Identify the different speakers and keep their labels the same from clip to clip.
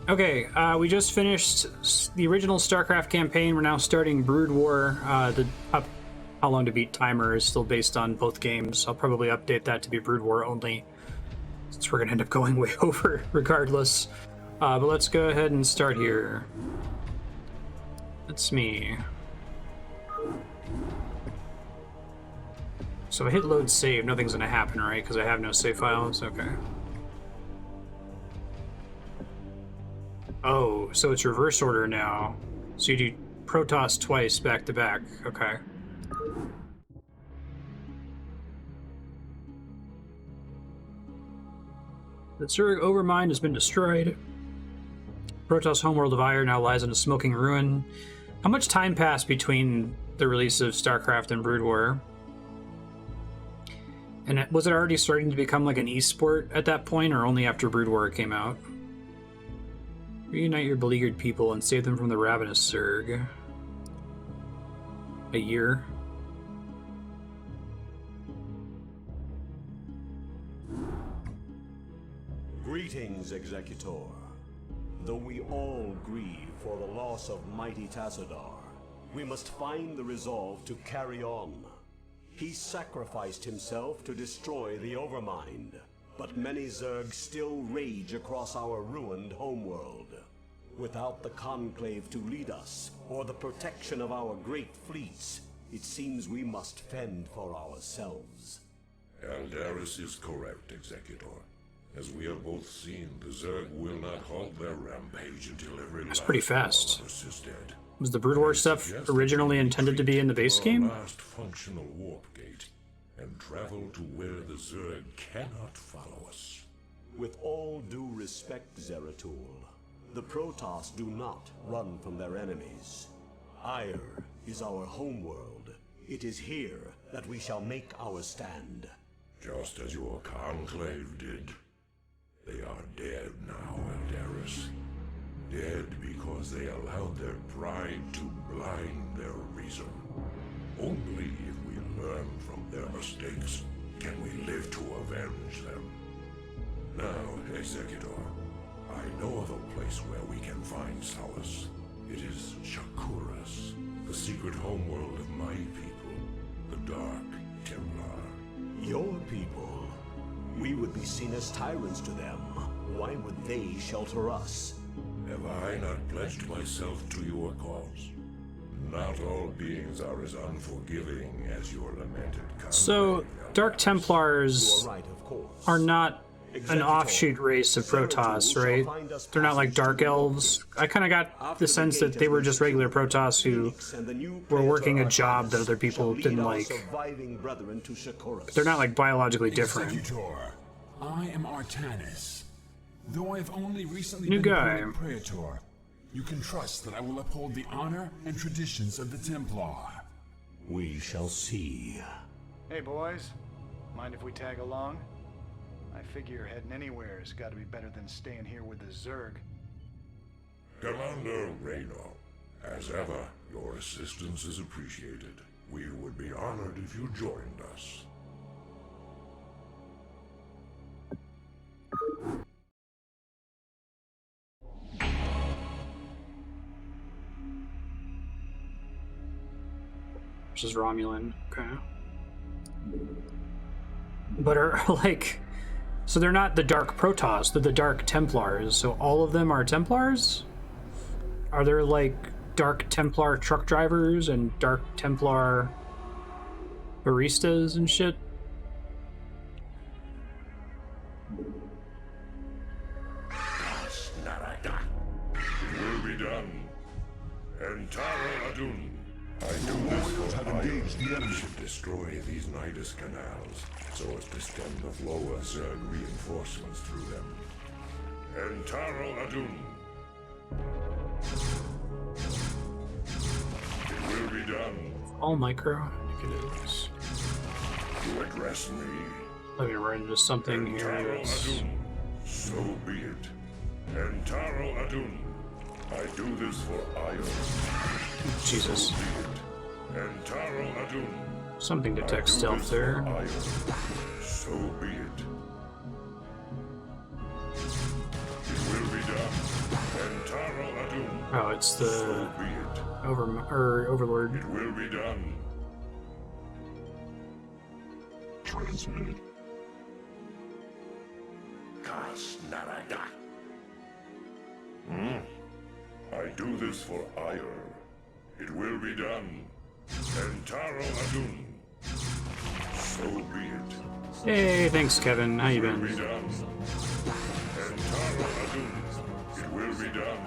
Speaker 1: Okay, we just finished the original StarCraft campaign. We're now starting Brood War. The how long to beat timer is still based on both games. I'll probably update that to be Brood War only, since we're gonna end up going way over regardless. But let's go ahead and start here. That's me. So if I hit load save, nothing's gonna happen, right? Because I have no save files. Okay. Oh, so it's reverse order now. So you do Protoss twice back to back. Okay. The Zerg Overmind has been destroyed. Protoss homeworld of Aiur now lies in a smoking ruin. How much time passed between the release of StarCraft and Brood War? And was it already starting to become like an esport at that point, or only after Brood War came out? Reunite your beleaguered people and save them from the ravenous Zerg. A year.
Speaker 2: Greetings, Executor. Though we all grieve for the loss of mighty Tassadar, we must find the resolve to carry on. He sacrificed himself to destroy the Overmind, but many Zerg still rage across our ruined homeworld. Without the Conclave to lead us, or the protection of our great fleets, it seems we must fend for ourselves.
Speaker 3: Aldaris is correct, Executor. As we have both seen, the Zerg will not halt their rampage until every
Speaker 1: That's pretty fast.
Speaker 3: is dead.
Speaker 1: Was the Brood War stuff originally intended to be in the base game?
Speaker 3: Last functional warp gate, and travel to where the Zerg cannot follow us.
Speaker 2: With all due respect, Zeratul, the Protoss do not run from their enemies. Aiur is our homeworld. It is here that we shall make our stand.
Speaker 3: Just as your Conclave did. They are dead now, Aldaris. Dead because they allowed their pride to blind their reason. Only if we learn from their mistakes can we live to avenge them. Now, Executor, I know of a place where we can find solace. It is Shakuras, the secret homeworld of my people, the Dark Templar.
Speaker 2: Your people? We would be seen as tyrants to them. Why would they shelter us?
Speaker 3: Have I not pledged myself to your cause? Not all beings are as unforgiving as your lamented Conclave.
Speaker 1: So, Dark Templars
Speaker 2: You are right, of course.
Speaker 1: are not an offshoot race of Protoss, right? They're not like Dark Elves. I kind of got the sense that they were just regular Protoss who were working a job that other people didn't like. They're not like biologically different.
Speaker 4: Executor, I am Artanis. Though I have only recently
Speaker 1: New
Speaker 4: been
Speaker 1: guy.
Speaker 4: appointed Praetor, you can trust that I will uphold the honor and traditions of the Templar.
Speaker 2: We shall see.
Speaker 5: Hey boys, mind if we tag along? I figure heading anywhere has got to be better than staying here with the Zerg.
Speaker 3: Commander Raynor, as ever, your assistance is appreciated. We would be honored if you joined us.
Speaker 1: This is Romulan. Okay. But are like, so they're not the Dark Protoss, they're the Dark Templars. So all of them are Templars? Are there like Dark Templar truck drivers and Dark Templar baristas and shit?
Speaker 3: Xel'Naga. It will be done. Entara Adun. I do this for Aiur. Should destroy these Nidus canals, so as to stem the flow of Zerg reinforcements through them. Entara Adun. It will be done.
Speaker 1: All micro. Negatives.
Speaker 3: To address me.
Speaker 1: Let me write into something here.
Speaker 3: Entara Adun. So be it. Entara Adun. I do this for Aiur.
Speaker 1: Jesus.
Speaker 3: Entara Adun.
Speaker 1: Something detects stealth there.
Speaker 3: So be it. It will be done.
Speaker 1: Oh, it's the
Speaker 3: So be it.
Speaker 1: Overlord.
Speaker 3: It will be done.
Speaker 4: Transmitted.
Speaker 3: Xel'Naga. I do this for Aiur. It will be done. Entaro Adun. So be it.
Speaker 1: Hey, thanks, Kevin. How you
Speaker 3: Will be
Speaker 1: been?
Speaker 3: done. Entaro Adun. It will be done.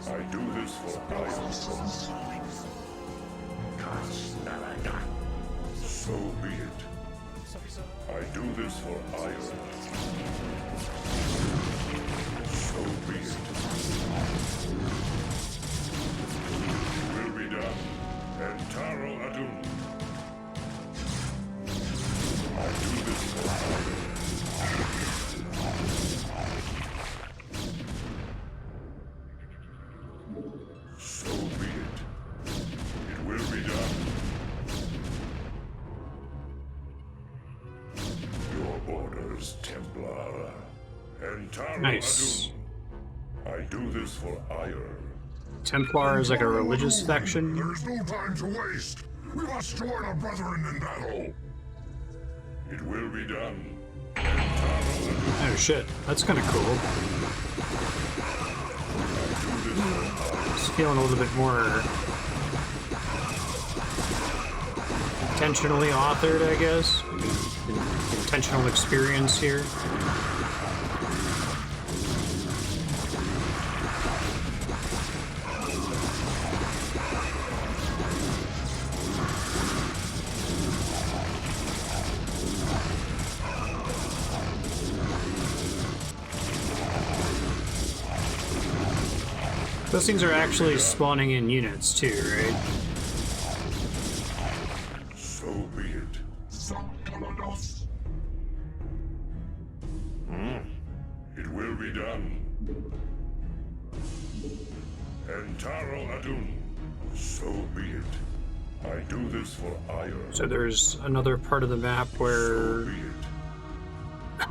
Speaker 3: I do this for Aiur. Xel'Naga. So be it. I do this for Aiur. So be it. It will be done. Entaro Adun. I do this for Aiur. So be it. It will be done. Your orders, Templar. Entaro
Speaker 1: Nice.
Speaker 3: Adun. I do this for Aiur.
Speaker 1: Templar is like a religious faction.
Speaker 4: There is no time to waste. We must join our brethren in battle.
Speaker 3: It will be done. Entaro Adun.
Speaker 1: Oh shit, that's kind of cool.
Speaker 3: I do this for Aiur.
Speaker 1: Just feeling a little bit more intentionally authored, I guess. Intentional experience here. Those things are actually spawning in units too, right?
Speaker 3: So be it.
Speaker 4: Xel'Naga.
Speaker 3: It will be done. Entaro Adun. So be it. I do this for Aiur.
Speaker 1: So there's another part of the map where
Speaker 3: Be it.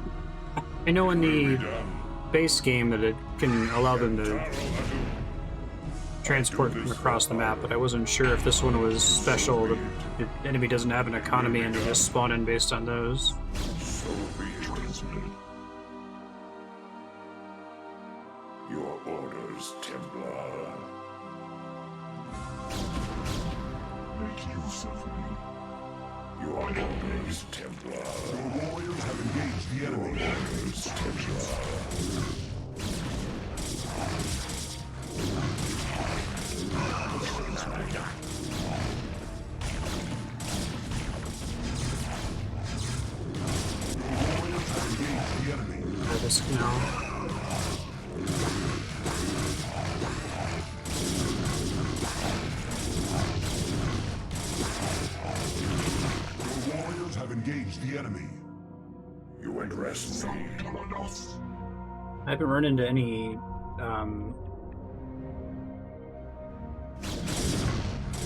Speaker 1: I know in
Speaker 3: Be
Speaker 1: the
Speaker 3: done.
Speaker 1: base game that it can allow them to
Speaker 3: Entaro Adun.
Speaker 1: transport them across the map, but I wasn't sure if this one was special. The enemy doesn't have an economy and they just spawn in based on those.
Speaker 3: So be it. Your orders, Templar.
Speaker 4: Make use of me.
Speaker 3: Your orders, Templar.
Speaker 4: Your warriors have engaged the enemy.
Speaker 3: Orders, Templar.
Speaker 4: Warriors have engaged the enemy.
Speaker 1: This now.
Speaker 4: Your warriors have engaged the enemy.
Speaker 3: You address me.
Speaker 4: Xel'Naga.
Speaker 1: I haven't run into any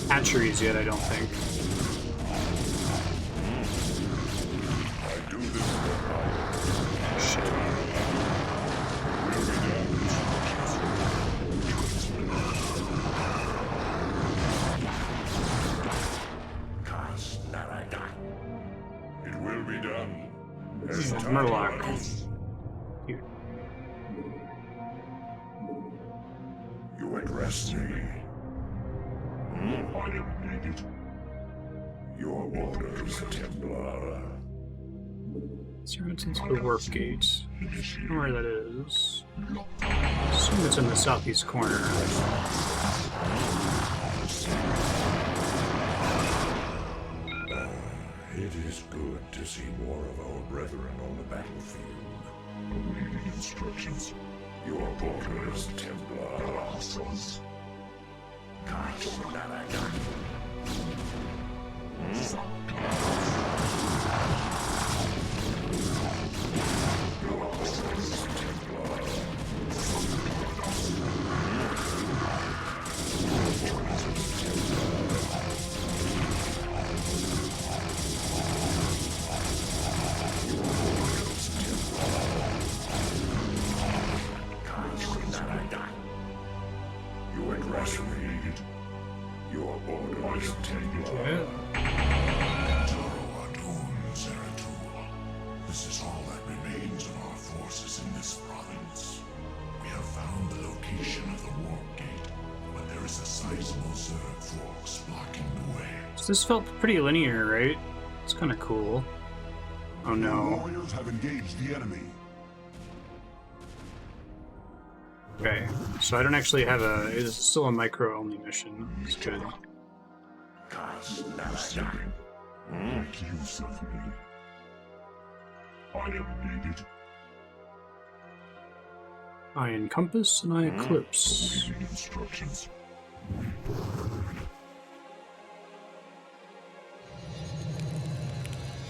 Speaker 1: hatcheries yet, I don't think.
Speaker 3: I do this for Aiur.
Speaker 1: Shit.
Speaker 3: Will be done. Xel'Naga. It will be done. Entaro
Speaker 1: Murloc.
Speaker 3: Adun.
Speaker 1: Here.
Speaker 3: You address me.
Speaker 4: I am needed.
Speaker 3: Your orders, Templar.
Speaker 1: Zero into the warp gate. I don't know where that is. I assume it's in the southeast corner.
Speaker 3: It is good to see more of our brethren on the battlefield.
Speaker 4: Awaiting instructions.
Speaker 3: Your orders, Templar.
Speaker 4: Sons.
Speaker 3: Xel'Naga. Your orders, Templar. address me. Your orders, Templar. Zeratul. This is all that remains of our forces in this province. We have found the location of the warp gate, but there is a sizable Zerg force blocking the way.
Speaker 1: So this felt pretty linear, right? It's kind of cool. Oh no.
Speaker 4: Warriors have engaged the enemy.
Speaker 1: Okay, so I don't actually have a... It's still a micro-only mission. It's good.
Speaker 4: Make use of me. I am needed.
Speaker 1: I encompass and I eclipse.
Speaker 4: Reading instructions.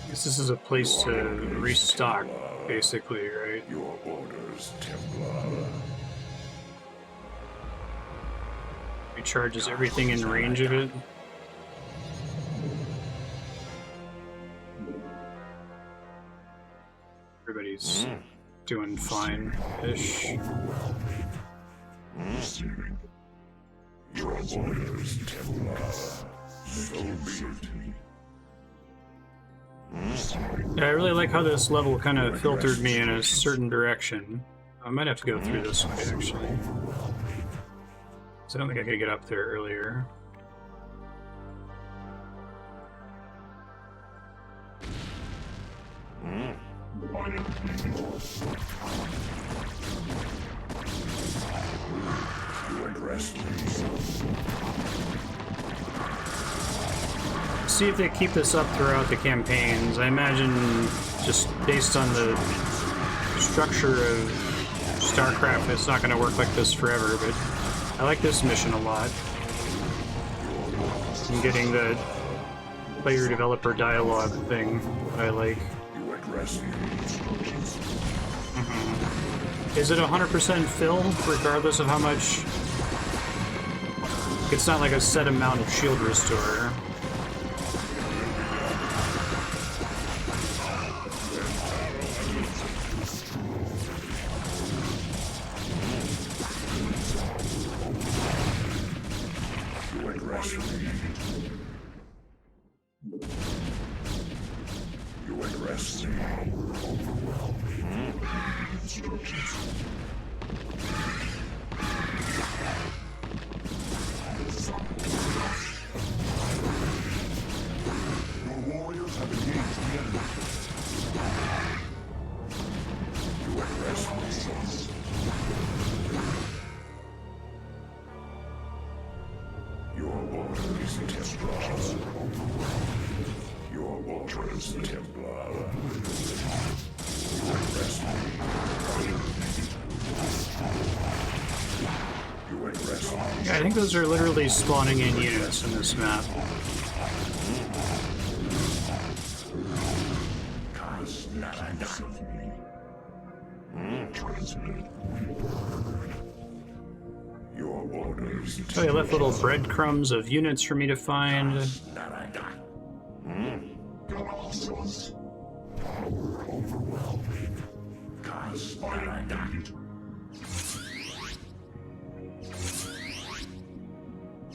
Speaker 1: I guess this is a place to restock, basically, right?
Speaker 3: Your orders, Templar.
Speaker 1: Recharges everything in range of it. Everybody's doing fine-ish.
Speaker 4: Receiving.
Speaker 3: Your orders, Templar. So be it.
Speaker 1: Yeah, I really like how this level kind of filtered me in a certain direction. I might have to go through this way, actually. So I don't think I could get up there earlier.
Speaker 3: You address me.
Speaker 1: See if they keep this up throughout the campaigns. I imagine, just based on the structure of StarCraft, it's not going to work like this forever, but I like this mission a lot. I'm getting the player-developer dialogue thing I like.
Speaker 3: You address me.
Speaker 1: Is it 100% fill, regardless of how much? It's not like a set amount of shield restore. Yeah, I think those are literally spawning in units in this map.
Speaker 3: Your orders.
Speaker 1: Oh, they left little breadcrumbs of units for me to find.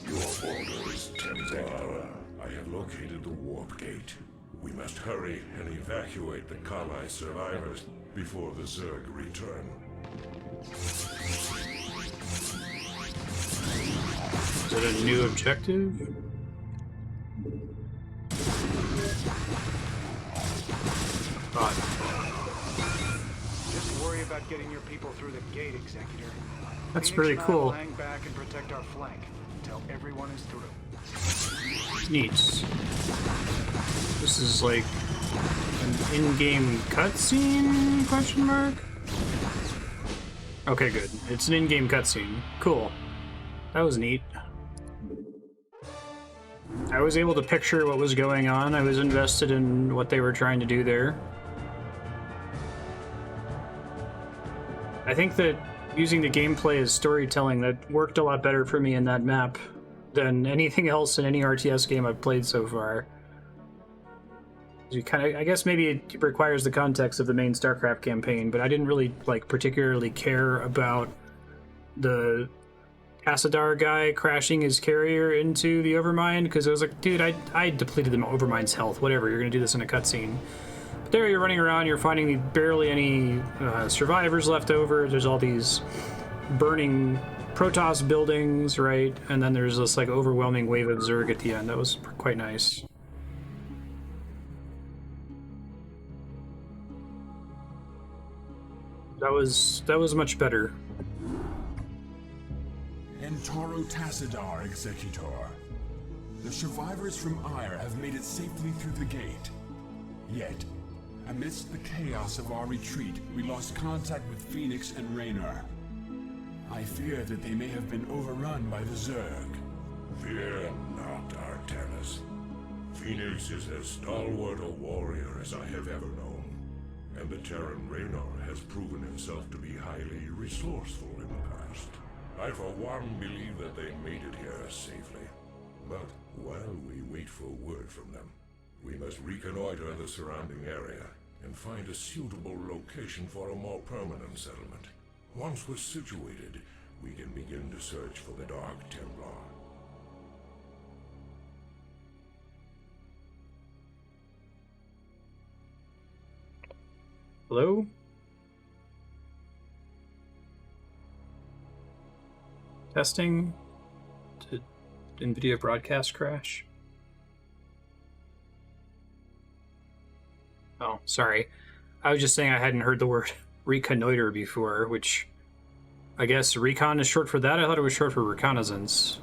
Speaker 3: Your orders, Templar. I have located the warp gate. We must hurry and evacuate the colony survivors before the Zerg return.
Speaker 1: Is it a new objective? God.
Speaker 5: Just worry about getting your people through the gate, Executor.
Speaker 1: That's
Speaker 5: Phoenix
Speaker 1: pretty
Speaker 5: and I
Speaker 1: cool.
Speaker 5: will hang back and protect our flank until everyone is through.
Speaker 1: Neat. This is like an in-game cutscene? Question mark? Okay, good. It's an in-game cutscene. Cool. That was neat. I was able to picture what was going on. I was invested in what they were trying to do there. I think that using the gameplay as storytelling, that worked a lot better for me in that map than anything else in any RTS game I've played so far. You kind of, I guess maybe it requires the context of the main StarCraft campaign, but I didn't really like particularly care about the Tassadar guy crashing his carrier into the Overmind, because I was like, dude, I depleted the Overmind's health. Whatever, you're gonna do this in a cutscene. But there you're running around, you're finding barely any survivors left over. There's all these burning Protoss buildings, right? And then there's this like overwhelming wave of Zerg at the end. That was quite nice. That was much better.
Speaker 4: Entaro Tassadar, Executor. The survivors from Aiur have made it safely through the gate. Yet, amidst the chaos of our retreat, we lost contact with Fenix and Raynor. I fear that they may have been overrun by the Zerg.
Speaker 3: Fear not, Artanis. Phoenix is as stalwart a warrior as I have ever known, and the Terran Raynor has proven himself to be highly resourceful in the past. I for one believe that they made it here safely. But while we wait for word from them, we must reconnoiter the surrounding area and find a suitable location for a more permanent settlement. Once we're situated, we can begin to search for the Dark Templar.
Speaker 1: Hello? Testing? Did NVIDIA broadcast crash? Oh, sorry. I was just saying I hadn't heard the word reconnoiter before, which I guess recon is short for that. I thought it was short for reconnaissance.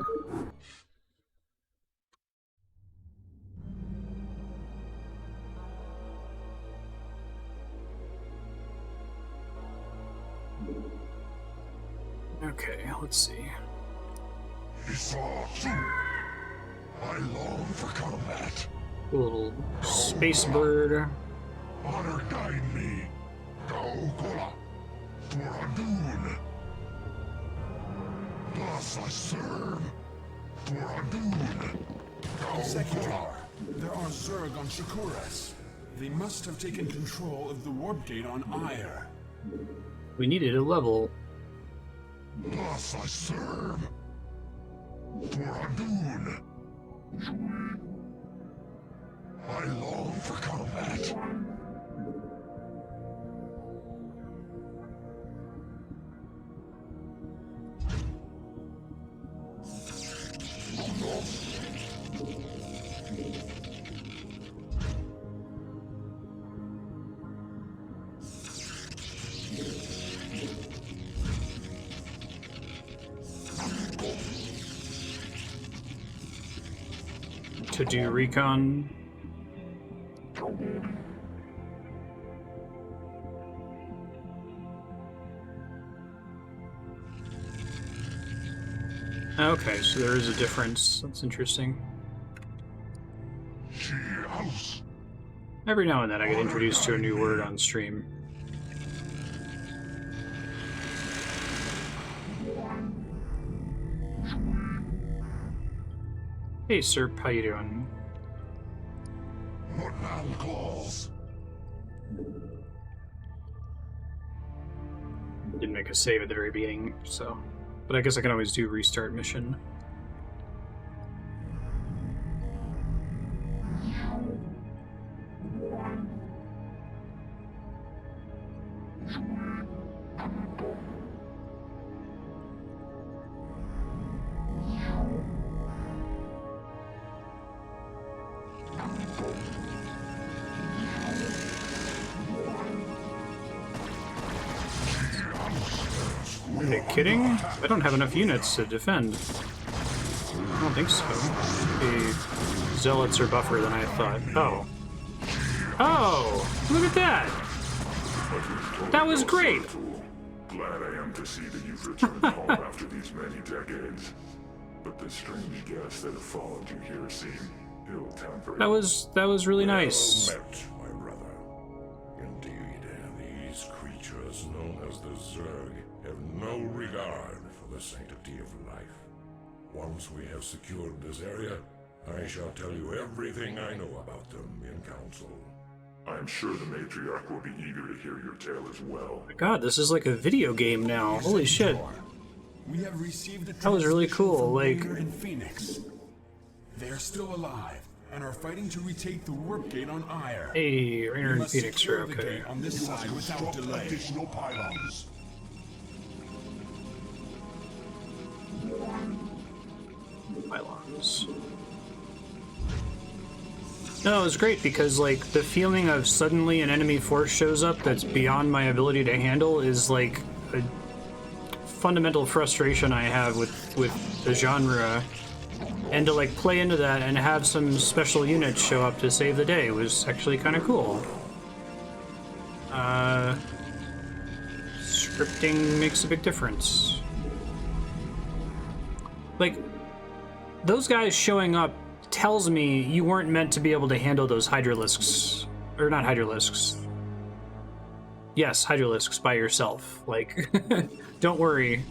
Speaker 1: Okay, let's see.
Speaker 3: I long for combat.
Speaker 1: A little space bird.
Speaker 3: Honor guide me. Gaokola. For Adun. Thus I serve. For Adun.
Speaker 4: Executor, there are Zerg on Shakuras. They must have taken control of the warp gate on Aiur.
Speaker 1: We needed a level.
Speaker 3: Thus I serve. For Adun. I long for combat.
Speaker 1: To do recon. Okay, so there is a difference. That's interesting. Every now and then I get introduced to a new word on stream. Hey, Serp, how you doing?
Speaker 3: What man calls?
Speaker 1: Didn't make a save at the very beginning, so... But I guess I can always do restart mission. Are you kidding? I don't have enough units to defend. I don't think so. The Zealots are buffer than I thought. Oh. Oh! Look at that! That was great!
Speaker 3: Glad I am to see that you've returned home after these many decades. But the strange guests that have followed you here seem ill-tempered.
Speaker 1: That was really nice.
Speaker 3: Well met, my brother. Indeed, these creatures known as the Zerg have no regard for the sanctity of life. Once we have secured this area, I shall tell you everything I know about them in council. I'm sure the matriarch will be eager to hear your tale as well.
Speaker 1: God, this is like a video game now. Holy shit.
Speaker 4: We have received a
Speaker 1: That was really
Speaker 4: transmission
Speaker 1: cool,
Speaker 4: from
Speaker 1: like-
Speaker 4: Raynor and Fenix. They are still alive and are fighting to retake the warp gate on Aiur.
Speaker 1: Hey, Raynor and
Speaker 4: Must
Speaker 1: Phoenix are
Speaker 4: secure the
Speaker 1: okay.
Speaker 4: gate on this side without delay.
Speaker 3: Additional pylons.
Speaker 1: Pylons. No, it was great because like the feeling of suddenly an enemy force shows up that's beyond my ability to handle is like a fundamental frustration I have with the genre, and to like play into that and have some special units show up to save the day was actually kind of cool. Scripting makes a big difference. Like, those guys showing up tells me you weren't meant to be able to handle those Hydralisks. Or not Hydralisks. Yes, Hydralisks by yourself. Like, don't worry.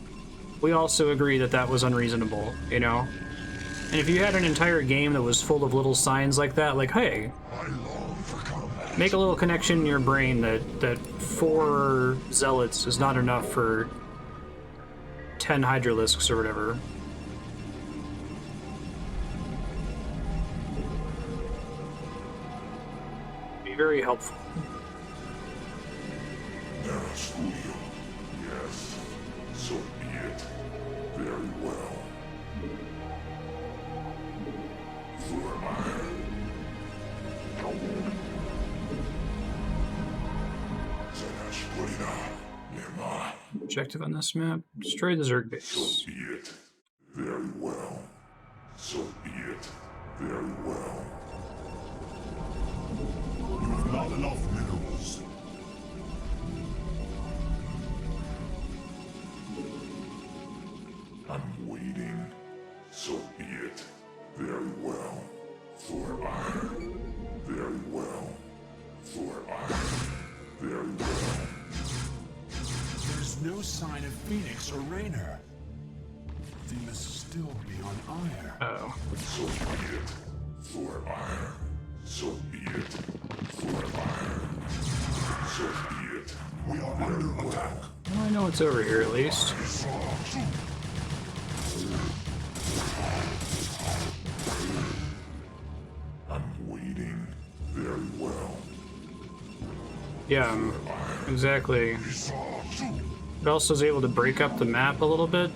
Speaker 1: We also agree that that was unreasonable, you know? And if you had an entire game that was full of little signs like that, like, hey, make a little connection in your brain that 4 Zealots is not enough for 10 Hydralisks or whatever. Be very helpful.
Speaker 3: Yes, so be it. Very well. For iron.
Speaker 1: Objective on this map: destroy the Zerg base.
Speaker 3: So be it. Very well. So be it. Very well. You have not enough minerals. I'm waiting. So be it. Very well. For iron. Very well. For iron. Very well.
Speaker 4: There's no sign of Fenix or Raynor. They must still be on Aiur.
Speaker 1: Oh.
Speaker 3: So be it. For iron. So be it. For iron. So be it. We are under attack.
Speaker 1: Well, I know it's over here at least.
Speaker 3: I'm waiting. Very well.
Speaker 1: Yeah, exactly. It also is able to break up the map a little bit.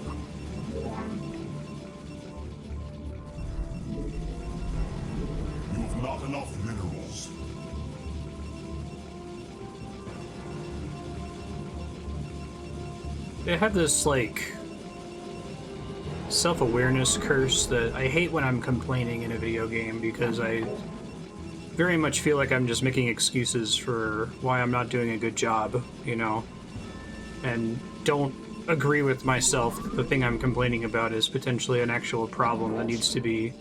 Speaker 3: You have not enough minerals.
Speaker 1: They have this, like, self-awareness curse that I hate when I'm complaining in a video game, because I very much feel like I'm just making excuses for why I'm not doing a good job, you know? And don't agree with myself that the thing I'm complaining about is potentially an actual problem that needs to be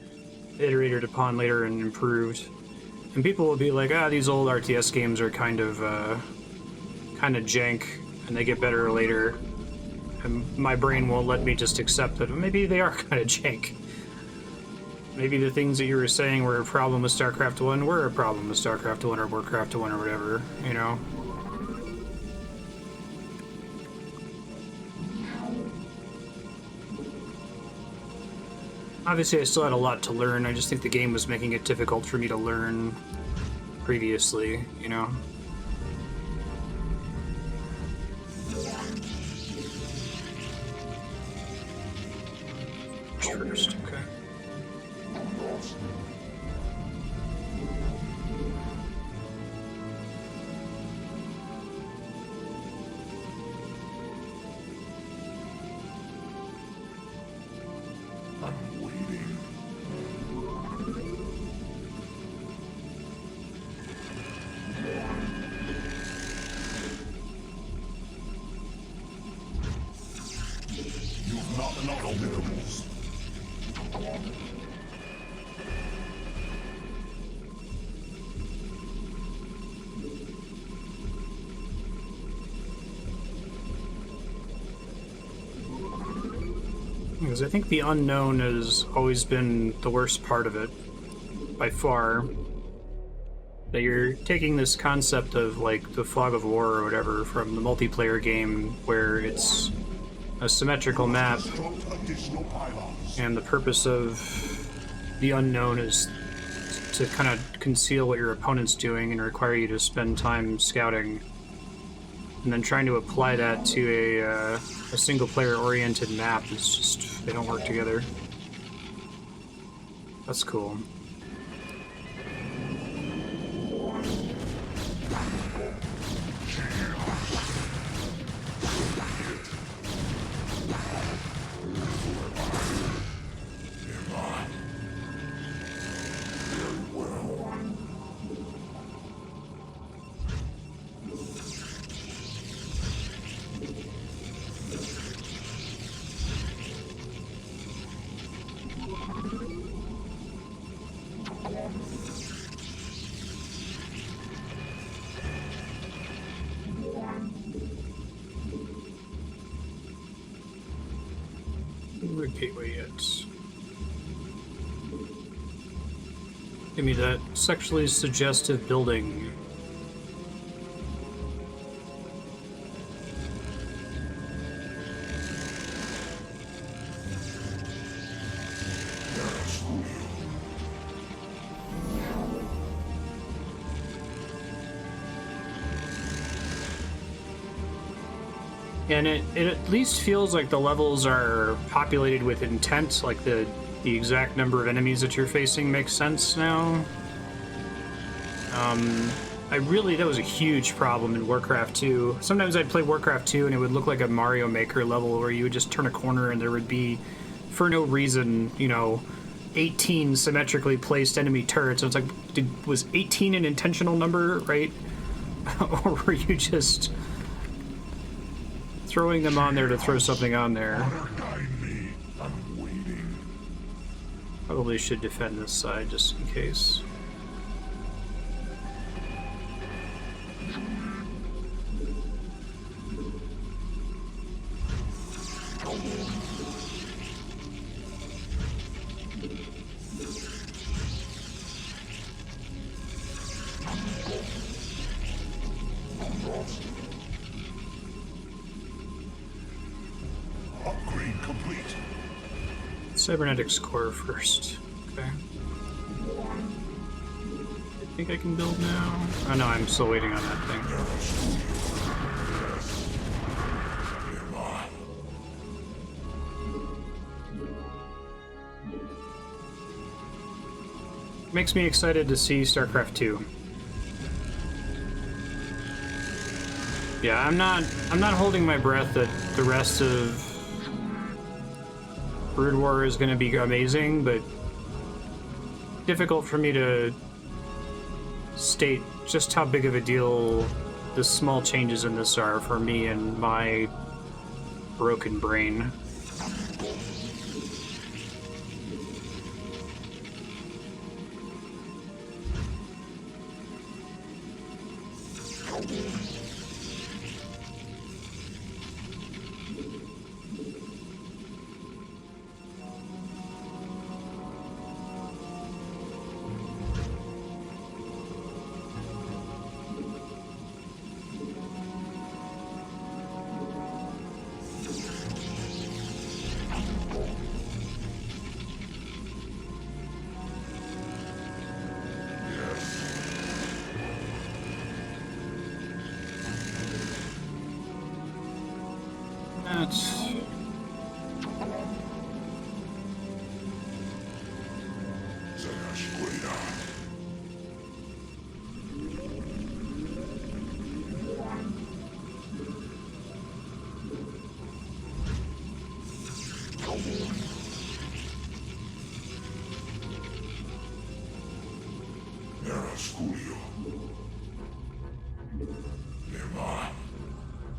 Speaker 1: iterated upon later and improved. And people will be like, these old RTS games are kind of jank, and they get better later. And my brain won't let me just accept that maybe they are kind of jank. Maybe the things that you were saying were a problem with StarCraft 1 were a problem with StarCraft 1 or Warcraft 1 or whatever, you know? Obviously, I still had a lot to learn. I just think the game was making it difficult for me to learn previously, you know? First, okay.
Speaker 3: I'm waiting. You've not enough minerals.
Speaker 1: Because I think the unknown has always been the worst part of it, by far. That you're taking this concept of, like, the fog of war or whatever from the multiplayer game, where it's a symmetrical map, and the purpose of the unknown is to kind of conceal what your opponent's doing and require you to spend time scouting, and then trying to apply that to a single-player oriented map is just, they don't work together. That's cool. Gateway yet. Give me that sexually suggestive building. And it at least feels like the levels are populated with intent, like the exact number of enemies that you're facing makes sense now. That was a huge problem in Warcraft 2. Sometimes I'd play Warcraft 2 and it would look like a Mario Maker level where you would just turn a corner and there would be, for no reason, 18 symmetrically placed enemy turrets. And it's like, was 18 an intentional number, right? Or were you just throwing them on there to throw something on there? Probably should defend this side just in case. Cybernetics core first. Okay. I think I can build now. Oh no, I'm still waiting on that thing. Makes me excited to see StarCraft 2. Yeah, I'm not holding my breath that the rest of Brood War is going to be amazing, but difficult for me to state just how big of a deal the small changes in this are for me and my broken brain.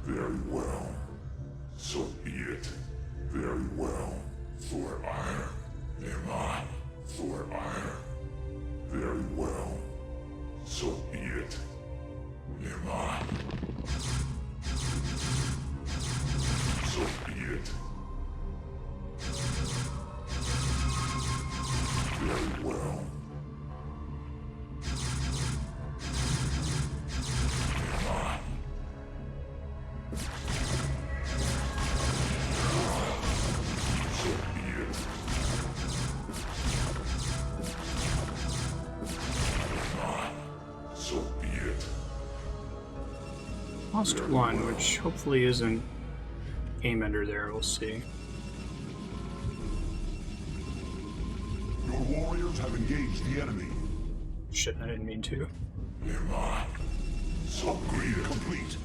Speaker 3: Very well. So be it. Very well. For iron. Nema. For iron. Very well. So be it. Nema. So be it. Very well. Nema.
Speaker 1: Lost one, which hopefully isn't game ender there. We'll see.
Speaker 3: Your warriors have engaged the enemy.
Speaker 1: Shit, I didn't mean to.
Speaker 3: Nearby. Upgrade complete.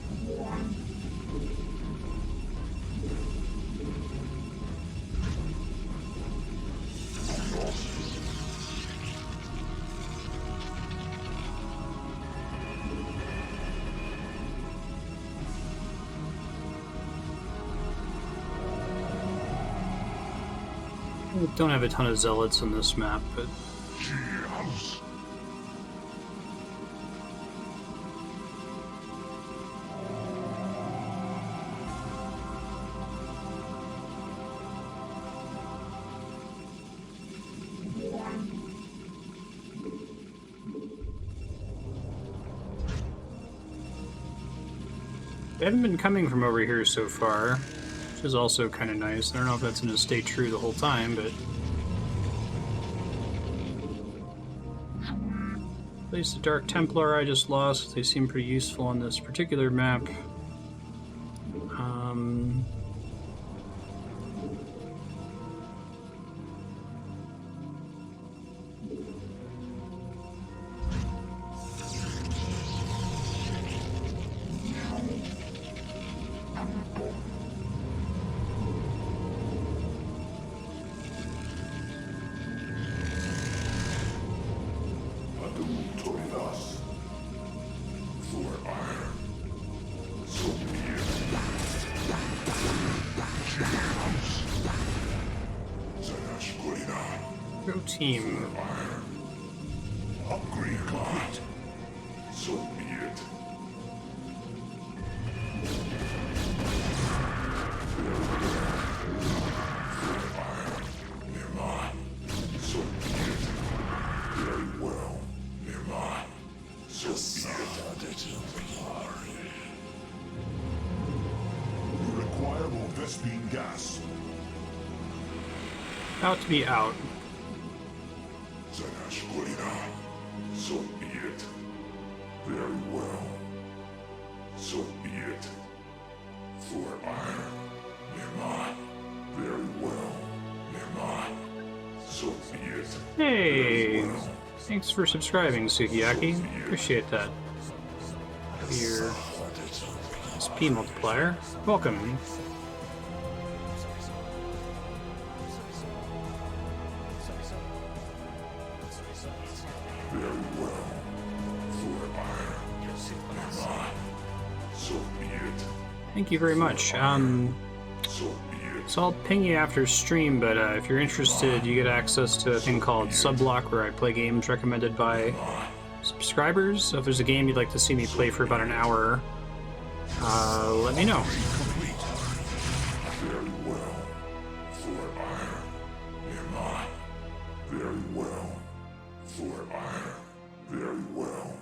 Speaker 1: We don't have a ton of zealots on this map, but
Speaker 3: Cheers.
Speaker 1: they haven't been coming from over here so far, which is also kind of nice. I don't know if that's going to stay true the whole time, but at least the Dark Templar I just lost. They seem pretty useful on this particular map. Go team.
Speaker 3: Upgrade complete. So be it. Nearby. So be it. Very well. Nearby. So be it. You require more Vespine gas.
Speaker 1: About to be out.
Speaker 3: So be it. Very well. So be it. For iron. Nearby. Very well. Nearby. So be it.
Speaker 1: Hey! Thanks for subscribing, Sukiyaki. Appreciate that. Your SP multiplier. Welcome.
Speaker 3: Very well. For iron. Nearby. So be it.
Speaker 1: Thank you very much.
Speaker 3: So be it.
Speaker 1: So I'll ping you after stream, but if you're interested, you get access to a thing called Subblock, where I play games recommended by subscribers. So if there's a game you'd like to see me play for about an hour, let me know.
Speaker 3: Very well. For iron. Nearby. Very well. For iron. Very well.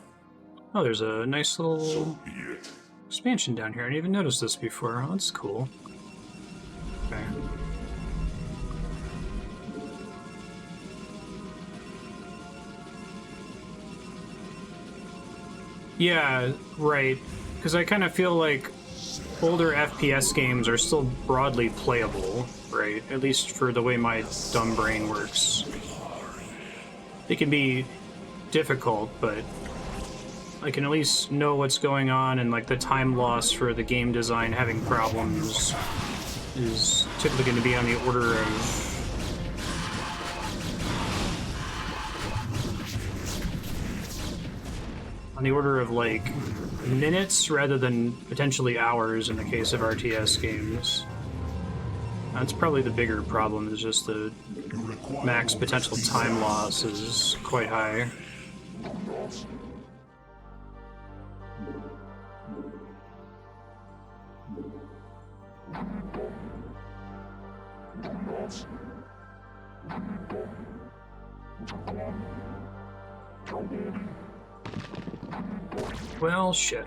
Speaker 1: Oh, there's a nice little
Speaker 3: So be it.
Speaker 1: expansion down here. I didn't even notice this before. Oh, that's cool. Okay. Yeah, right. Because I kind of feel like older FPS games are still broadly playable, right? At least for the way my dumb brain works. They can be difficult, but I can at least know what's going on, and like the time loss for the game design having problems is typically going to be on the order of like minutes rather than potentially hours in the case of RTS games. That's probably the bigger problem, is just the max potential time loss is quite high. Well, shit.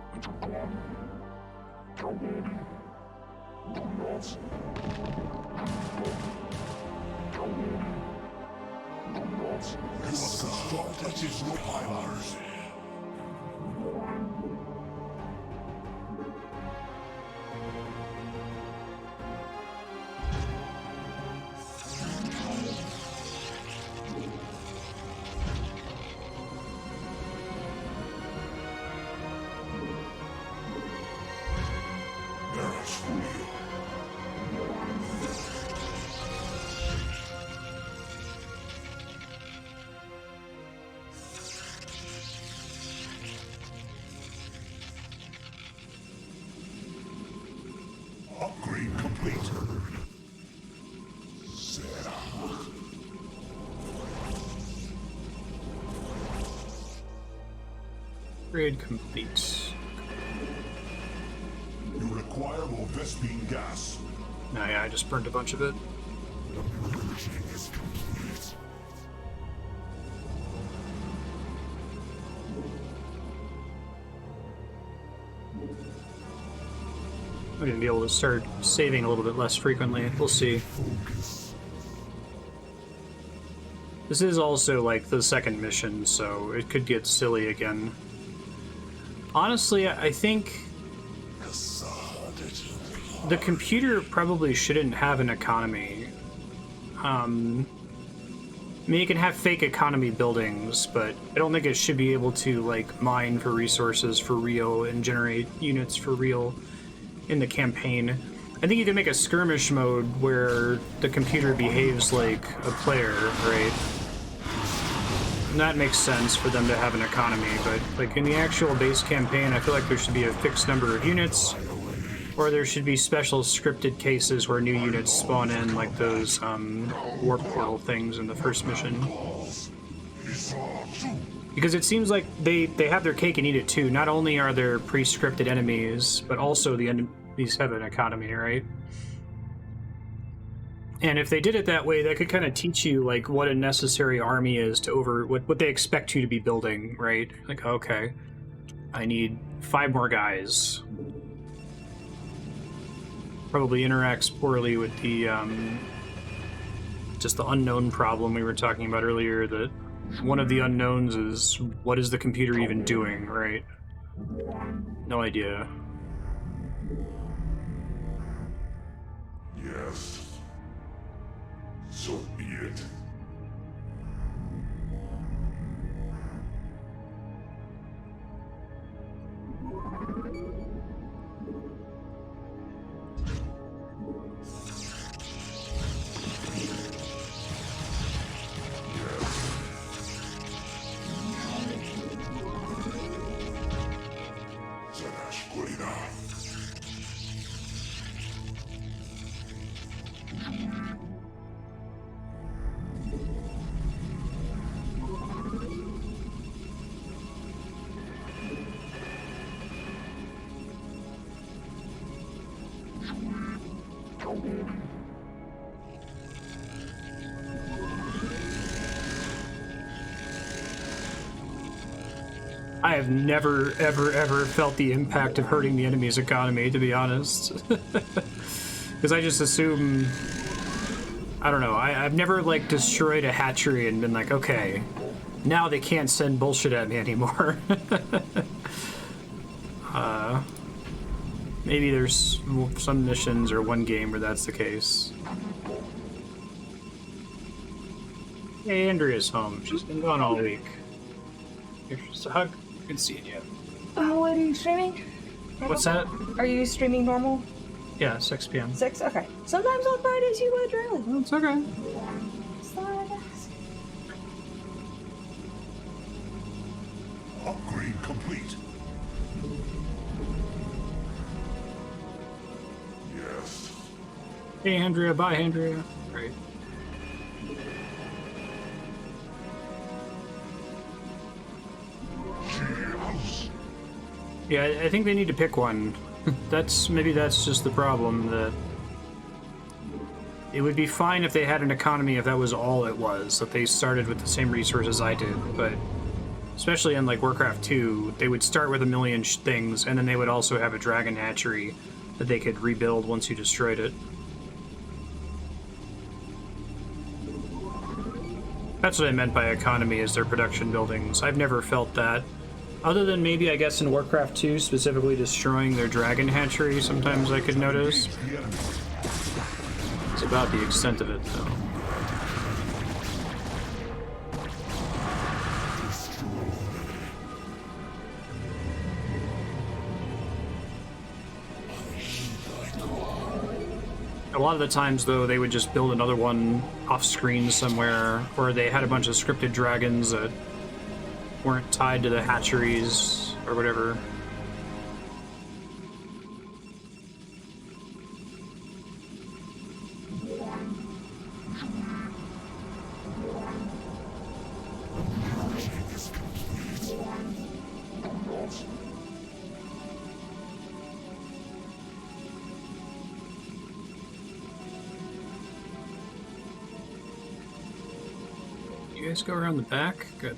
Speaker 3: You must construct additional pylons.
Speaker 1: Upgrade complete.
Speaker 3: You require more Vespine gas.
Speaker 1: No, yeah, I just burned a bunch of it.
Speaker 3: The purging is complete.
Speaker 1: I'm gonna be able to start saving a little bit less frequently. We'll see. This is also like the second mission, so it could get silly again. Honestly, I think the computer probably shouldn't have an economy. I mean, it can have fake economy buildings, but I don't think it should be able to like mine for resources for real and generate units for real in the campaign. I think you can make a skirmish mode where the computer behaves like a player, right? And that makes sense for them to have an economy, but like in the actual base campaign, I feel like there should be a fixed number of units, or there should be special scripted cases where new units spawn in, like those warp portal things in the first mission. Because it seems like they have their cake and eat it too. Not only are there pre-scripted enemies, but also the enemies have an economy, right? And if they did it that way, that could kind of teach you like what a necessary army is to what they expect you to be building, right? Like, okay, I need 5 more guys. Probably interacts poorly with the just the unknown problem we were talking about earlier, that one of the unknowns is, what is the computer even doing, right? No idea.
Speaker 3: Yes. So be it.
Speaker 1: I have never, ever felt the impact of hurting the enemy's economy, to be honest. Because I just assume... I don't know, I've never, like, destroyed a hatchery and been like, okay, now they can't send bullshit at me anymore. Maybe there's some missions or one game where that's the case. Hey, Andrea's home. She's been gone all week. Here's just a hug. Good seeing you.
Speaker 6: Oh, what are you streaming?
Speaker 1: What's that?
Speaker 6: Are you streaming normal?
Speaker 1: Yeah, 6 p.m.
Speaker 6: 6? Okay. Sometimes on Fridays you would, really.
Speaker 1: Oh, it's okay.
Speaker 6: Thought I'd ask.
Speaker 3: Upgrade complete. Yes.
Speaker 1: Hey, Andrea. Bye, Andrea. Great. Yeah, I think they need to pick one. Maybe that's just the problem, that it would be fine if they had an economy if that was all it was, that they started with the same resources I did, but especially in like Warcraft 2, they would start with a million things, and then they would also have a dragon hatchery that they could rebuild once you destroyed it. That's what I meant by economy, is their production buildings. I've never felt that. Other than maybe, I guess, in Warcraft 2, specifically destroying their dragon hatchery, sometimes I could notice. It's about the extent of it, though. A lot of the times, though, they would just build another one off-screen somewhere, or they had a bunch of scripted dragons that weren't tied to the hatcheries or whatever. You guys go around the back? Good.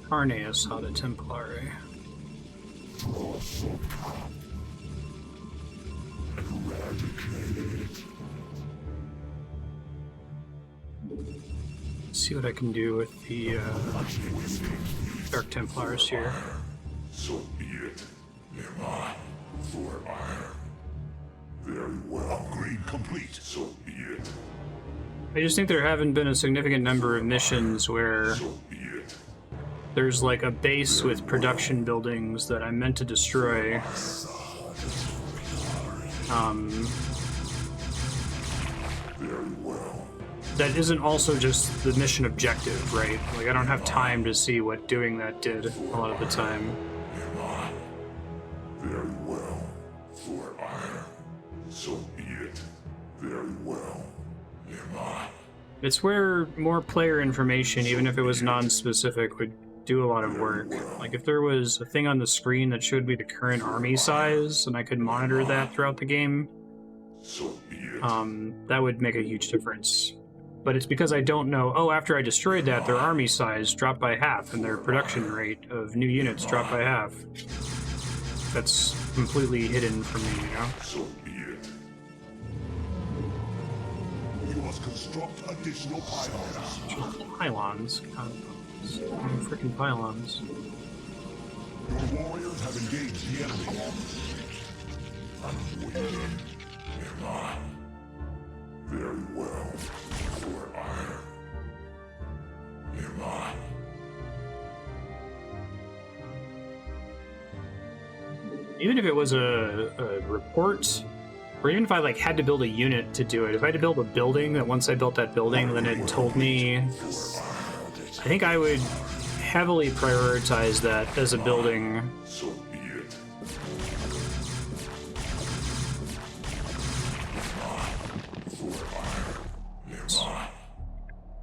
Speaker 1: Carne Asada Templare. See what I can do with the Dark Templars here.
Speaker 3: So be it. For iron. Very well. Upgrade complete. So be it.
Speaker 1: I just think there haven't been a significant number of missions where there's like a base with production buildings that I'm meant to destroy.
Speaker 3: Very well.
Speaker 1: That isn't also just the mission objective, right? Like, I don't have time to see what doing that did a lot of the time.
Speaker 3: Very well. For iron. So be it. Very well.
Speaker 1: It's where more player information, even if it was non-specific, would do a lot of work. Like, if there was a thing on the screen that showed me the current army size, and I could monitor that throughout the game, that would make a huge difference. But it's because I don't know, oh, after I destroyed that, their army size dropped by half, and their production rate of new units dropped by half. That's completely hidden from me, you know?
Speaker 3: So be it. You must construct additional pylons.
Speaker 1: Pylons? God, freaking pylons.
Speaker 3: Your warriors have engaged the enemy. I'm waiting. Very well. For iron.
Speaker 1: Even if it was a report, or even if I like had to build a unit to do it, if I had to build a building, that once I built that building, then it told me, I think I would heavily prioritize that as a building.
Speaker 3: So be it.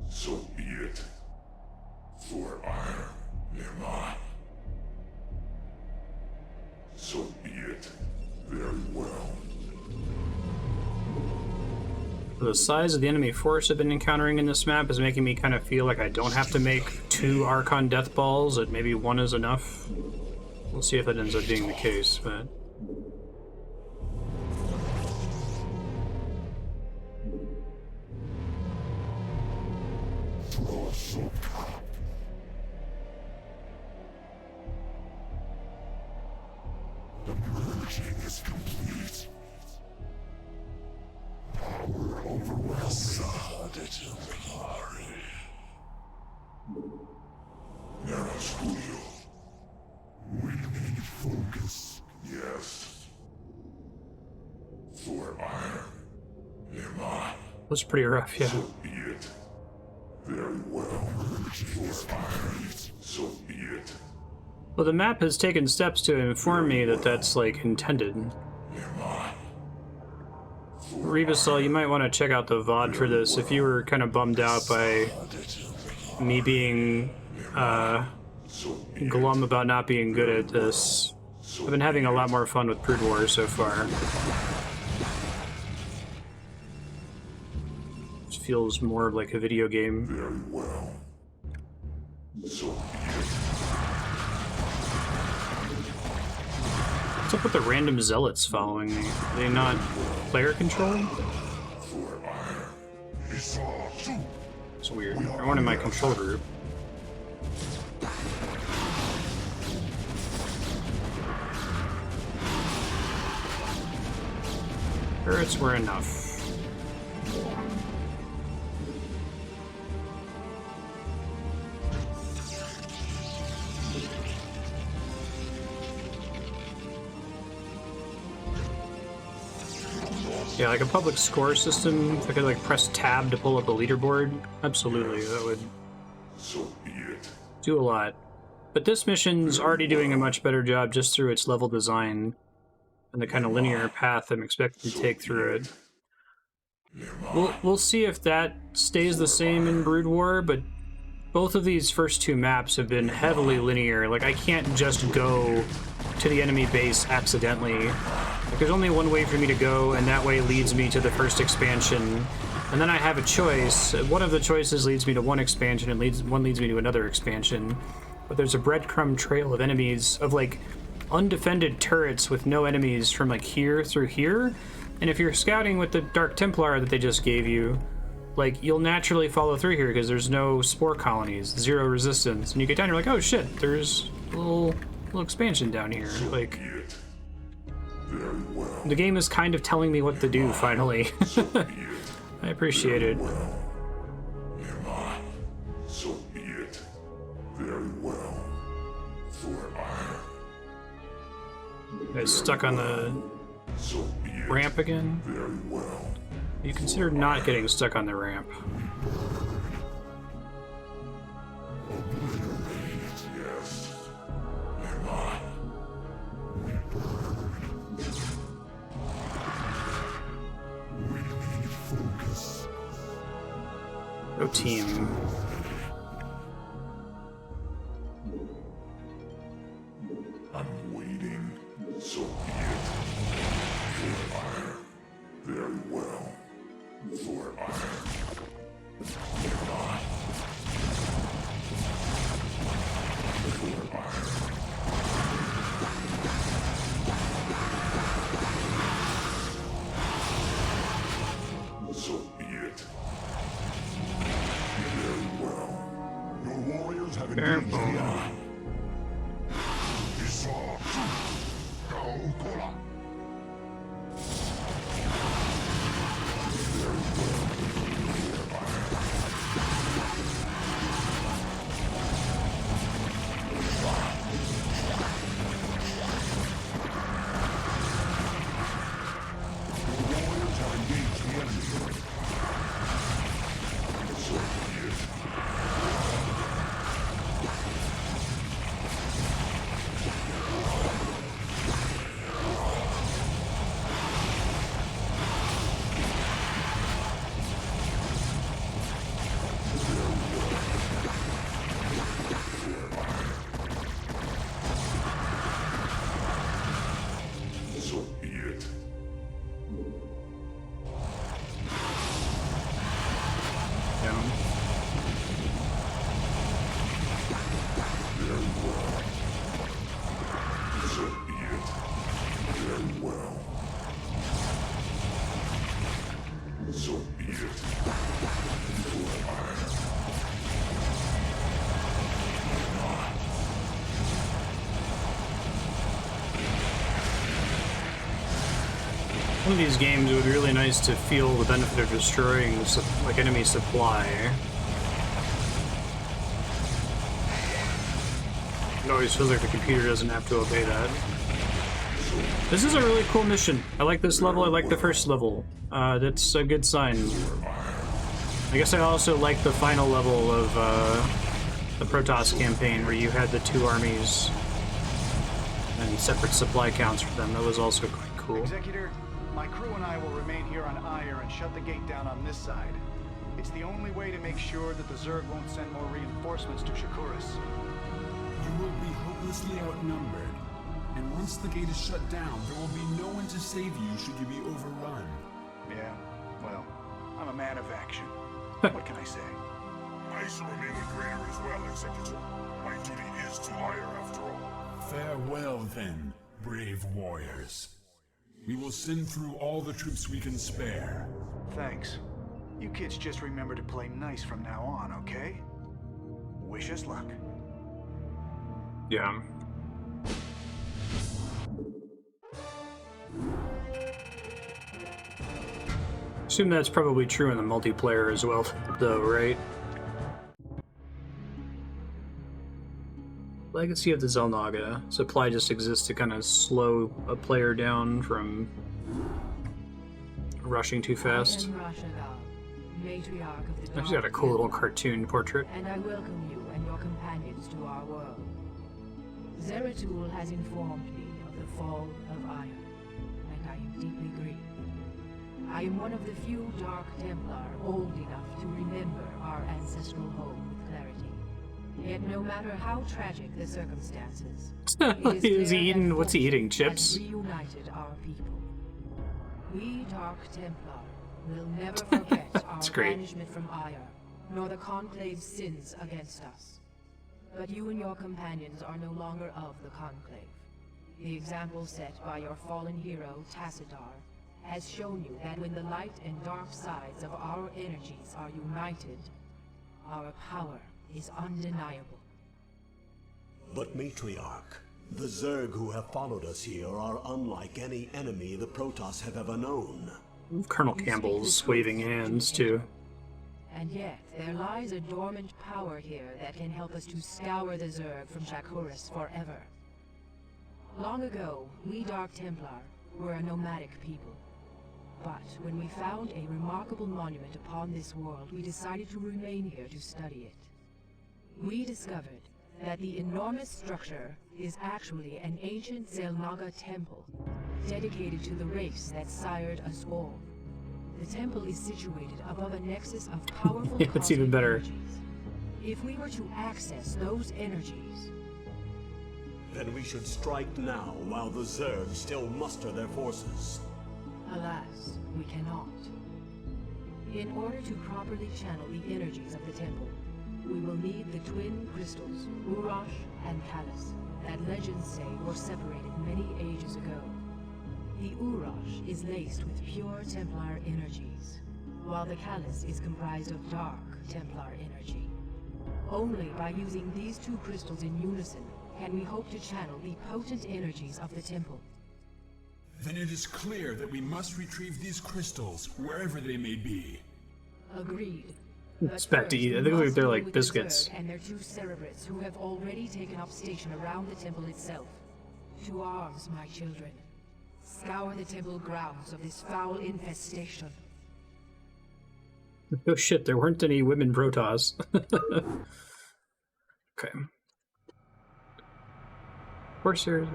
Speaker 3: So be it. For iron. So be it. Very well.
Speaker 1: The size of the enemy force I've been encountering in this map is making me kind of feel like I don't have to make 2 Archon deathballs, that maybe 1 is enough. We'll see if that ends up being the case, but...
Speaker 3: The merging is complete. Power overwhelms Narrow studio. We need focus. Yes. For iron.
Speaker 1: That's pretty rough, yeah.
Speaker 3: So be it. Very well. For iron. So be it.
Speaker 1: Well, the map has taken steps to inform me that that's, like, intended. Revasol, you might want to check out the VOD for this if you were kind of bummed out by me being glum about not being good at this. I've been having a lot more fun with Brood War so far. It feels more like a video game.
Speaker 3: Very well. So
Speaker 1: What's up with the random Zealots following me? Are they not player controlled? It's weird. They're one in my control group. Turrets were enough. Yeah, like a public score system, if I could like press tab to pull up a leaderboard, absolutely, that would do a lot. But this mission's already doing a much better job just through its level design and the kind of linear path I'm expected to take through it. We'll see if that stays the same in Brood War, but both of these first 2 maps have been heavily linear. Like, I can't just go to the enemy base accidentally Like, there's only one way for me to go, and that way leads me to the first expansion. And then I have a choice. One of the choices leads me to one expansion, and one leads me to another expansion. But there's a breadcrumb trail of enemies, of like undefended turrets with no enemies from like here through here. And if you're scouting with the Dark Templar that they just gave you, like, you'll naturally follow through here because there's no spore colonies, 0 resistance. And you get down, you're like, oh shit, there's a little expansion down here. Like, the game is kind of telling me what to do, finally. I appreciate it.
Speaker 3: So be it. Very well. For I.
Speaker 1: Guys stuck on the ramp again?
Speaker 3: Very well.
Speaker 1: You consider not getting stuck on the ramp.
Speaker 3: Yes. Am I? We need focus.
Speaker 1: Go team.
Speaker 3: I'm waiting. So be it. For I. Very well. For I. Am I? For I. So be it. Very well. Your warriors have engaged the enemy.
Speaker 1: One of these games, it would be really nice to feel the benefit of destroying like enemy supply. It always feels like the computer doesn't have to obey that. This is a really cool mission. I like this level, I like the first level. That's a good sign. I guess I also like the final level of the Protoss campaign, where you had the 2 armies and separate supply counts for them. That was also quite cool.
Speaker 5: Executor, my crew and I will remain here on Aiur and shut the gate down on this side. It's the only way to make sure that the Zerg won't send more reinforcements to Shakuras.
Speaker 4: You will be hopelessly outnumbered, and once the gate is shut down, there will be no one to save you should you be overrun.
Speaker 5: Yeah, well, I'm a man of action. What can I say?
Speaker 3: I shall remain with Raynor as well, Executor. My duty is to Aiur after all.
Speaker 4: Farewell then, brave warriors. We will send through all the troops we can spare.
Speaker 5: Thanks. You kids just remember to play nice from now on, okay? Wish us luck.
Speaker 1: Yeah. Assume that's probably true in the multiplayer as well, though, right? Legacy of the Xel'Naga. Supply just exists to kind of slow a player down from rushing too fast. She's got a cool little cartoon portrait.
Speaker 7: And I welcome you and your companions to our world. Zeratul has informed me of the fall of Aiur, and I am deeply grieved. I am one of the few Dark Templar old enough to remember our ancestral home with clarity. Yet no matter how tragic the circumstances,
Speaker 1: Is he eating? What's he eating? Chips?
Speaker 7: Reunited our people. We Dark Templar will never forget our
Speaker 1: great.
Speaker 7: banishment from Aiur, nor the Conclave's sins against us. But you and your companions are no longer of the Conclave. The example set by your fallen hero, Tassadar, has shown you that when the light and dark sides of our energies are united, our power is undeniable.
Speaker 2: But Matriarch, the Zerg who have followed us here are unlike any enemy the Protoss have ever known.
Speaker 1: Colonel Campbell's waving hands, too.
Speaker 7: And yet, there lies a dormant power here that can help us to scour the Zerg from Shakuras forever. Long ago, we Dark Templar were a nomadic people. But when we found a remarkable monument upon this world, we decided to remain here to study it. We discovered that the enormous structure is actually an ancient Xel'Naga temple, dedicated to the race that sired us all. The temple is situated above a nexus of powerful
Speaker 1: Yeah, it's even better.
Speaker 7: energies. If we were to access those energies,
Speaker 2: Then we should strike now while the Zerg still muster their forces.
Speaker 7: alas, we cannot. In order to properly channel the energies of the temple, we will need the twin crystals, Uraj and Callus, that legends say were separated many ages ago. The Uraj is laced with pure Templar energies, while the Callus is comprised of Dark Templar energy. Only by using these two crystals in unison can we hope to channel the potent energies of the temple.
Speaker 4: Then it is clear that we must retrieve these crystals, wherever they may be.
Speaker 7: Agreed.
Speaker 1: It's back to eat. I think they're like biscuits.
Speaker 7: And their two Cerebrates who have already taken up station around the temple itself. To arms, my children. Scour the temple grounds of this foul infestation.
Speaker 1: Oh shit, there weren't any women Protoss. Okay. Corsairs,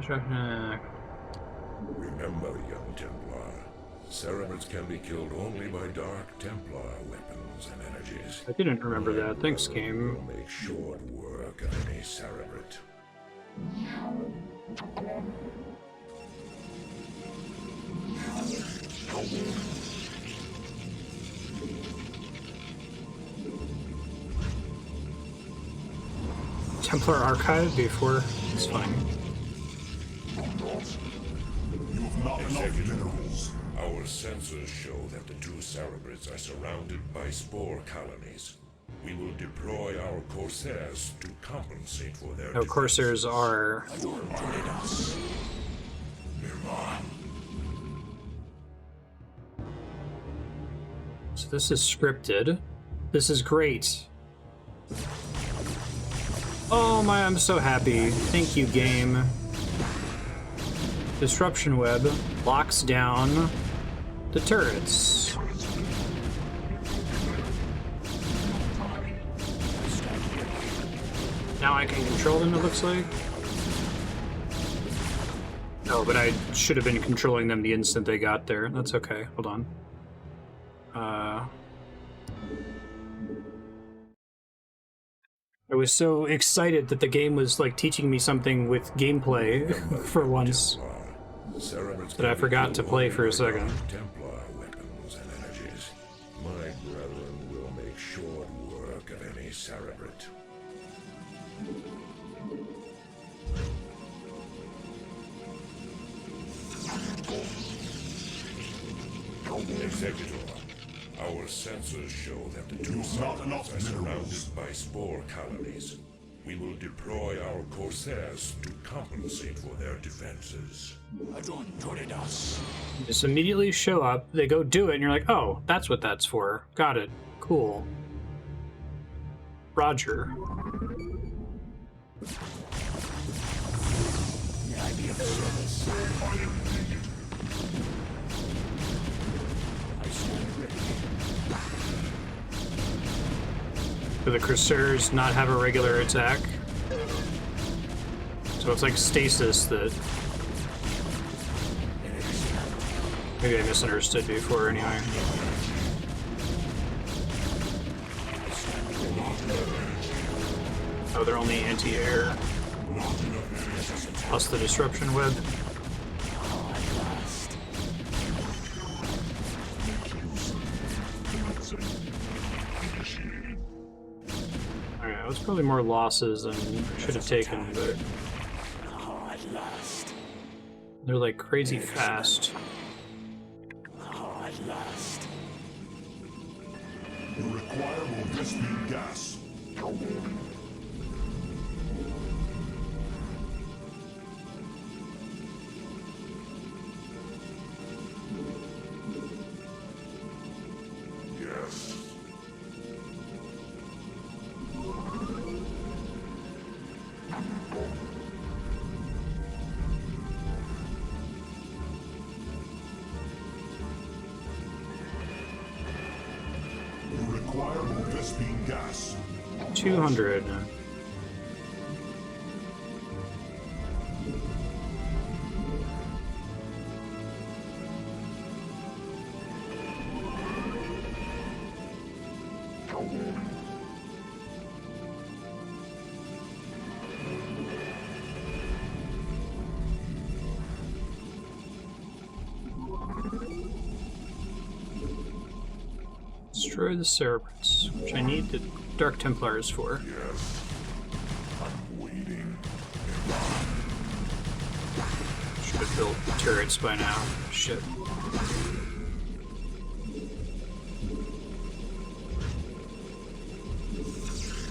Speaker 3: Remember, young Templar, Cerebrates can be killed only by Dark Templar weapons and energies.
Speaker 1: I didn't remember that. Thanks, game.
Speaker 3: We'll make short work of any Cerebrate.
Speaker 1: Templar archive before. It's fine.
Speaker 3: Executor, our sensors show that the two Cerebrates are surrounded by spore colonies. We will deploy our Corsairs to compensate for their
Speaker 1: No, Corsairs are. So this is scripted. This is great. Oh my, I'm so happy. Thank you, game. Disruption web locks down the turrets. Now I can control them, it looks like. No, but I should have been controlling them the instant they got there. That's okay. Hold on. I was so excited that the game was like teaching me something with gameplay for once that I forgot to play for a second.
Speaker 3: Templar weapons and energies. My brethren will make short work of any Cerebrate. Executor, our sensors show that the two Cerebrates are surrounded by spore colonies. We will deploy our Corsairs to compensate for their defenses.
Speaker 1: Just immediately show up, they go do it, and you're like, oh, that's what that's for. Got it. Cool. Roger. Do the Corsairs not have a regular attack? So it's like stasis that... Maybe I misunderstood before anyway. Oh, they're only anti-air. Plus the disruption web. was probably more losses than I should have taken, but
Speaker 2: At last.
Speaker 1: they're like crazy fast.
Speaker 2: At last.
Speaker 3: You require more Vespene gas. Yes. You require more Vespene gas.
Speaker 1: 200. Destroy the Cerebrates, which I need the Dark Templars for.
Speaker 3: Yes. I'm waiting.
Speaker 1: Should have built the turrets by now. Shit.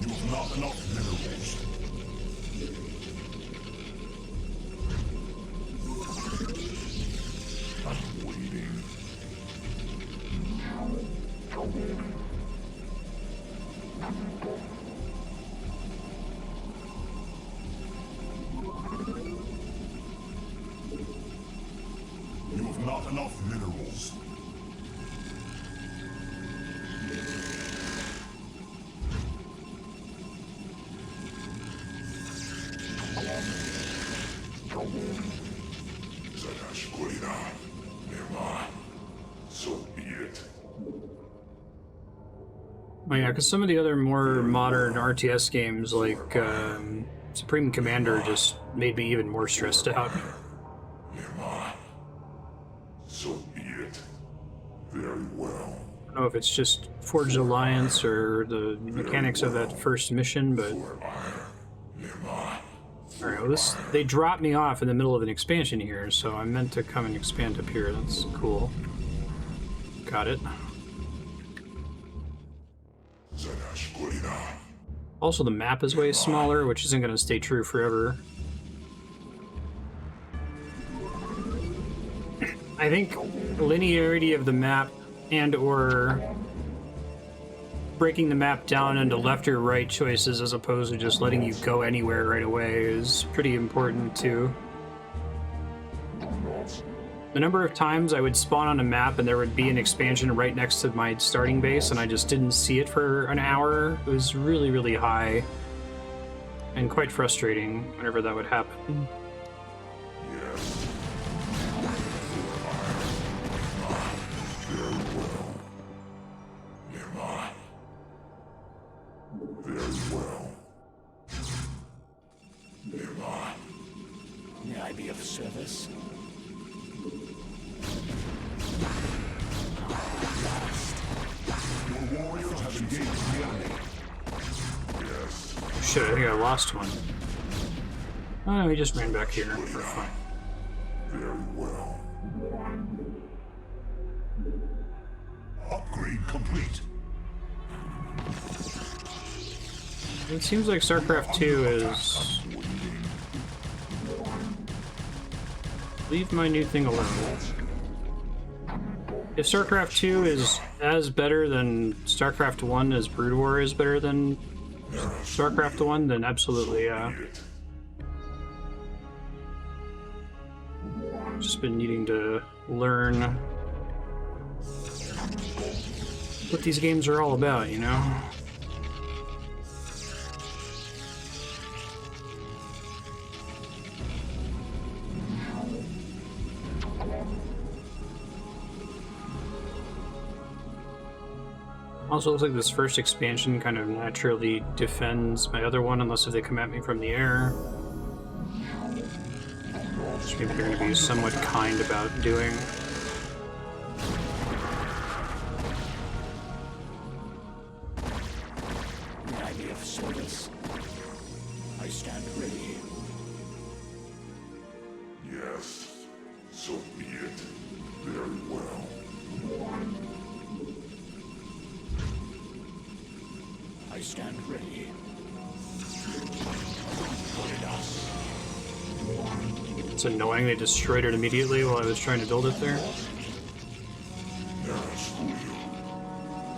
Speaker 3: You have not enough minerals. I'm waiting. You have not enough minerals. So be it.
Speaker 1: Oh yeah, because some of the other more modern RTS games, like Supreme Commander, just made me even more stressed out.
Speaker 3: So be it. Very well.
Speaker 1: I don't know if it's just Forged Alliance or the mechanics of that first mission, but... Alright, well they dropped me off in the middle of an expansion here, so I meant to come and expand up here. That's cool. Got it. Also, the map is way smaller, which isn't going to stay true forever. I think linearity of the map and or breaking the map down into left or right choices as opposed to just letting you go anywhere right away is pretty important too. The number of times I would spawn on a map and there would be an expansion right next to my starting base and I just didn't see it for an hour, it was really, really high and quite frustrating whenever that would happen.
Speaker 2: May I be of service?
Speaker 3: Your warriors have engaged the enemy. Yes.
Speaker 1: Shit, I think I lost one. Oh no, he just ran back here. We're fine.
Speaker 3: Very well. Upgrade complete.
Speaker 1: It seems like StarCraft 2 is... Leave my new thing alone. If StarCraft 2 is as better than StarCraft 1 as Brood War is better than StarCraft 1, then absolutely, yeah. Just been needing to learn what these games are all about, you know? Also looks like this first expansion kind of naturally defends my other one unless if they come at me from the air. Which maybe they're going to be somewhat kind about doing.
Speaker 2: May I be of service?
Speaker 3: Yes, so be it. Very well.
Speaker 4: I stand ready.
Speaker 1: It's annoying they destroyed it immediately while I was trying to build it there.
Speaker 3: Yes,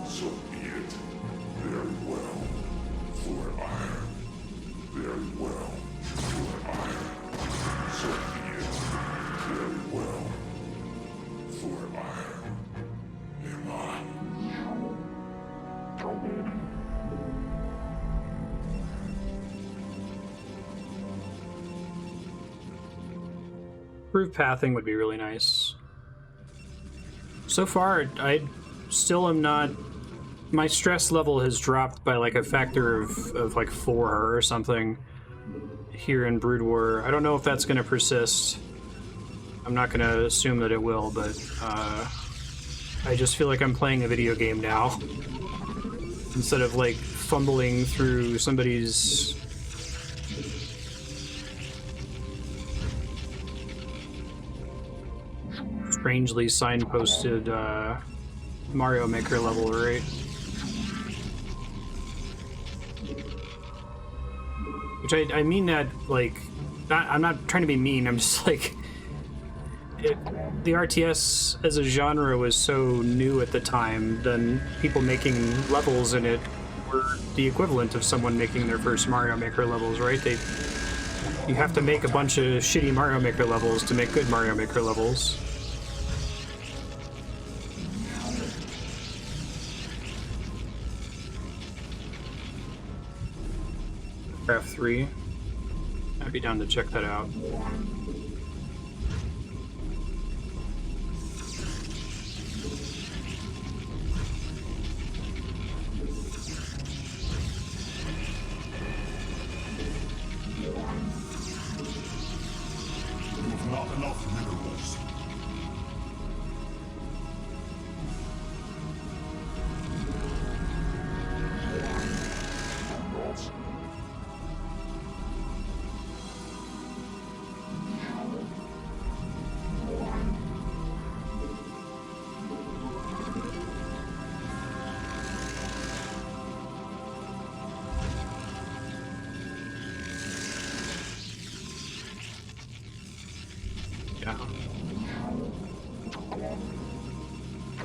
Speaker 3: so be it. Very well. For iron. Very well. For iron. So be it. Very well. For iron. Emma.
Speaker 1: Improved pathing would be really nice. So far, I still am not... My stress level has dropped by like a factor of like 4 or something here in Brood War. I don't know if that's going to persist. I'm not going to assume that it will, but I just feel like I'm playing a video game now. Instead of like fumbling through somebody's... strangely signposted Mario Maker level, right? Which I mean that, like, I'm not trying to be mean, I'm just like... the RTS as a genre was so new at the time, then people making levels in it were the equivalent of someone making their first Mario Maker levels, right? You have to make a bunch of shitty Mario Maker levels to make good Mario Maker levels. Craft 3. I'd be down to check that out.
Speaker 4: You've not enough minerals.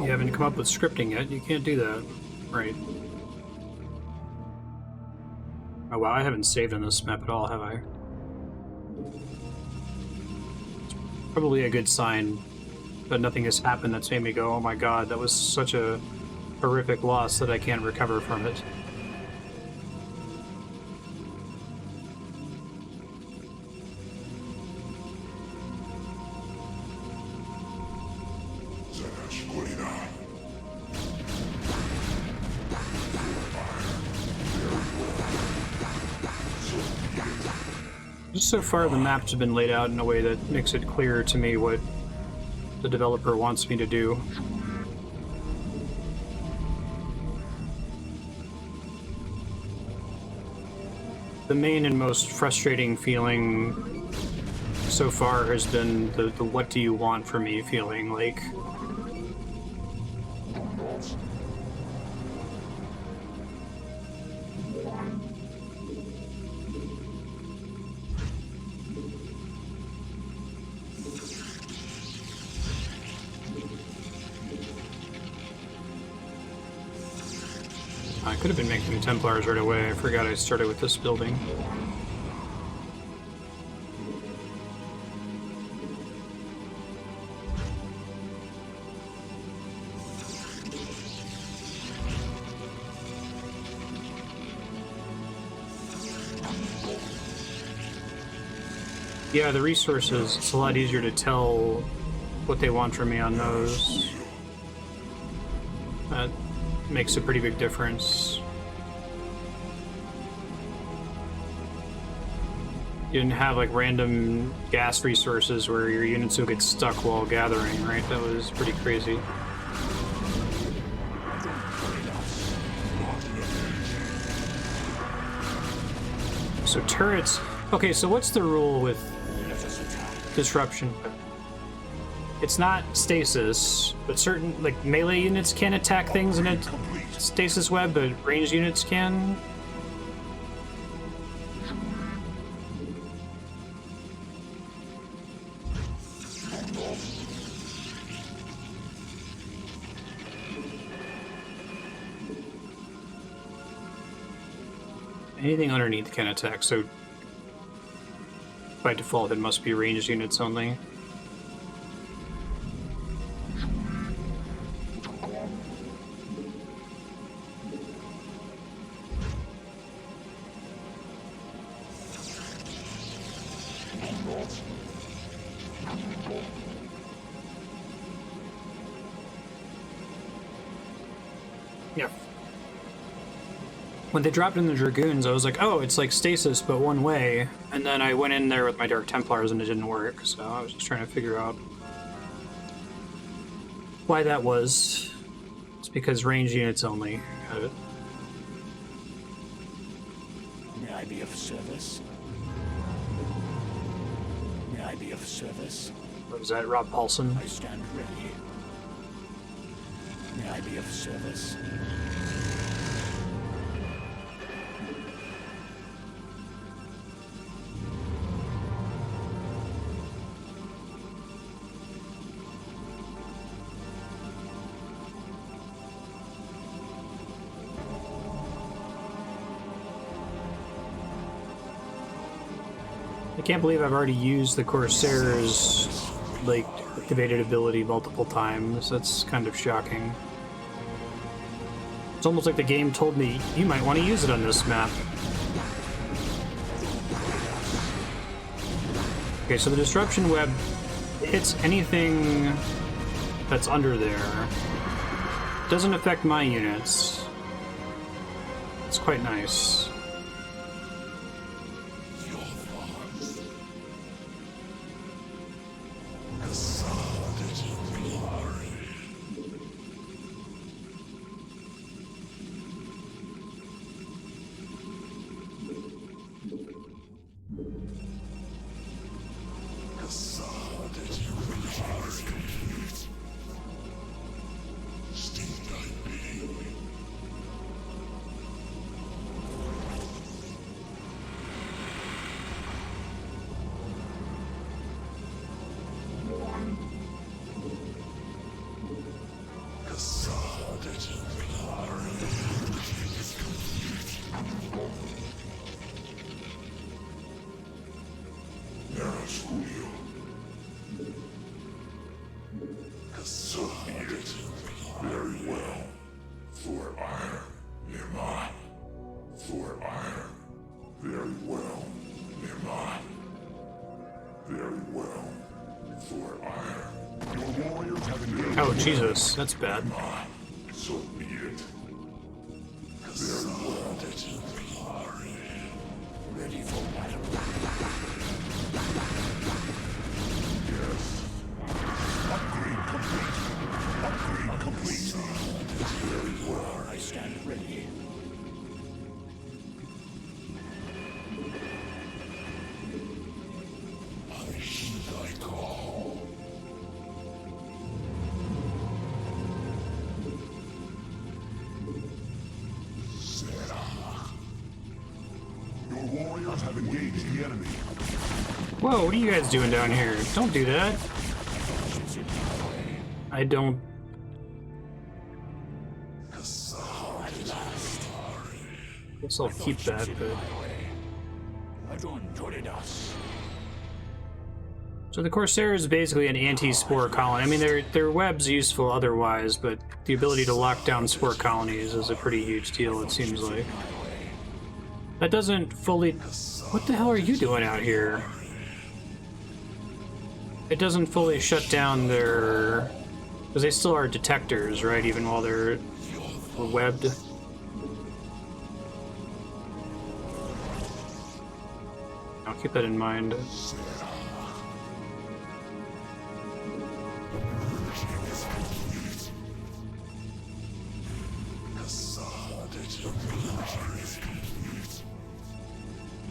Speaker 1: You haven't come up with scripting yet, you can't do that. Right. Oh wow, I haven't saved on this map at all, have I? It's probably a good sign that nothing has happened that's made me go, oh my god, that was such a horrific loss that I can't recover from it. Just so far, the maps have been laid out in a way that makes it clear to me what the developer wants me to do. The main and most frustrating feeling so far has been the what do you want from me feeling, like... I could have been making Templars right away. I forgot I started with this building. Yeah, the resources, it's a lot easier to tell what they want from me on those. That makes a pretty big difference. You didn't have like random gas resources where your units would get stuck while gathering, right? That was pretty crazy. So turrets... Okay, so what's the rule with disruption. It's not stasis, but certain like melee units can attack things in a stasis web, but ranged units can. Anything underneath can attack, so by default it must be ranged units only. Yeah. When they dropped in the Dragoons, I was like, oh, it's like stasis, but one way. And then I went in there with my Dark Templars and it didn't work, so I was just trying to figure out why that was. It's because range units only have it.
Speaker 8: May I be of service? May I be of service?
Speaker 1: What was that, Rob Paulson?
Speaker 8: I stand ready. May I be of service?
Speaker 1: I can't believe I've already used the Corsairs, like, activated ability multiple times. That's kind of shocking. It's almost like the game told me, you might want to use it on this map. Okay, so the disruption web hits anything that's under there. Doesn't affect my units. It's quite nice. Oh, Jesus, that's bad.
Speaker 3: So be it. Very well. Ready for battle. Yes. Upgrade complete. Upgrade complete. Very well. I stand ready. I heed thy call. Warriors have engaged the enemy.
Speaker 1: Whoa, what are you guys doing down here? Don't do that. I don't... Guess I'll keep that, but... So the Corsair is basically an anti-spore colony. I mean, their web's useful otherwise, but the ability to lock down spore colonies is a pretty huge deal, it seems like. That doesn't fully... What the hell are you doing out here? It doesn't fully shut down their... Because they still are detectors, right? Even while they're webbed. I'll keep that in mind.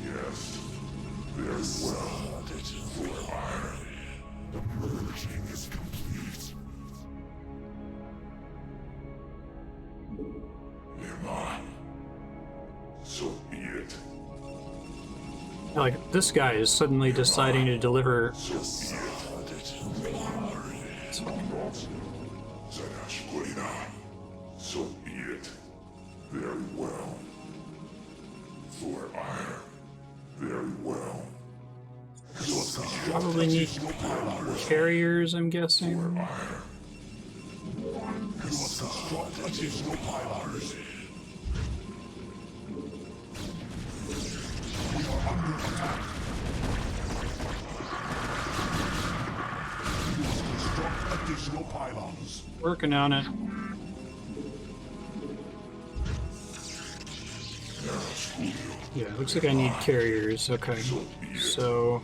Speaker 3: Yes, very well. For iron. So be it.
Speaker 1: Like, this guy is suddenly deciding to deliver.
Speaker 3: So be it. Very well. For Aiur. Very well.
Speaker 1: Probably need carriers, I'm guessing.
Speaker 3: Additional pylons. We are under attack. We must construct additional pylons.
Speaker 1: Working on it. Yeah, looks like I need carriers. Okay, so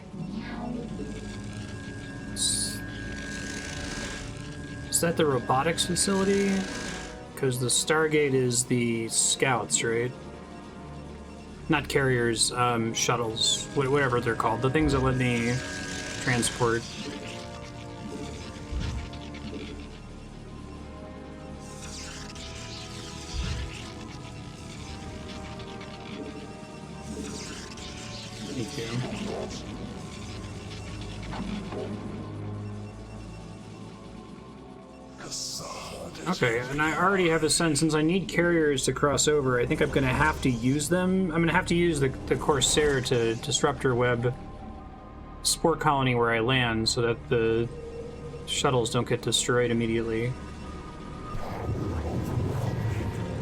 Speaker 1: is that the robotics facility? Because the Stargate is the scouts, right? Not carriers, shuttles, whatever they're called. The things that let me transport. Thank you. Okay, and I already have a sense, since I need carriers to cross over, I think I'm going to have to use them. I'm going to have to use the Corsair to disruptor web spore colony where I land so that the shuttles don't get destroyed immediately.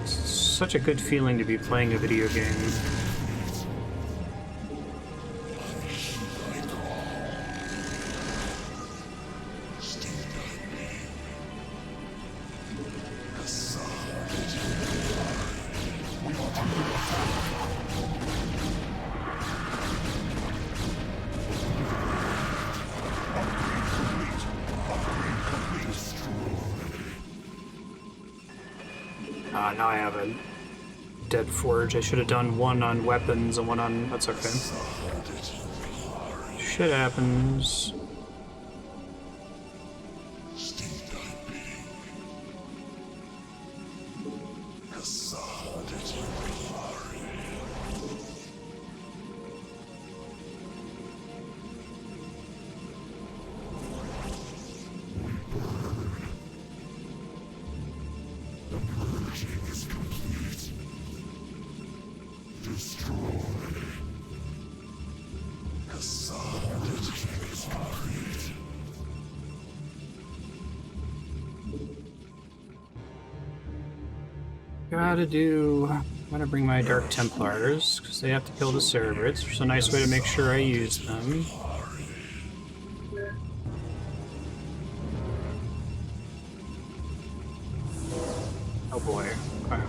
Speaker 1: It's such a good feeling to be playing a video game. Now I have a dead forge. I should have done one on weapons and one on... That's okay. Shit happens. I'm gonna bring my Dark Templars, because they have to kill the Cerebrates, which is a nice way to make sure I use them. Oh boy. Okay.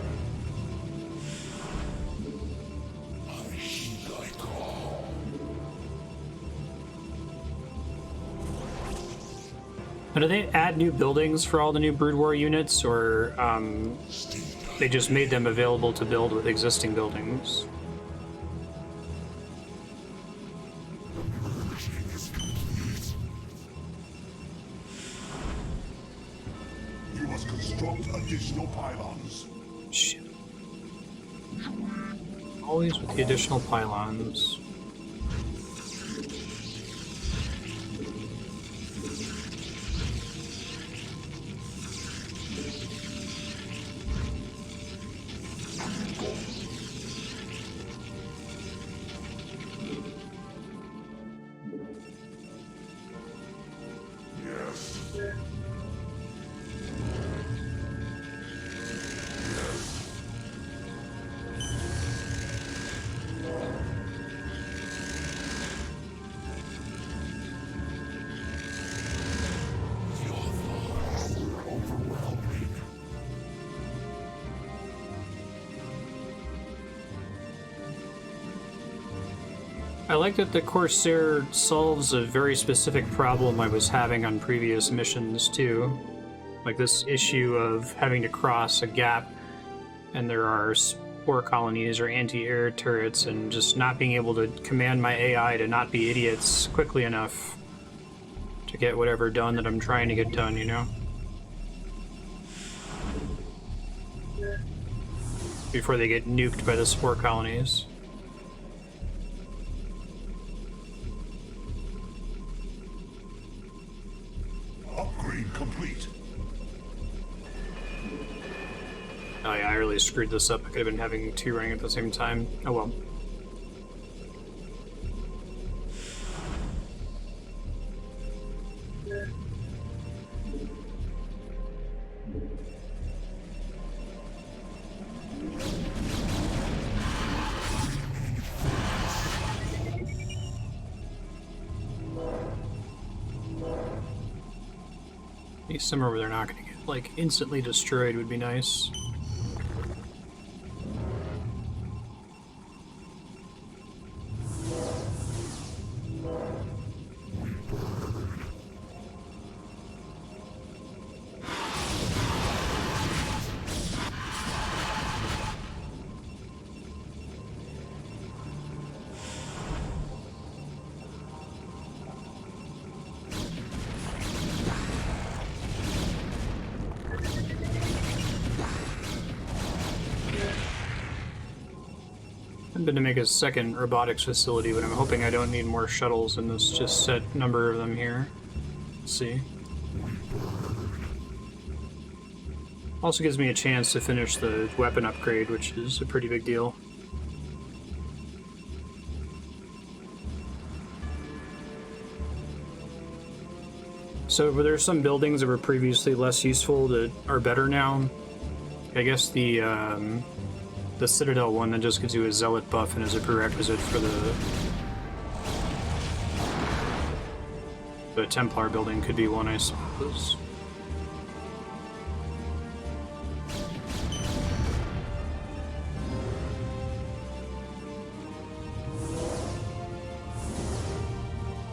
Speaker 1: Now, do they add new buildings for all the new Brood War units, or they just made them available to build with existing buildings?
Speaker 3: You must construct additional pylons.
Speaker 1: Shit. Always with the additional pylons. I like that the Corsair solves a very specific problem I was having on previous missions, too. Like this issue of having to cross a gap, and there are spore colonies or anti-air turrets, and just not being able to command my AI to not be idiots quickly enough to get whatever done that I'm trying to get done, you know? Before they get nuked by the spore colonies.
Speaker 3: Upgrade complete.
Speaker 1: Oh yeah, I really screwed this up. I could have been having two running at the same time. Oh well. Somewhere where they're not going to get, like, instantly destroyed would be nice. Been to make a second robotics facility, but I'm hoping I don't need more shuttles in this just set number of them here. Let's see. Also gives me a chance to finish the weapon upgrade, which is a pretty big deal. So were there some buildings that were previously less useful that are better now? I guess the Citadel one that just gives you a Zealot buff and is a prerequisite for the Templar building could be one, I suppose.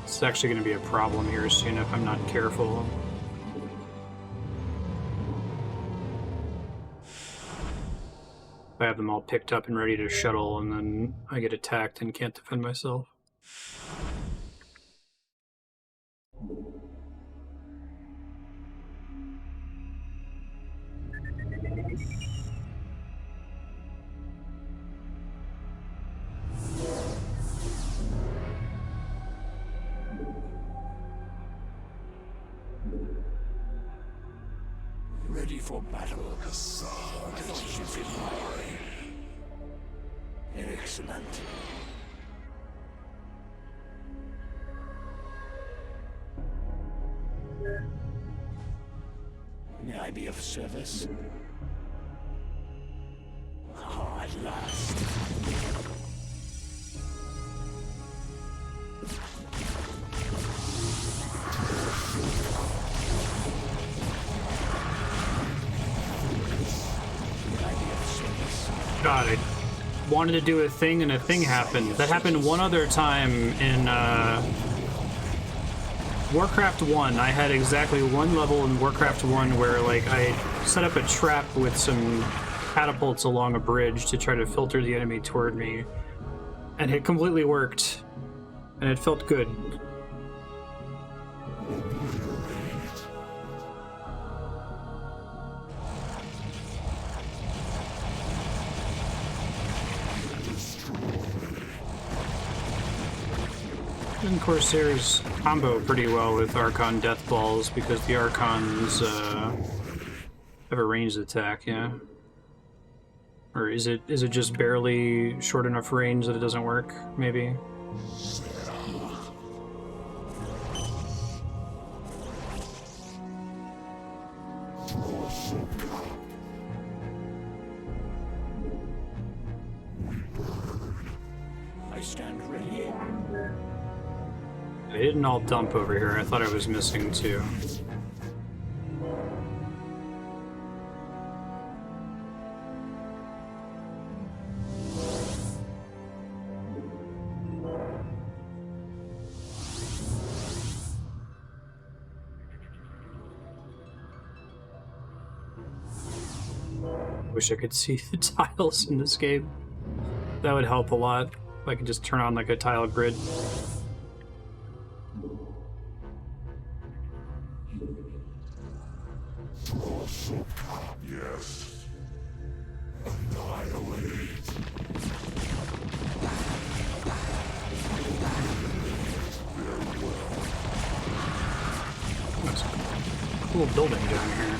Speaker 1: It's actually going to be a problem here soon if I'm not careful. I have them all picked up and ready to shuttle, and then I get attacked and can't defend myself.
Speaker 8: Ready for battle. Excellent. May I be of service? Oh, at last.
Speaker 1: God, I wanted to do a thing and a thing happened. That happened one other time in Warcraft 1. I had exactly one level in Warcraft 1 where, like, I set up a trap with some catapults along a bridge to try to filter the enemy toward me. And it completely worked. And it felt good. And Corsairs combo pretty well with Archon deathballs because the Archons have a ranged attack, yeah? Or is it just barely short enough range that it doesn't work, maybe?
Speaker 8: I stand ready.
Speaker 1: They didn't all dump over here. I thought I was missing two. Wish I could see the tiles in this game. That would help a lot. If I could just turn on like a tile grid.
Speaker 3: Yes. Annihilate.
Speaker 1: That's a cool building down here.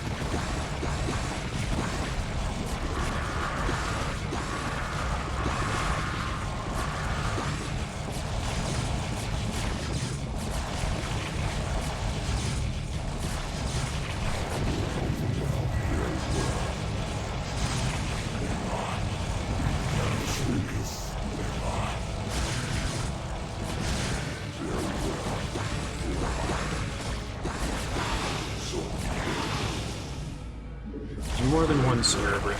Speaker 1: More than one Cerebrate.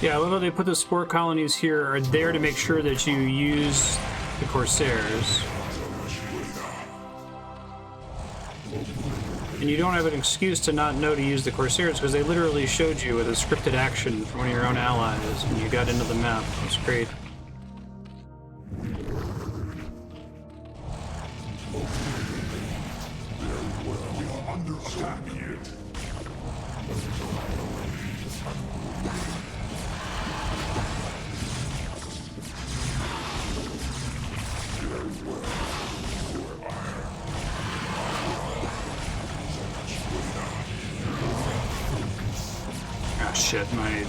Speaker 1: Yeah, I love how they put the spore colonies here are there to make sure that you use the Corsairs. And you don't have an excuse to not know to use the Corsairs because they literally showed you with a scripted action from one of your own allies when you got into the map. It was great. Shit, I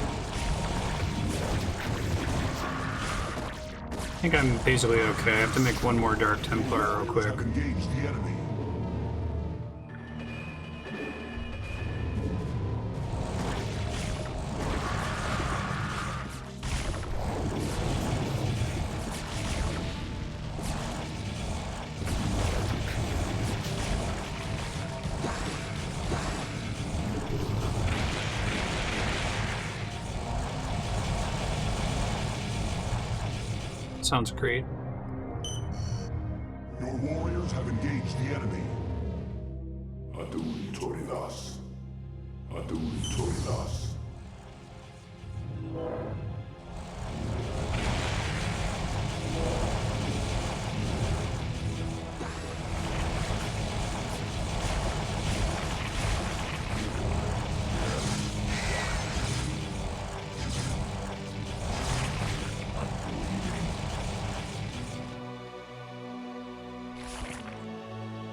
Speaker 1: think I'm basically okay. I have to make one more Dark Templar real quick.
Speaker 3: Engage the enemy.
Speaker 1: Sounds great.
Speaker 3: Your warriors have engaged the enemy. Adui Toridas. Adui Toridas.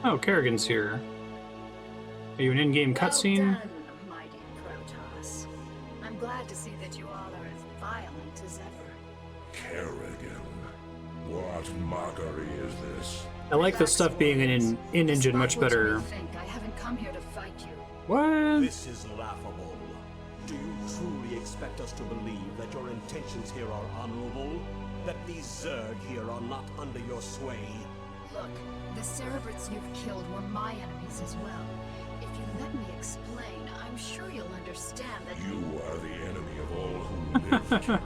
Speaker 1: Oh, Kerrigan's here. Are you an in-game cutscene?
Speaker 9: Well done, mighty Protoss. I'm glad to see that you all are as violent as ever.
Speaker 3: Kerrigan. What mockery is this?
Speaker 1: I like the stuff being in engine much better.
Speaker 9: I haven't come here to fight you.
Speaker 1: What?
Speaker 2: This is laughable. Do you truly expect us to believe that your intentions here are honorable? That these Zerg here are not under your sway?
Speaker 9: Look, the Cerebrates you've killed were my enemies as well. If you let me explain, I'm sure you'll understand that
Speaker 3: You are the enemy of all who live, Kerrigan.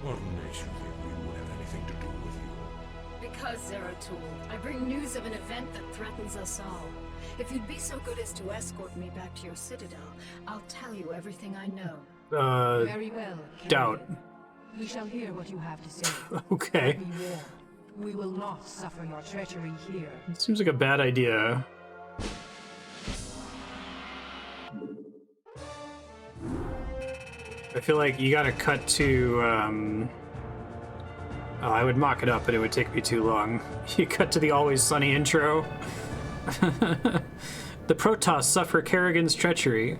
Speaker 3: What makes you think we would have anything to do with you?
Speaker 9: because, Zeratul, I bring news of an event that threatens us all. If you'd be so good as to escort me back to your citadel, I'll tell you everything I know.
Speaker 7: Very well,
Speaker 1: Doubt.
Speaker 7: Kerrigan. We shall hear what you have to say.
Speaker 1: Okay.
Speaker 7: Be warned, we will not suffer your treachery here.
Speaker 1: It seems like a bad idea. I feel like you gotta cut to, oh, I would mock it up, but it would take me too long. You cut to the Always Sunny intro. The Protoss suffer Kerrigan's treachery.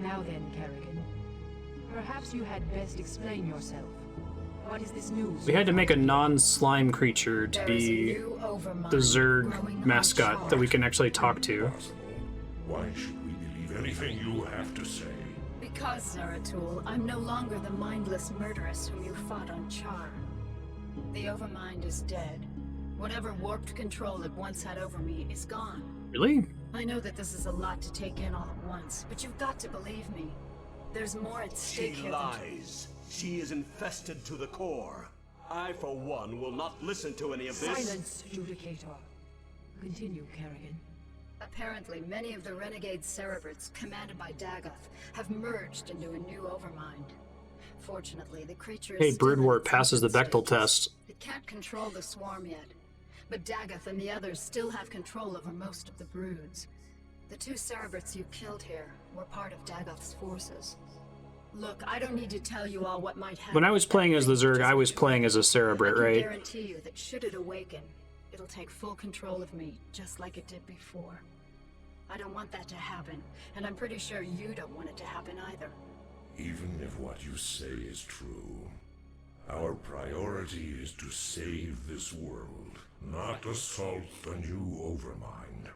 Speaker 7: Now then, Kerrigan. Perhaps you had best explain yourself. What is this news?
Speaker 1: We had to make a non-slime creature to
Speaker 9: There is a
Speaker 1: be
Speaker 9: new overmind
Speaker 1: the Zerg
Speaker 9: growing on
Speaker 1: mascot
Speaker 9: Char.
Speaker 1: that we can actually talk to.
Speaker 3: Possible. Why should we believe anything you have to say?
Speaker 9: Because, Zeratul, I'm no longer the mindless murderess whom you fought on Char. The Overmind is dead. Whatever warped control it once had over me is gone.
Speaker 1: Really?
Speaker 9: I know that this is a lot to take in all at once, but you've got to believe me. There's more at stake
Speaker 2: She
Speaker 9: here
Speaker 2: lies. She is infested to the core. I, for one, will not listen to any of this.
Speaker 7: Silence, Judicator. Continue, Kerrigan.
Speaker 9: Apparently, many of the renegade Cerebrates, commanded by Dagoth, have merged into a new Overmind. Fortunately, the creature is
Speaker 1: Hey,
Speaker 9: still in
Speaker 1: Broodwar
Speaker 9: its
Speaker 1: passes the
Speaker 9: infant
Speaker 1: Bechtel
Speaker 9: stages.
Speaker 1: test.
Speaker 9: It can't control the swarm yet, but Dagoth and the others still have control over most of the broods. The 2 Cerebrates you killed here were part of Dagoth's forces. Look, I don't need to tell you all what might happen.
Speaker 1: When I was playing as the Zerg, I was playing as a Cerebrate,
Speaker 9: I can
Speaker 1: right?
Speaker 9: guarantee you that should it awaken, it'll take full control of me, just like it did before. I don't want that to happen, and I'm pretty sure you don't want it to happen either.
Speaker 3: Even if what you say is true, our priority is to save this world, not assault the new Overmind.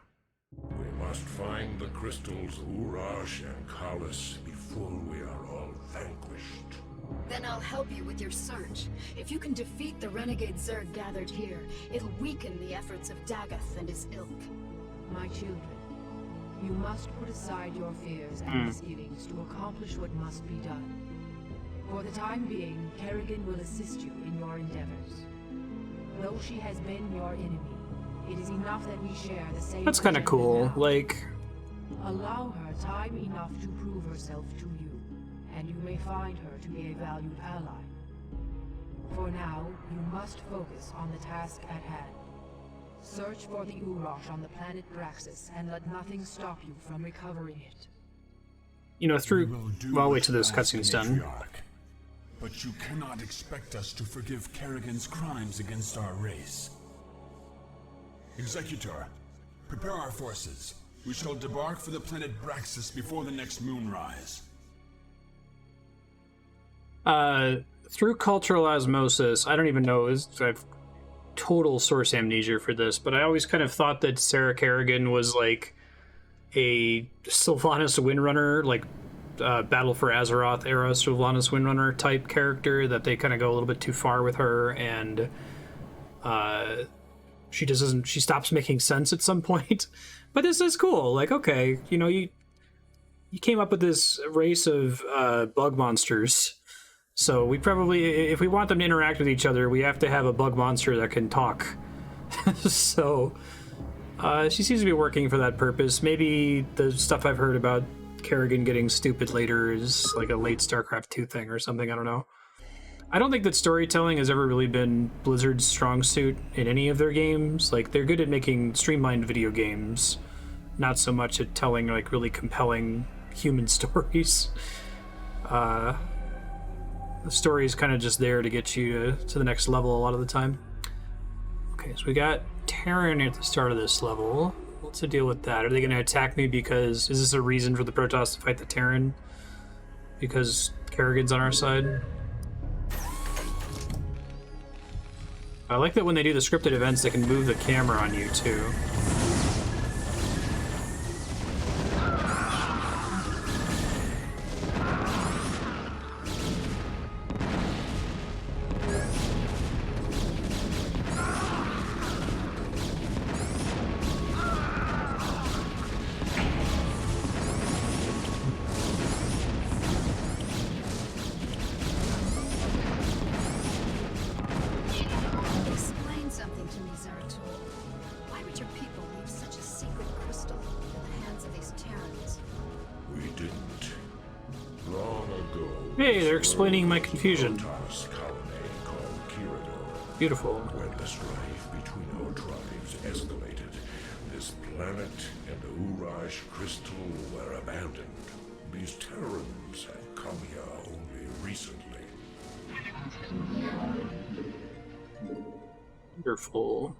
Speaker 3: We must find the crystals Uraj and Kalis before we are all vanquished.
Speaker 9: Then I'll help you with your search. If you can defeat the renegade Zerg gathered here, it'll weaken the efforts of Dagoth and his ilk.
Speaker 7: My children, you must put aside your fears and misgivings to accomplish what must be done. For the time being, Kerrigan will assist you in your endeavors. Though she has been your enemy, it is enough that we share the same.
Speaker 1: That's kind of
Speaker 7: agenda
Speaker 1: cool.
Speaker 7: now.
Speaker 1: Like,
Speaker 7: Allow her time enough to prove herself to you, and you may find her to be a valued ally. For now, you must focus on the task at hand. Search for the Uraj on the planet Braxis, and let nothing stop you from recovering it.
Speaker 1: you know,
Speaker 4: We
Speaker 1: through...
Speaker 4: will do
Speaker 1: Well, I'll wait
Speaker 4: what's
Speaker 1: till this
Speaker 4: best,
Speaker 1: cutscene's done.
Speaker 4: Matriarch. But you cannot expect us to forgive Kerrigan's crimes against our race. Executor, prepare our forces. We shall debark for the planet Braxis before the next moonrise.
Speaker 1: Through cultural osmosis, I don't even know, I have total source amnesia for this, but I always kind of thought that Sarah Kerrigan was like a Sylvanas Windrunner, like Battle for Azeroth era Sylvanas Windrunner type character, that they kind of go a little bit too far with her, and she stops making sense at some point. But this is cool. Like, okay, you know, you came up with this race of bug monsters. So we probably, if we want them to interact with each other, we have to have a bug monster that can talk. So she seems to be working for that purpose. Maybe the stuff I've heard about Kerrigan getting stupid later is like a late StarCraft 2 thing or something. I don't know. I don't think that storytelling has ever really been Blizzard's strong suit in any of their games. Like, they're good at making streamlined video games, not so much at telling like really compelling human stories. The story is kind of just there to get you to the next level a lot of the time. Okay, so we got Terran at the start of this level. What's the deal with that? Are they going to attack me because... Is this a reason for the Protoss to fight the Terran? Because Kerrigan's on our side? I like that when they do the scripted events, they can move the camera on you, too.
Speaker 9: Explain something to me, Zeratul. Why would your people leave such a secret crystal in the hands of these Terrans?
Speaker 3: We didn't. Long ago...
Speaker 1: Hey, they're explaining my confusion.
Speaker 3: Protoss colony called Kirador.
Speaker 1: Beautiful.
Speaker 3: When the strife between our tribes escalated, this planet and the Uraj crystal were abandoned. These Terrans have come here only recently.
Speaker 1: Wonderful.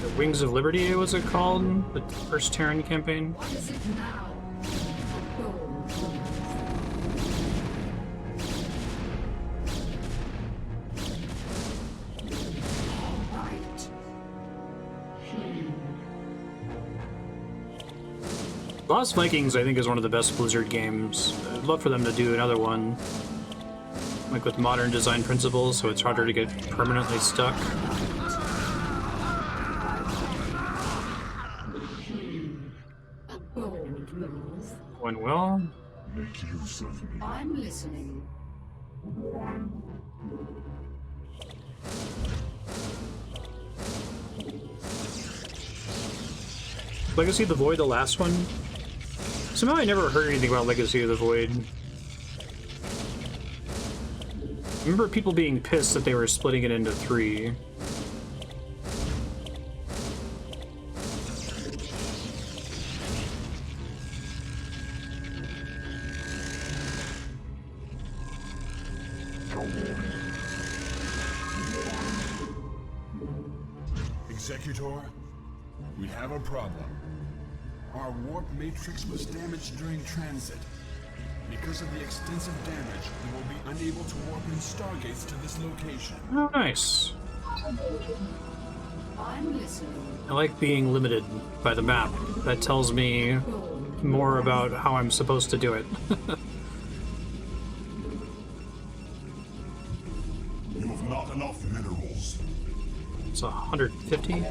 Speaker 1: The Wings of Liberty, was it called? The first Terran campaign?
Speaker 9: What is it now?
Speaker 1: Lost Vikings, I think, is one of the best Blizzard games. I'd love for them to do another one, like with modern design principles, so it's harder to get permanently stuck. Went well.
Speaker 3: Make use of me.
Speaker 9: I'm listening.
Speaker 1: Legacy of the Void, the last one? Somehow I never heard anything about Legacy of the Void. I remember people being pissed that they were splitting it into 3.
Speaker 4: Executor, we have a problem. Our warp matrix was damaged during transit. Because of the extensive damage, we will be unable to warp in stargates to this location.
Speaker 1: Oh, nice.
Speaker 9: I'm listening.
Speaker 1: I like being limited by the map. That tells me more about how I'm supposed to do it.
Speaker 3: You have not enough minerals.
Speaker 1: It's 150.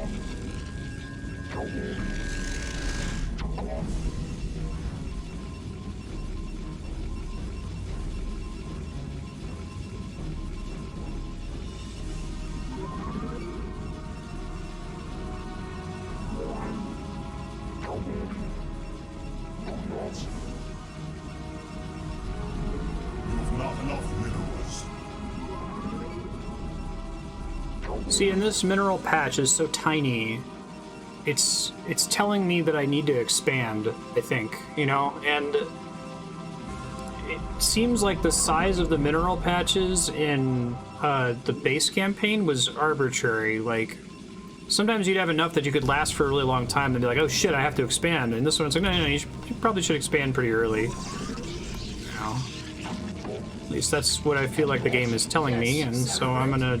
Speaker 1: See, and this mineral patch is so tiny. It's telling me that I need to expand, I think, you know, and it seems like the size of the mineral patches in the base campaign was arbitrary. Like, sometimes you'd have enough that you could last for a really long time and be like, oh shit, I have to expand. And this one, it's like, no, you probably should expand pretty early. You know? At least that's what I feel like the game is telling me, and so I'm gonna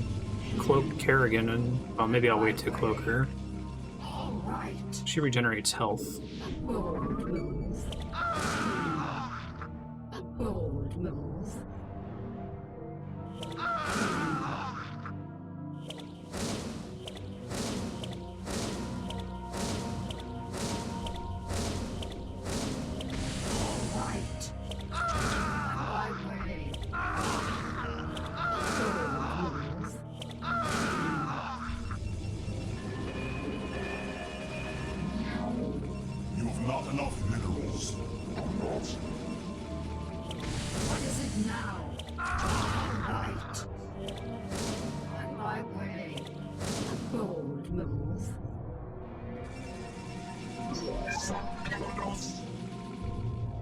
Speaker 1: cloak Kerrigan, and well, maybe I'll wait to cloak her. She regenerates health.
Speaker 7: Bold move. Bold move.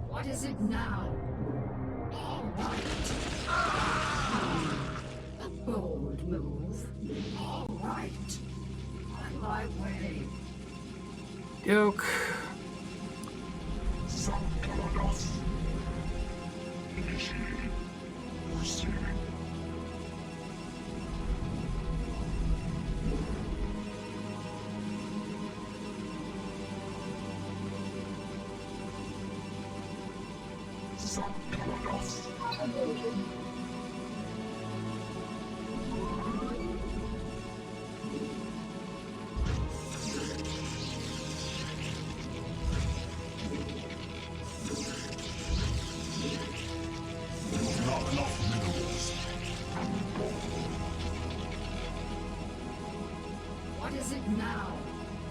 Speaker 9: What is it now? All right.
Speaker 7: A bold move.
Speaker 9: All right. On my way.
Speaker 1: Yoke.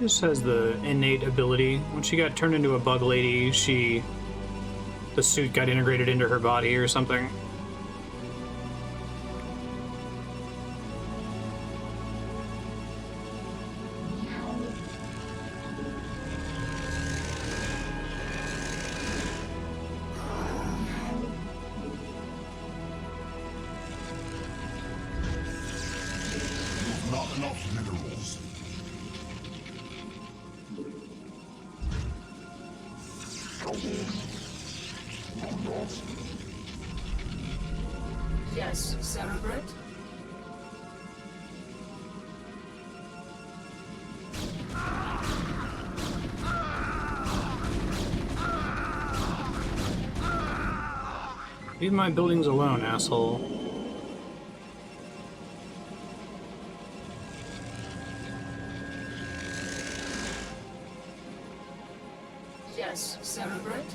Speaker 1: This has the innate ability. When she got turned into a bug lady, the suit got integrated into her body or something.
Speaker 3: Not enough minerals.
Speaker 9: Yes, Cerebrate?
Speaker 1: Leave my buildings alone, asshole.
Speaker 9: Yes, Cerebrate?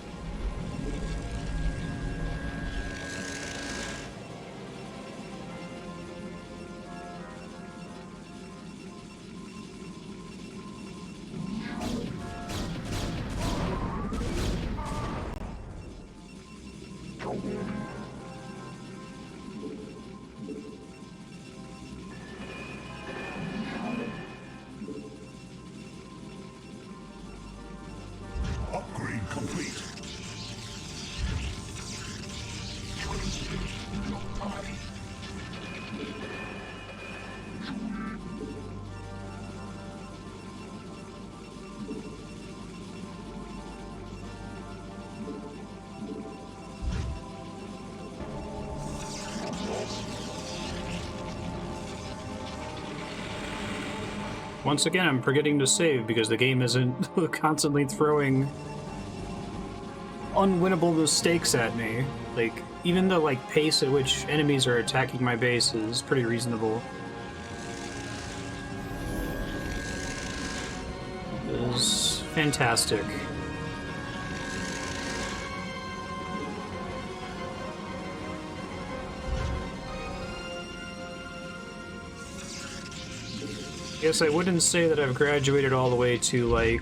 Speaker 3: Upgrade complete.
Speaker 1: Once again, I'm forgetting to save because the game isn't constantly throwing unwinnable mistakes at me. Like, even the pace at which enemies are attacking my base is pretty reasonable. It is fantastic. Yes, I wouldn't say that I've graduated all the way to,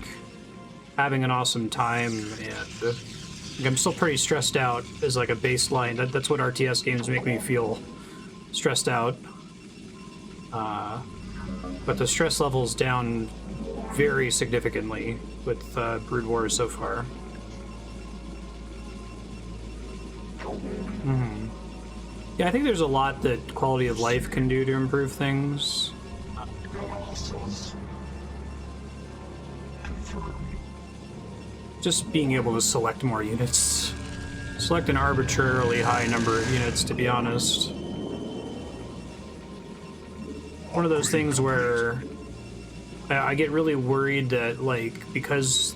Speaker 1: having an awesome time, and I'm still pretty stressed out as, a baseline. That's what RTS games make me feel stressed out. But the stress level's down very significantly with Brood War so far. Yeah, I think there's a lot that quality of life can do to improve things. Just being able to select more units. Select an arbitrarily high number of units, to be honest. One of those things where I get really worried that, because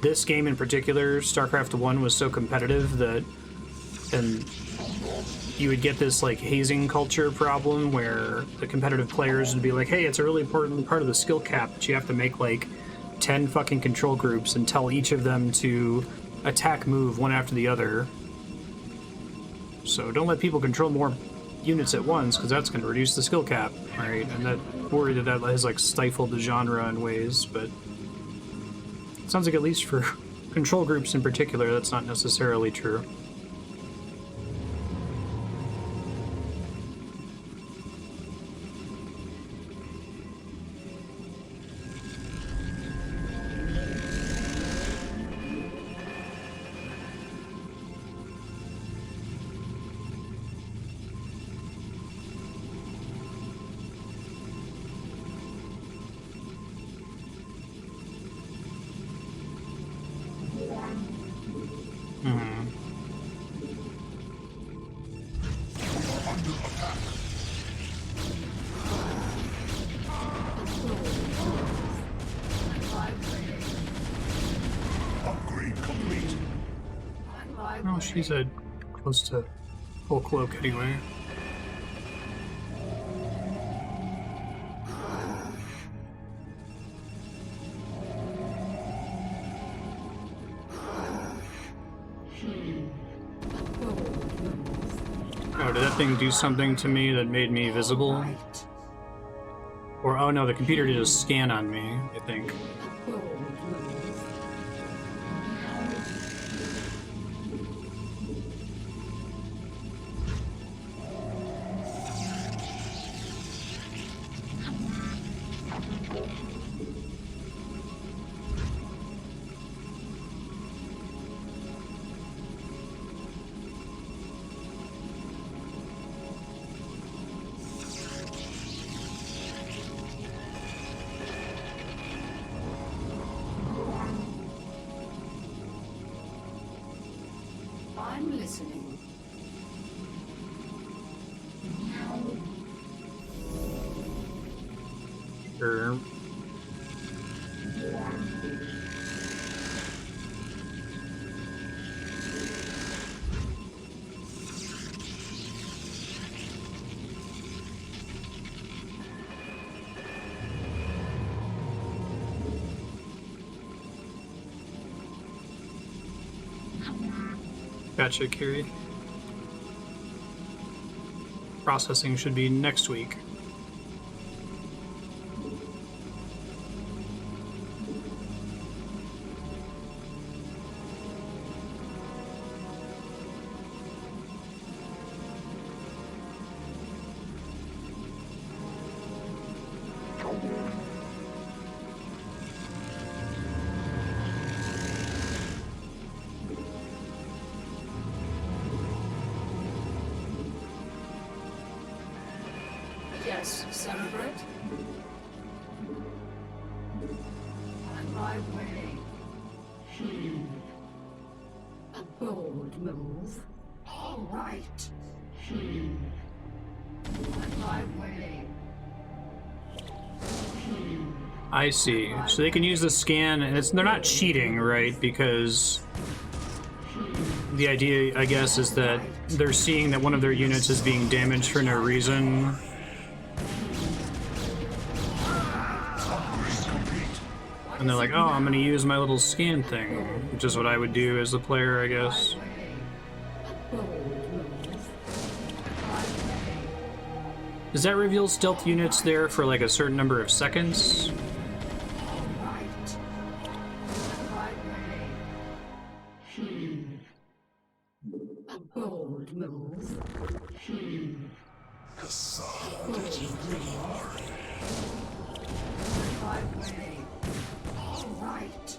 Speaker 1: this game in particular, StarCraft 1, was so competitive that, and you would get this, hazing culture problem where the competitive players would be like, hey, it's a really important part of the skill cap that you have to make, 10 fucking control groups and tell each of them to attack move one after the other. So don't let people control more units at once, because that's going to reduce the skill cap, right? And that worry that has stifled the genre in ways, but it sounds like at least for control groups in particular, that's not necessarily true. Oh, she's close to full cloak anyway. Oh, did that thing do something to me that made me visible? Or, oh no, the computer did a scan on me, I think.
Speaker 9: I'm listening.
Speaker 1: Sure. Gotcha, Kiri. Processing should be next week.
Speaker 9: Yes, Cerebrate? On my way. A bold move. All right. On my way.
Speaker 1: I see. So they can use the scan, and they're not cheating, right? Because the idea, I guess, is that they're seeing that one of their units is being damaged for no reason. And they're like, oh, I'm gonna use my little scan thing, which is what I would do as a player, I guess. Does that reveal stealth units there for like a certain number of seconds?
Speaker 9: A bold move. My way. All right.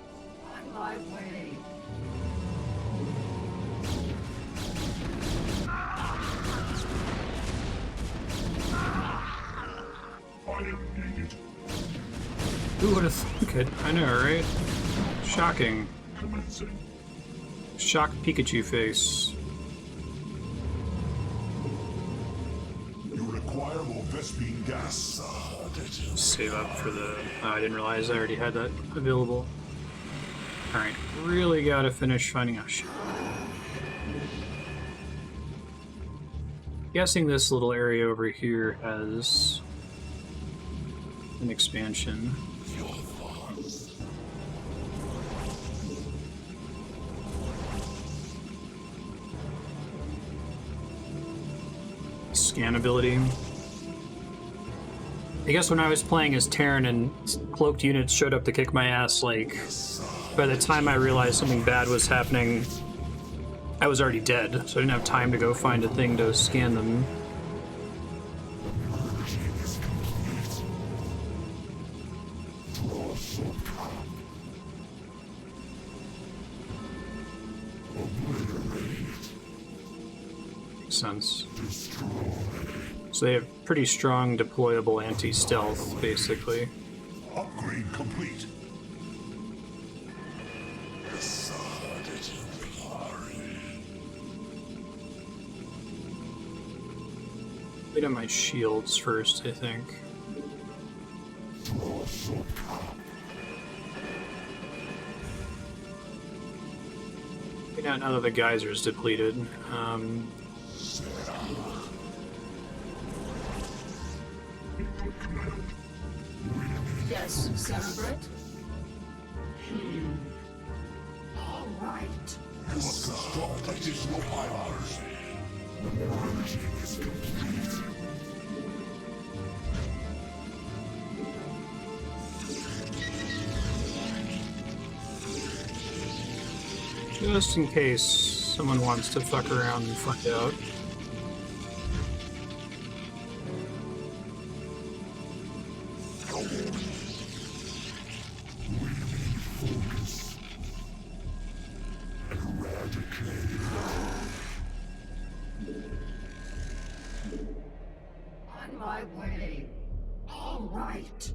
Speaker 9: On my way.
Speaker 1: Who would have thunk it? I know, right? Shocking. Shocked Pikachu face.
Speaker 3: You require more Vespine gas.
Speaker 1: Save up for the... Oh, I didn't realize I already had that available. Alright, really gotta finish finding out shit. Guessing this little area over here has an expansion. Scan ability. I guess when I was playing as Terran and cloaked units showed up to kick my ass, like, by the time I realized something bad was happening, I was already dead, so I didn't have time to go find a thing to scan them. Makes sense. So they have pretty strong deployable anti-stealth, basically.
Speaker 3: Upgrade complete.
Speaker 1: Wait on my shields first, I think. Maybe not now that the geyser's depleted.
Speaker 9: Yes, Cerebrate? All right.
Speaker 3: You must construct additional pylons.
Speaker 1: Just in case someone wants to fuck around and find out.
Speaker 9: On my way. All right.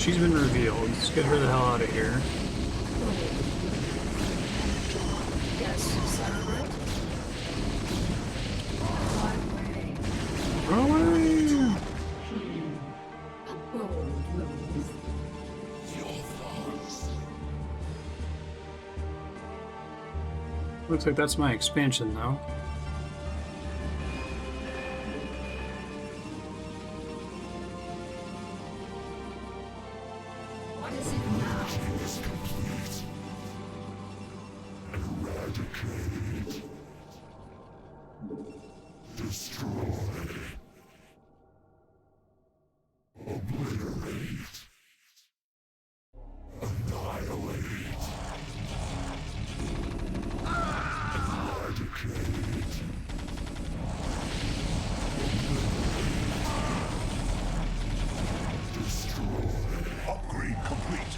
Speaker 1: she's been revealed. Let's get her the hell out of here.
Speaker 9: Yes, Cerebrate.
Speaker 1: Run away!
Speaker 9: A bold move.
Speaker 1: Looks like that's my expansion, though.
Speaker 9: What is it now?
Speaker 3: Eradicate. Destroy. Obliterate. Annihilate. Eradicate. Destroy. Upgrade complete.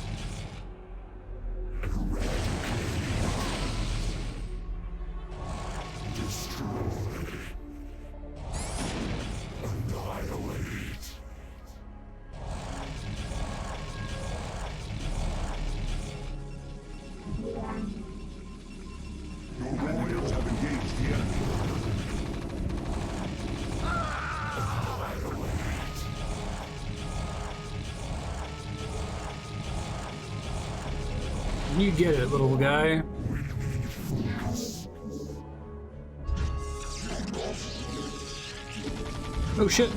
Speaker 3: Eradicate. Destroy. Annihilate. Your warriors have engaged the enemy. Annihilate.
Speaker 1: You get it, little guy. Oh shit.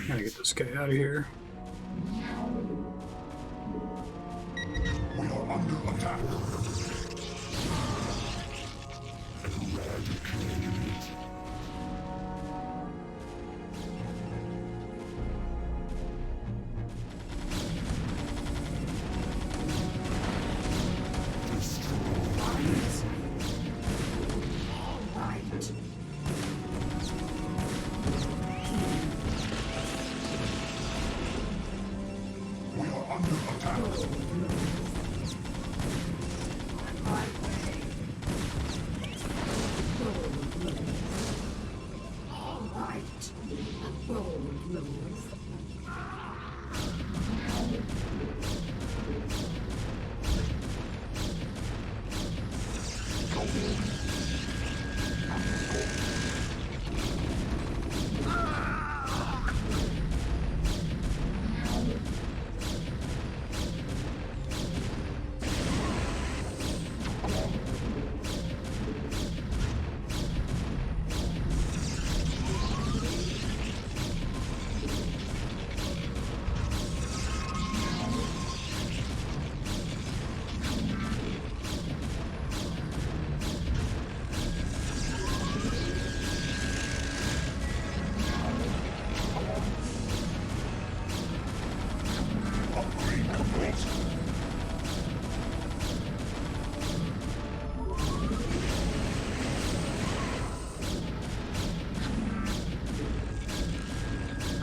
Speaker 1: Gotta get this guy out of here.
Speaker 3: We are under attack. Eradicate. We are under attack.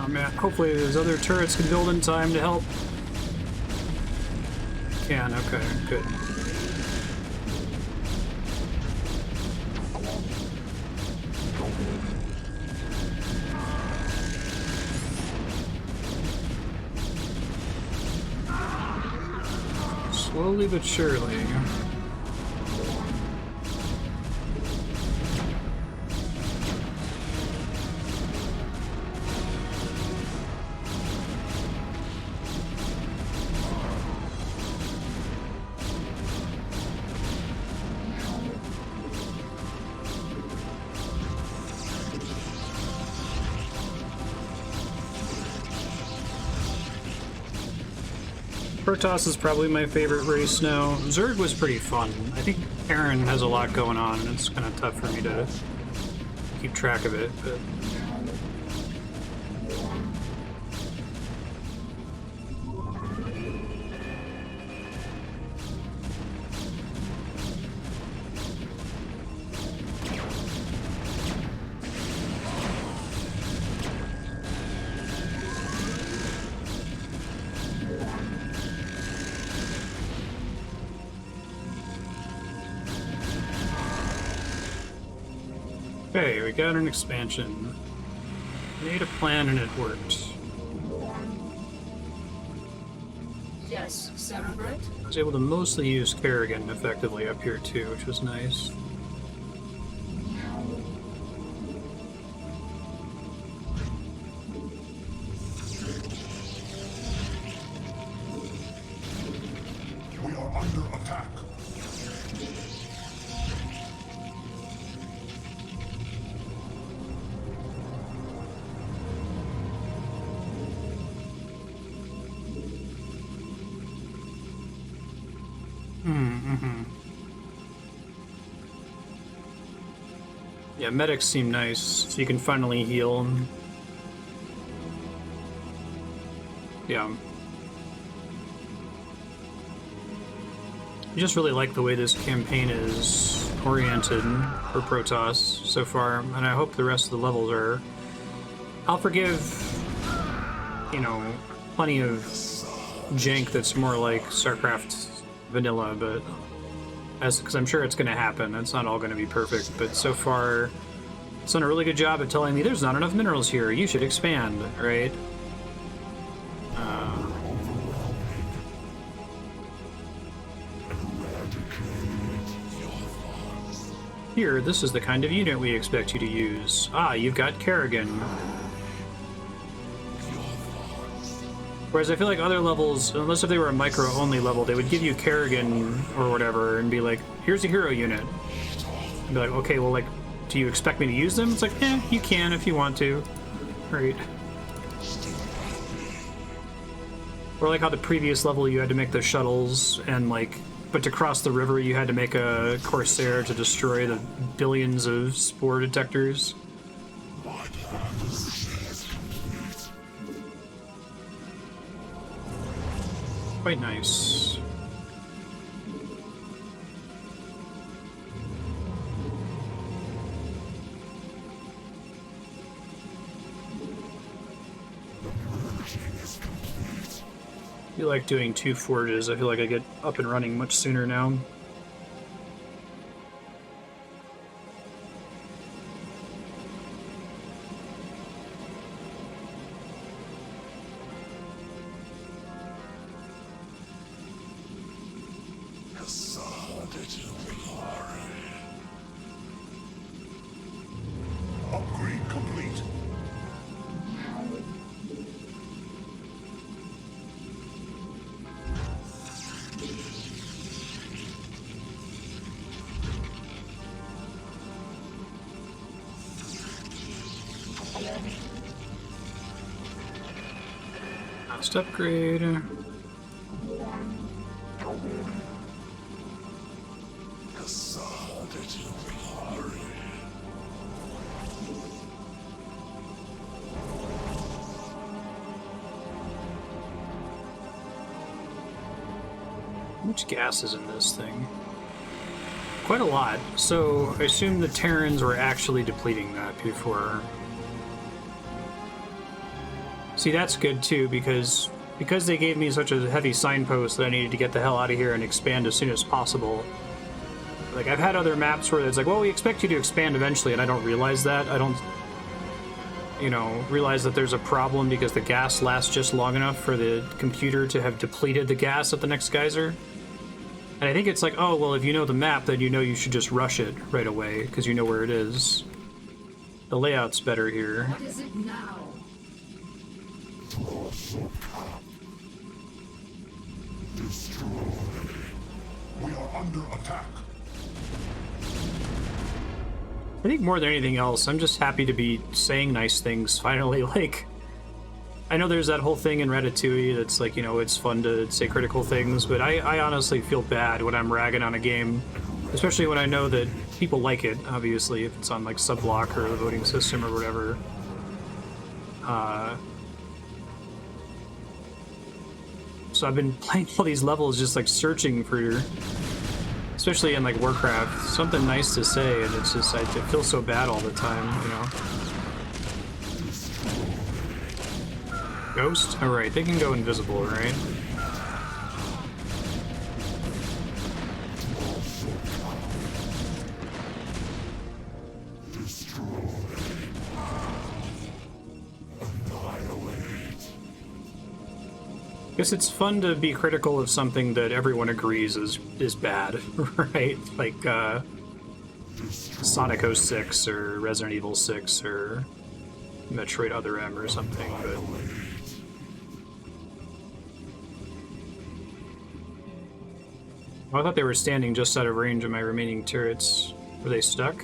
Speaker 1: Oh man, hopefully those other turrets can build in time to help. Can, okay, good. Slowly but surely. Protoss is probably my favorite race now. Zerg was pretty fun. I think Aaron has a lot going on, and it's kind of tough for me to keep track of it, but... Okay, we got an expansion. Made a plan and it worked.
Speaker 9: Yes, Cerebrate?
Speaker 1: I was able to mostly use Kerrigan effectively up here too, which was nice.
Speaker 3: We are under attack.
Speaker 1: Yeah, medics seem nice, so you can finally heal. Yeah. I just really like the way this campaign is oriented for Protoss so far, and I hope the rest of the levels are... I'll forgive, you know, plenty of jank that's more like StarCraft vanilla, but... because I'm sure it's going to happen. It's not all going to be perfect, but so far it's done a really good job at telling me there's not enough minerals here. You should expand, right? Here, this is the kind of unit we expect you to use. Ah, you've got Kerrigan. Whereas I feel like other levels, unless if they were a micro-only level, they would give you Kerrigan or whatever and be like, here's a hero unit. And be like, okay, well, like, do you expect me to use them? It's like, you can if you want to. Right. Or like how the previous level you had to make the shuttles, and like, but to cross the river you had to make a Corsair to destroy the billions of spore detectors. Quite nice. I feel like doing 2 forges. I feel like I get up and running much sooner now.
Speaker 3: Upgrade complete.
Speaker 1: Last upgrade. How much gas is in this thing? Quite a lot. So I assume the Terrans were actually depleting that before. See, that's good too, because they gave me such a heavy signpost that I needed to get the hell out of here and expand as soon as possible. Like, I've had other maps where it's like, well, we expect you to expand eventually, and I don't realize that. I don't, you know, realize that there's a problem because the gas lasts just long enough for the computer to have depleted the gas at the next geyser. And I think it's like, oh, well, if you know the map, then you know you should just rush it right away, because you know where it is. The layout's better here.
Speaker 9: What is it now?
Speaker 3: Destroy. We are under attack.
Speaker 1: I think more than anything else, I'm just happy to be saying nice things finally. Like, I know there's that whole thing in Ratatouille that's like, you know, it's fun to say critical things, but I honestly feel bad when I'm ragging on a game, especially when I know that people like it, obviously, if it's on like Subblock or the voting system or whatever. So I've been playing all these levels just like searching for, especially in like Warcraft, something nice to say, and it's just, I feel so bad all the time, you know. Ghost? Alright, they can go invisible, right? I guess it's fun to be critical of something that everyone agrees is bad, right? Like Sonic 06 or Resident Evil 6 or Metroid Other M or something, but... Oh, I thought they were standing just out of range of my remaining turrets. Were they stuck?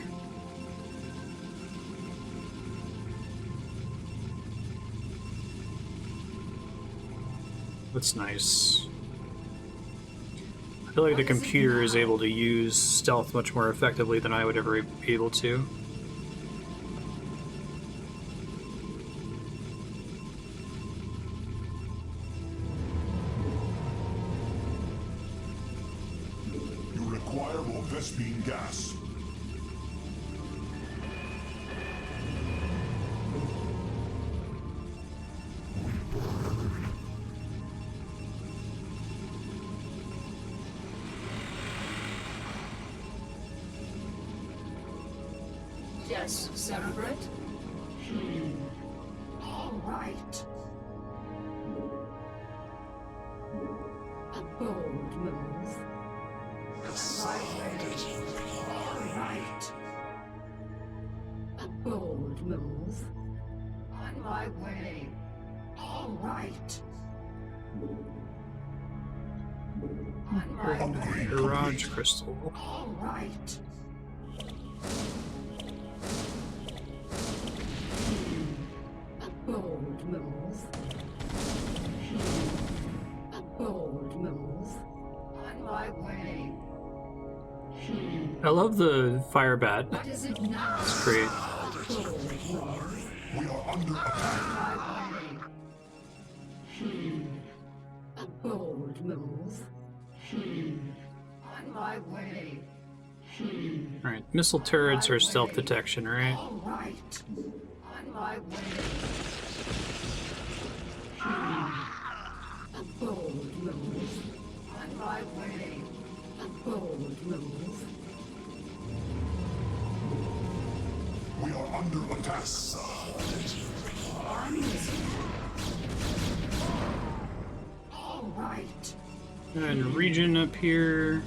Speaker 1: That's nice. I feel like the computer is able to use stealth much more effectively than I would ever be able to.
Speaker 3: You require more Vespine gas.
Speaker 9: Yes, Cerebrate? All right. A bold move. All right. A bold move. On my way. All right. On my way.
Speaker 1: Uraj crystal.
Speaker 9: All right. A bold move. A bold move. On my way.
Speaker 1: I love the fire bat.
Speaker 9: What is it now?
Speaker 1: It's great.
Speaker 9: A bold move.
Speaker 3: We are under attack.
Speaker 9: On my way. A bold move. On my way.
Speaker 1: Alright, missile turrets are stealth detection, right?
Speaker 9: All right. On my way. A bold move. On my way. A bold move.
Speaker 3: We are under attack.
Speaker 9: All right.
Speaker 1: And region up here.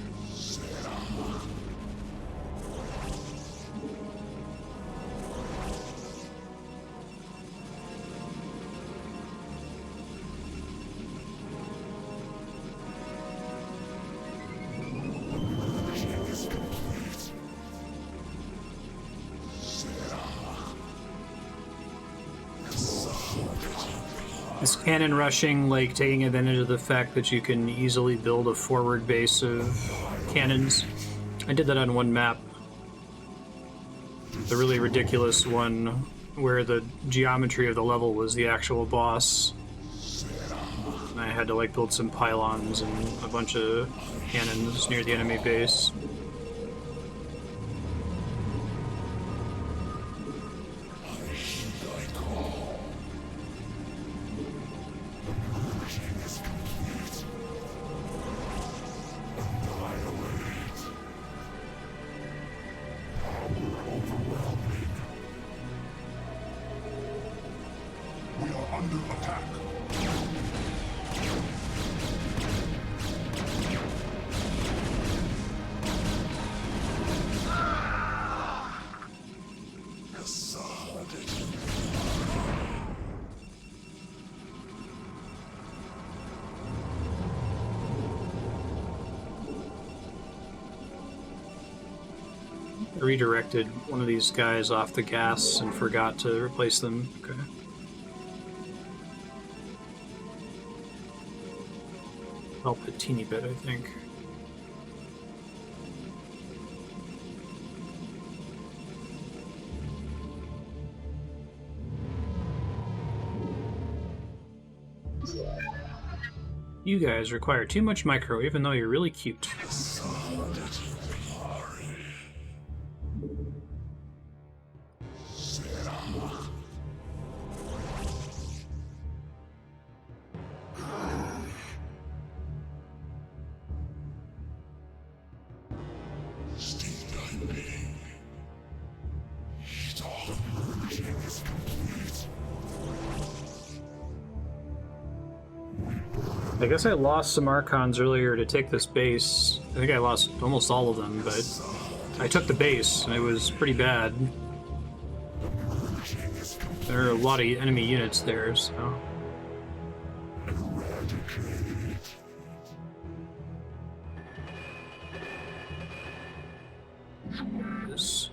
Speaker 1: Is cannon rushing like taking advantage of the fact that you can easily build a forward base of cannons? I did that on one map. The really ridiculous one where the geometry of the level was the actual boss. And I had to like build some pylons and a bunch of cannons near the enemy base. Redirected one of these guys off the gas and forgot to replace them. Okay. help a teeny bit, I think. You guys require too much micro, even though you're really cute. I guess I lost some Archons earlier to take this base. I think I lost almost all of them, but I took the base, and it was pretty bad. There are a lot of enemy units there, so... This.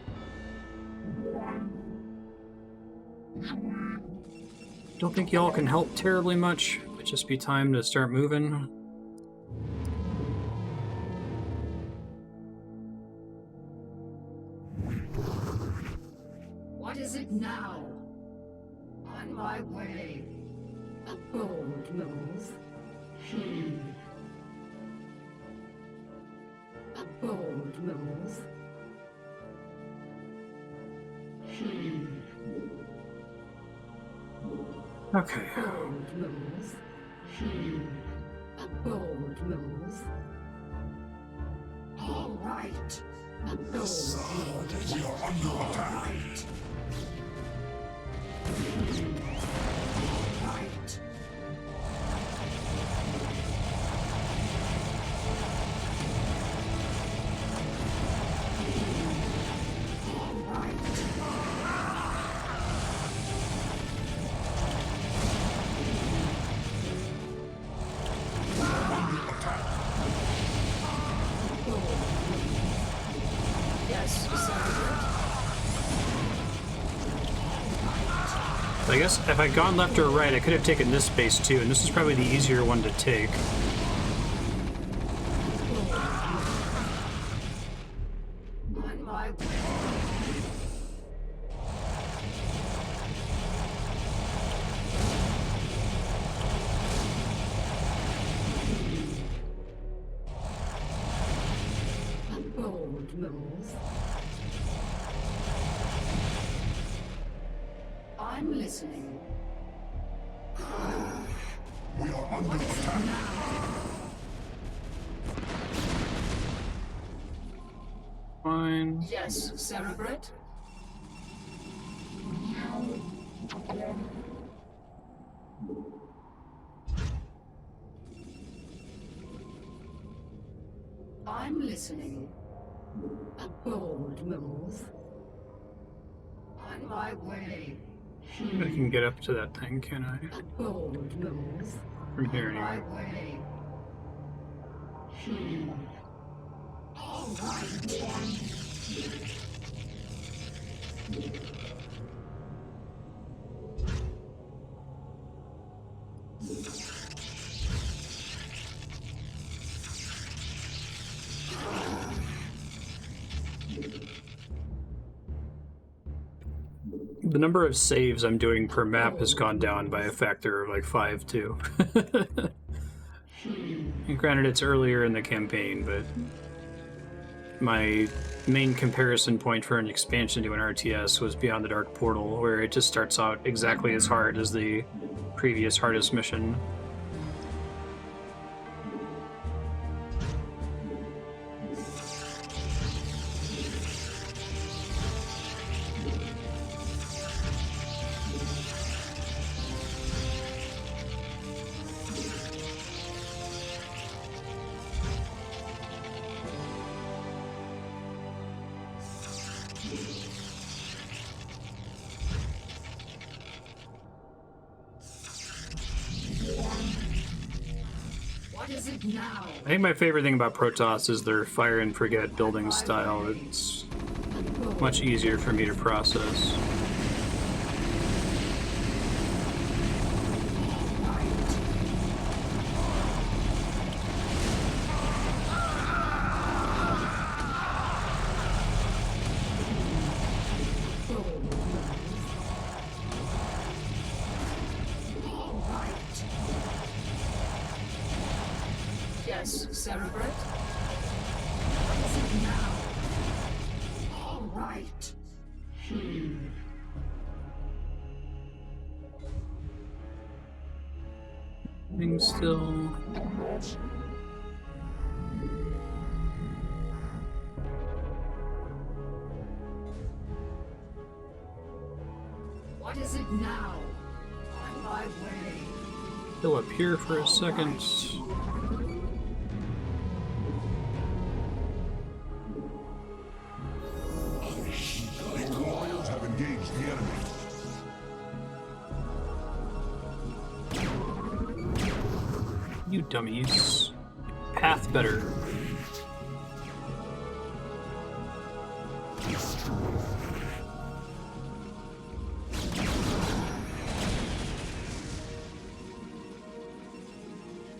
Speaker 1: Don't think y'all can help terribly much. It'd just be time to start moving.
Speaker 9: What is it now? On my way. A bold move. A bold move.
Speaker 1: Okay.
Speaker 9: Bold move. A bold move. All right. A bold move.
Speaker 3: We are under attack.
Speaker 9: Right.
Speaker 1: I guess if I'd gone left or right, I could have taken this base too, and this is probably the easier one to take.
Speaker 9: I'm listening.
Speaker 3: We are under attack.
Speaker 1: Fine.
Speaker 9: Yes, Cerebrate? I'm listening. A bold move. On my way.
Speaker 1: I can get up to that thing, can I?
Speaker 9: A bold move.
Speaker 1: From here,
Speaker 9: On my
Speaker 1: anyway.
Speaker 9: way. All right.
Speaker 1: The number of saves I'm doing per map has gone down by a factor of like 5 too. And granted, it's earlier in the campaign, but my main comparison point for an expansion to an RTS was Beyond the Dark Portal, where it just starts out exactly as hard as the previous hardest mission.
Speaker 9: What is it now?
Speaker 1: I think my favorite thing about Protoss is their fire and forget building style. It's much easier for me to process.
Speaker 9: Yes, Cerebrate? What is it now? All right.
Speaker 1: Things still.
Speaker 9: What is it now? On my way.
Speaker 1: Still up here for a second.
Speaker 3: The Goliaths have engaged the enemy.
Speaker 1: You dummies. Path better.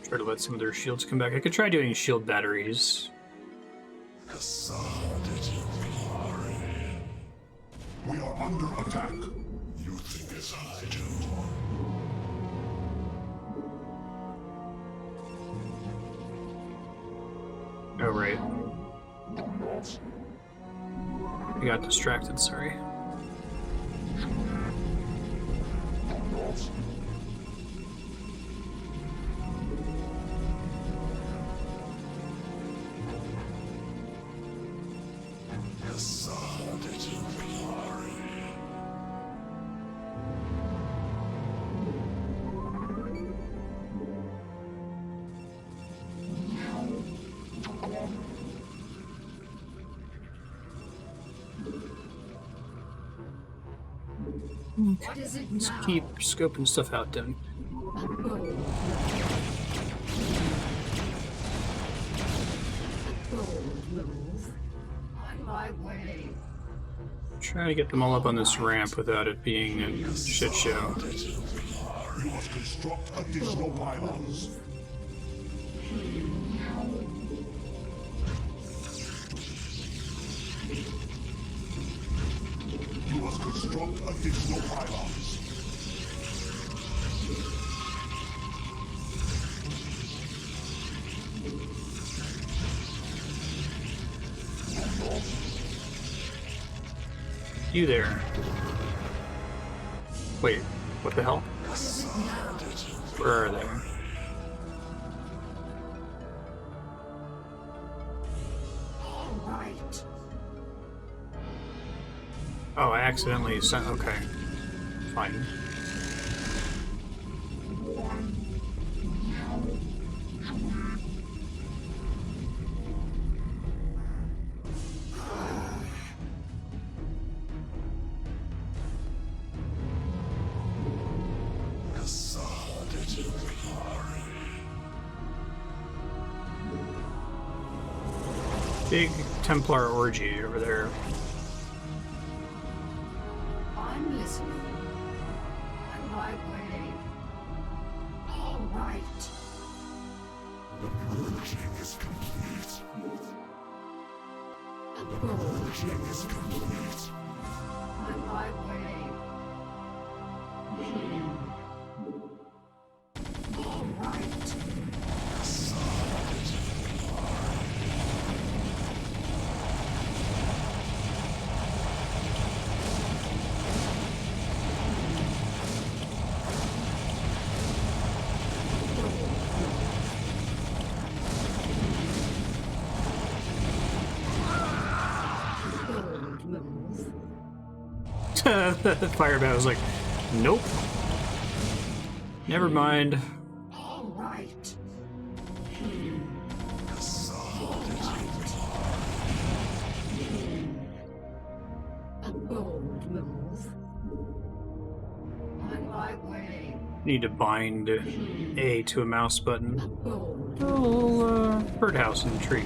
Speaker 1: Try to let some of their shields come back. I could try doing shield batteries.
Speaker 3: We are under attack. You think as I do.
Speaker 1: Oh, right. I got distracted, sorry.
Speaker 9: What is it
Speaker 1: Let's
Speaker 9: now?
Speaker 1: keep scoping stuff out then.
Speaker 9: Bold move. On my way.
Speaker 1: Try to get them all up on this ramp without it being a shit show.
Speaker 3: You must construct additional pylons. You must construct additional pylons.
Speaker 1: You there. Wait, what the hell? Where are they?
Speaker 9: All right.
Speaker 1: Oh, I accidentally sent. Okay. Fine. Big Templar orgy over there.
Speaker 9: I'm listening. On my way. All right.
Speaker 3: The purging is complete.
Speaker 9: A
Speaker 3: The
Speaker 9: bold
Speaker 3: purging is complete.
Speaker 9: on my way. All right. Bold move.
Speaker 1: Firebat was like, nope. Never mind.
Speaker 9: All right. A bold move. On my way.
Speaker 1: Need to bind A to a mouse button.
Speaker 9: Bold.
Speaker 1: A little birdhouse in the tree.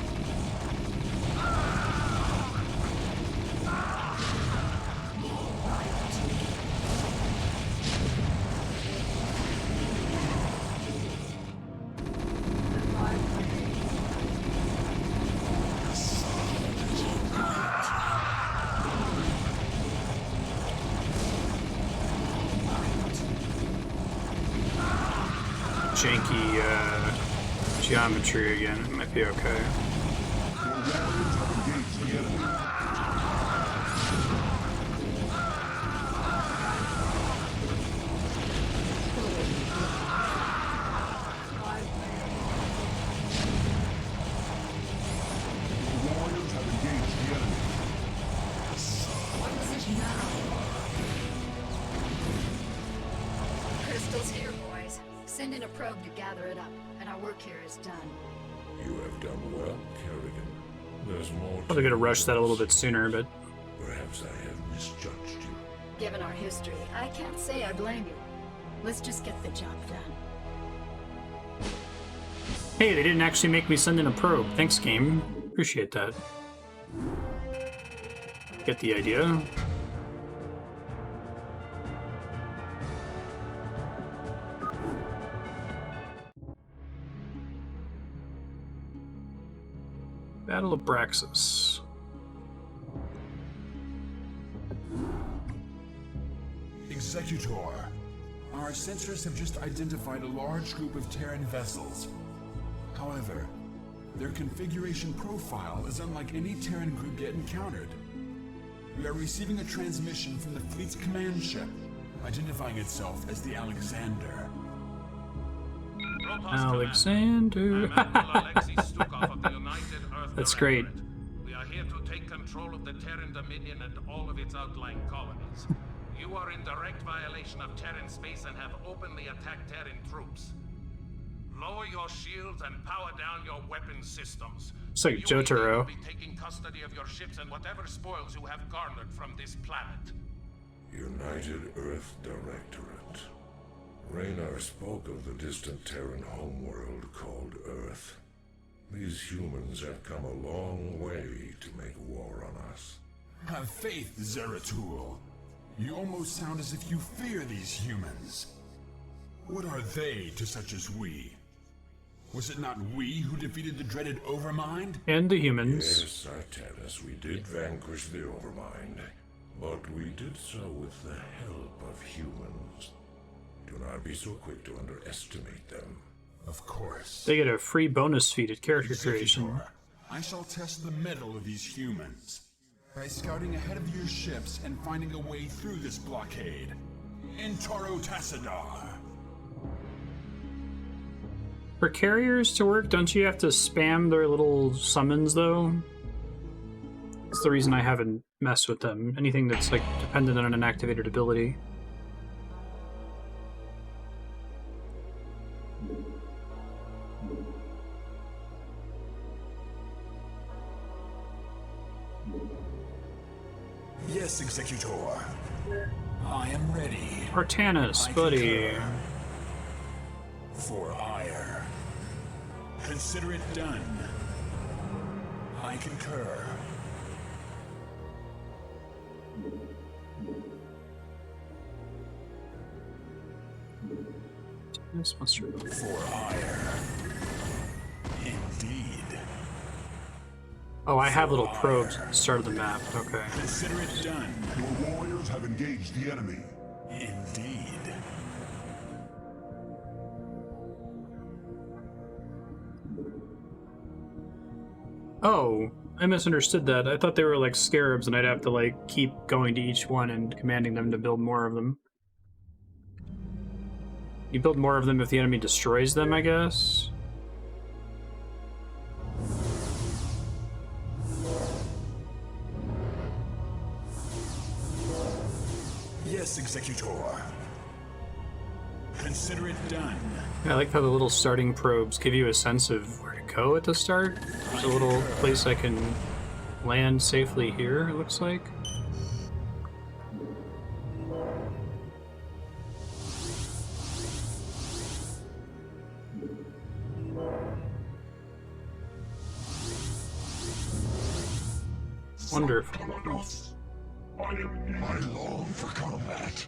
Speaker 1: Janky geometry again. It might be okay.
Speaker 9: Crystal's here, boys. Send in a probe to gather it up, and our work here is done.
Speaker 3: You have done well, Kerrigan. There's more.
Speaker 1: Probably gonna rush that a little bit sooner, but
Speaker 3: Perhaps I have misjudged you.
Speaker 9: Given our history, I can't say I blame you. Let's just get the job done.
Speaker 1: hey, they didn't actually make me send in a probe. Thanks, game. Appreciate that. Get the idea. Battle of Braxis.
Speaker 4: Executor, our sensors have just identified a large group of Terran vessels. However, their configuration profile is unlike any Terran group yet encountered. We are receiving a transmission from the fleet's command ship, identifying itself as the Alexander.
Speaker 1: Alexander. That's great.
Speaker 10: We are here to take control of the Terran Dominion and all of its outlying colonies. You are in direct violation of Terran space and have openly attacked Terran troops. Lower your shields and power down your weapon systems.
Speaker 1: It's like Jotaro.
Speaker 10: You will be taking custody of your ships and whatever spoils you have garnered from this planet.
Speaker 3: United Earth Directorate. Raynor spoke of the distant Terran homeworld called Earth. These humans have come a long way to make war on us.
Speaker 4: Have faith, Zeratul. You almost sound as if you fear these humans. What are they to such as we? Was it not we who defeated the dreaded Overmind?
Speaker 1: And the humans.
Speaker 3: Yes, Artanis, we did vanquish the Overmind, but we did so with the help of humans. Do not be so quick to underestimate them.
Speaker 4: Of course.
Speaker 1: They get a free bonus feat at character creation.
Speaker 4: Executor, I shall test the mettle of these humans by scouting ahead of your ships and finding a way through this blockade. In Toro Tassadar.
Speaker 1: For carriers to work, don't you have to spam their little summons, though? That's the reason I haven't messed with them. Anything that's, like, dependent on an activated ability.
Speaker 4: Yes, Executor. I am ready.
Speaker 1: Artanis, buddy.
Speaker 4: For Aiur. Consider it done. I concur.
Speaker 1: This must be
Speaker 4: For Aiur. Indeed.
Speaker 1: Oh, I have little probes at the start of the map. Okay.
Speaker 4: Consider it done.
Speaker 3: Your warriors have engaged the enemy.
Speaker 4: Indeed.
Speaker 1: Oh, I misunderstood that. I thought they were like scarabs and I'd have to like keep going to each one and commanding them to build more of them. You build more of them if the enemy destroys them, I guess?
Speaker 4: Yes, Executor. Consider it done.
Speaker 1: I like how the little starting probes give you a sense of where to go at the start. There's a little place I can land safely here, it looks like. Wonderful.
Speaker 3: I long for combat.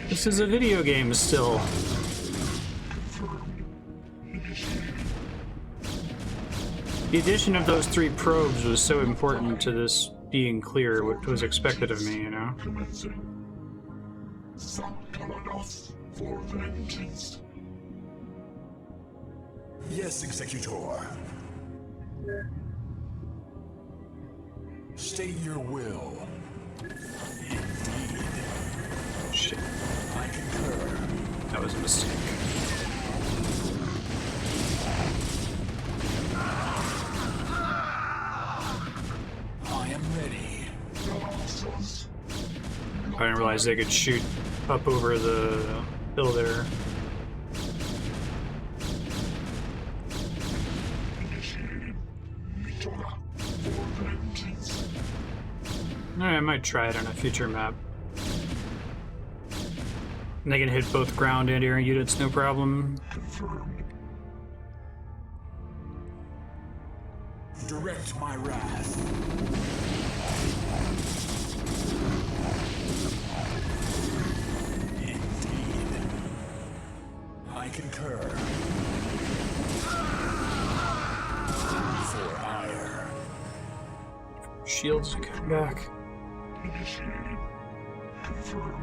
Speaker 1: This is a video game still. The addition of those 3 probes was so important to this being clear what was expected of me, you know?
Speaker 3: Some colonies for vengeance.
Speaker 4: Yes, Executor. State your will. Indeed.
Speaker 1: Shit,
Speaker 4: I concur.
Speaker 1: that was a mistake.
Speaker 4: I am ready.
Speaker 1: I didn't realize they could shoot up over the hill there. Alright, I might try it on a future map. And they can hit both ground and air units, no problem.
Speaker 4: Direct my wrath. Indeed. I concur. For ire.
Speaker 1: Shields come back.
Speaker 3: Initiated. Confirmed.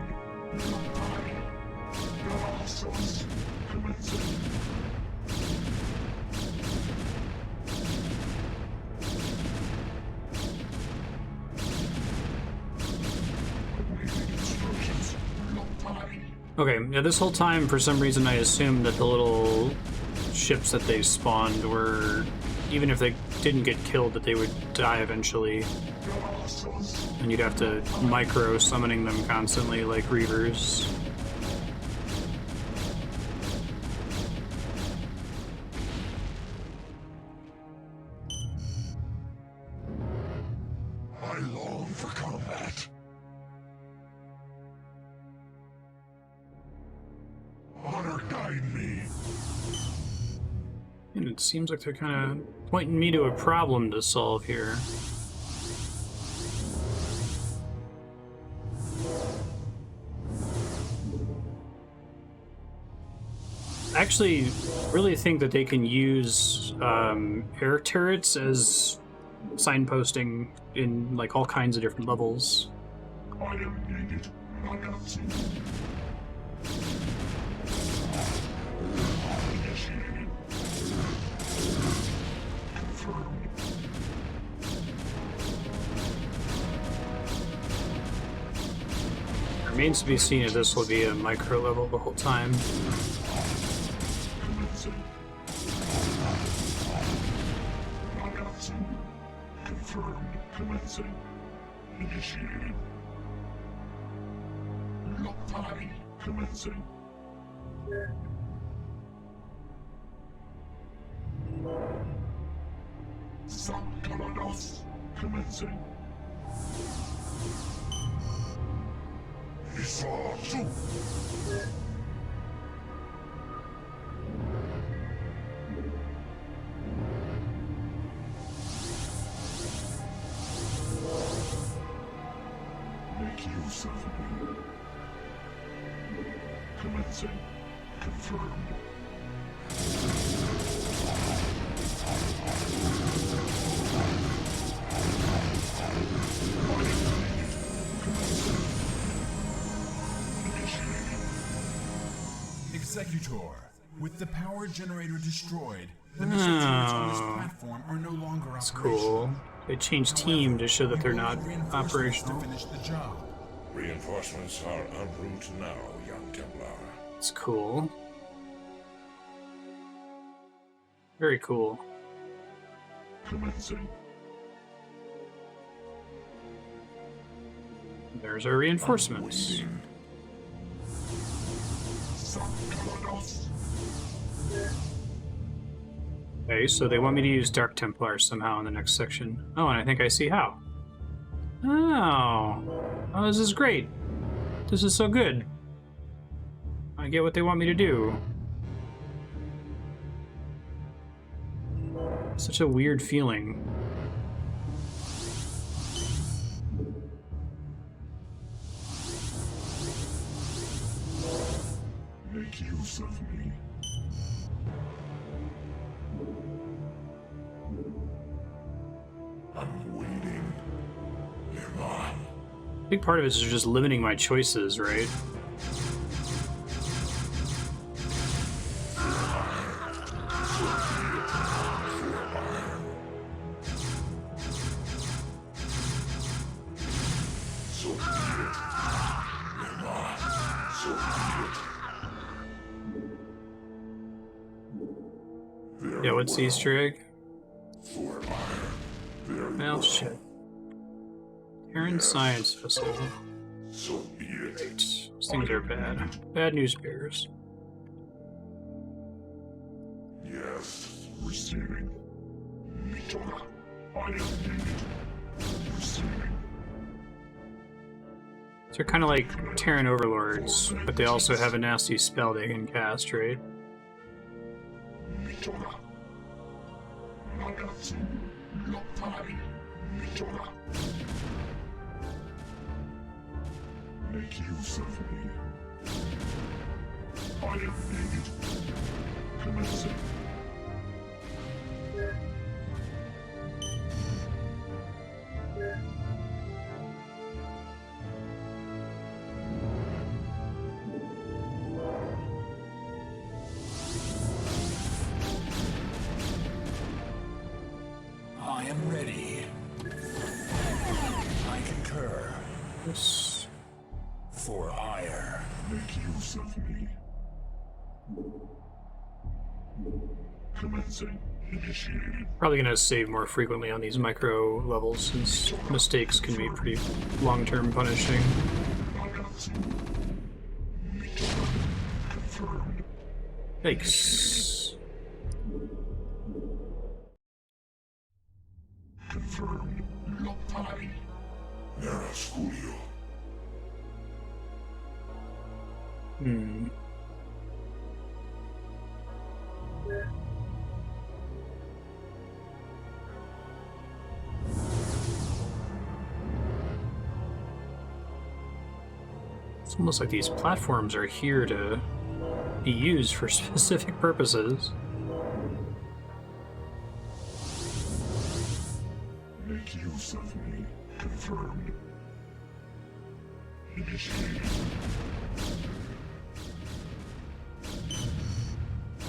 Speaker 3: Source commencing.
Speaker 1: Okay, yeah, this whole time, for some reason, I assumed that the little ships that they spawned were, even if they didn't get killed, that they would die eventually. And you'd have to micro summoning them constantly, like Reavers.
Speaker 3: I long for combat. Honor guide me.
Speaker 1: And it seems like they're kind of pointing me to a problem to solve here. I actually really think that they can use air turrets as signposting in like all kinds of different levels.
Speaker 3: I am needed. Announcing. Initiated. Confirmed.
Speaker 1: Remains to be seen if this will be a micro level the whole time.
Speaker 3: Commencing. Announcing. Confirmed. Commencing. Initiated. Lock party. Commencing. Some colonies. Commencing. Zeratul. Make use of me. Commencing. Confirmed.
Speaker 4: Executor, with the power generator destroyed, the missile turrets on this platform are no longer
Speaker 1: That's
Speaker 4: operational.
Speaker 1: cool. They changed team to show that they're not operational.
Speaker 4: To finish the job.
Speaker 3: Reinforcements are en route now, young Templar.
Speaker 1: It's cool. Very cool.
Speaker 3: Commencing.
Speaker 1: There's our reinforcements. Okay, so they want me to use Dark Templar somehow in the next section. Oh, and I think I see how. Oh, this is great. This is so good. I get what they want me to do. Such a weird feeling.
Speaker 3: Make use of me. I'm waiting. Nearby.
Speaker 1: Big part of it is just limiting my choices, right? Yeah, what's the Easter egg?
Speaker 3: For ire, very
Speaker 1: Well, shit. Terran science vessel.
Speaker 3: so be it.
Speaker 1: These things are bad. Bad news bears.
Speaker 3: Yes, receiving. Mitora, I am needed. Receiving.
Speaker 1: They're kind of like Terran overlords, but they also have a nasty spell they can cast, right?
Speaker 3: Mitora. Nagatsu, Lotai, Mitora. Make use of me. I am needed. Commencing.
Speaker 4: I am ready. I concur.
Speaker 1: This
Speaker 4: For ire.
Speaker 3: Make use of me. Commencing. Initiated.
Speaker 1: probably gonna save more frequently on these micro levels since mistakes can be pretty long-term punishing.
Speaker 3: Nagatsu. Mitora. Confirmed.
Speaker 1: Yikes.
Speaker 3: Confirmed. Lotai. Narration.
Speaker 1: Hmm. It's almost like these platforms are here to be used for specific purposes.
Speaker 3: Make use of me. Confirmed. Initiated.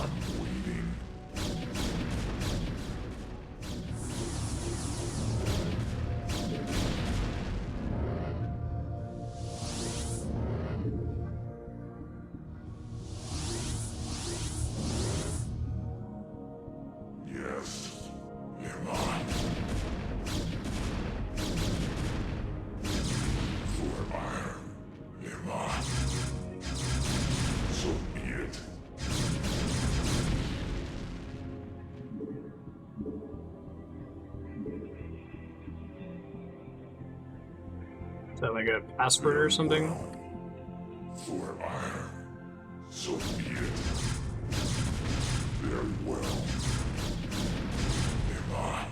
Speaker 3: I'm waiting. Yes. Am I? For ire. Am I? So be it.
Speaker 1: Is that like a password or something?
Speaker 3: For ire. So be it. Very well. Am I?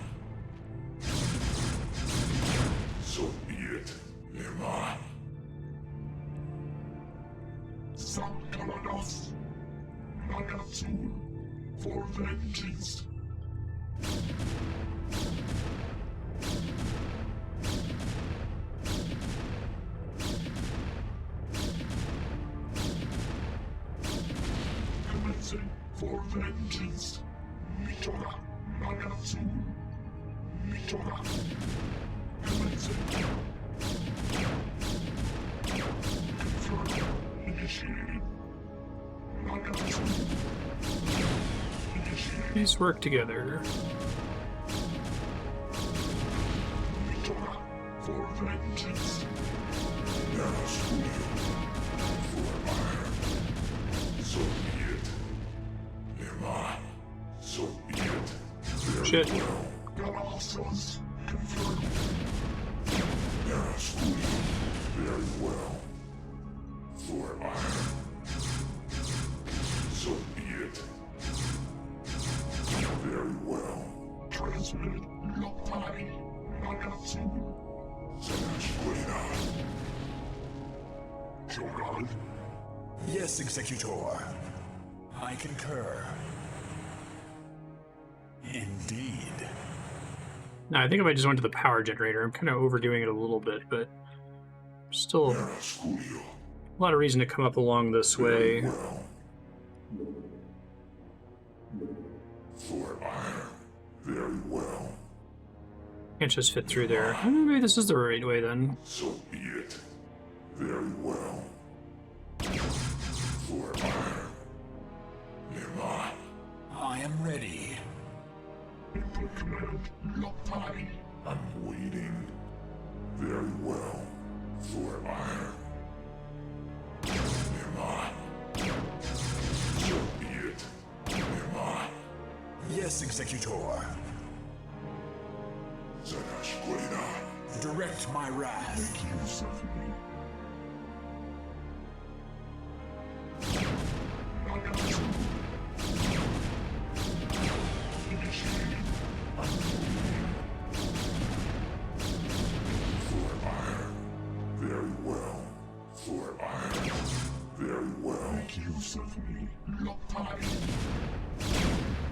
Speaker 3: So be it. Am I? Shakuras. Nagatsu. For vengeance. Commencing for vengeance. Mitora. Nagatsu. Mitora. Commencing. Confirmed. Initiated. Nagatsu. Initiated.
Speaker 1: These work together.
Speaker 3: Mitora. For vengeance. Narration. For ire. So be it. Am I? So be it. Very
Speaker 1: Shit.
Speaker 3: well. Goliaths. Confirmed. Narration. Very well. For ire. So be it. Very well. Transmitted. Lotai. Nagatsu. Xel'Naga. Char.
Speaker 4: Yes, Executor. I concur. Indeed.
Speaker 1: No, I think if I just went to the power generator, I'm kind of overdoing it a little bit, but still
Speaker 3: Narration.
Speaker 1: a lot of reason to come up along this way.
Speaker 3: Well. For ire. Very well.
Speaker 1: Can't just fit through there. Maybe this is the right way then.
Speaker 3: So be it. Very well. I'm waiting. Very well. For iron. Nema. So be it. Nema.
Speaker 4: Yes, Executor.
Speaker 3: Zanashquena.
Speaker 4: Direct my wrath.
Speaker 3: Make use of me.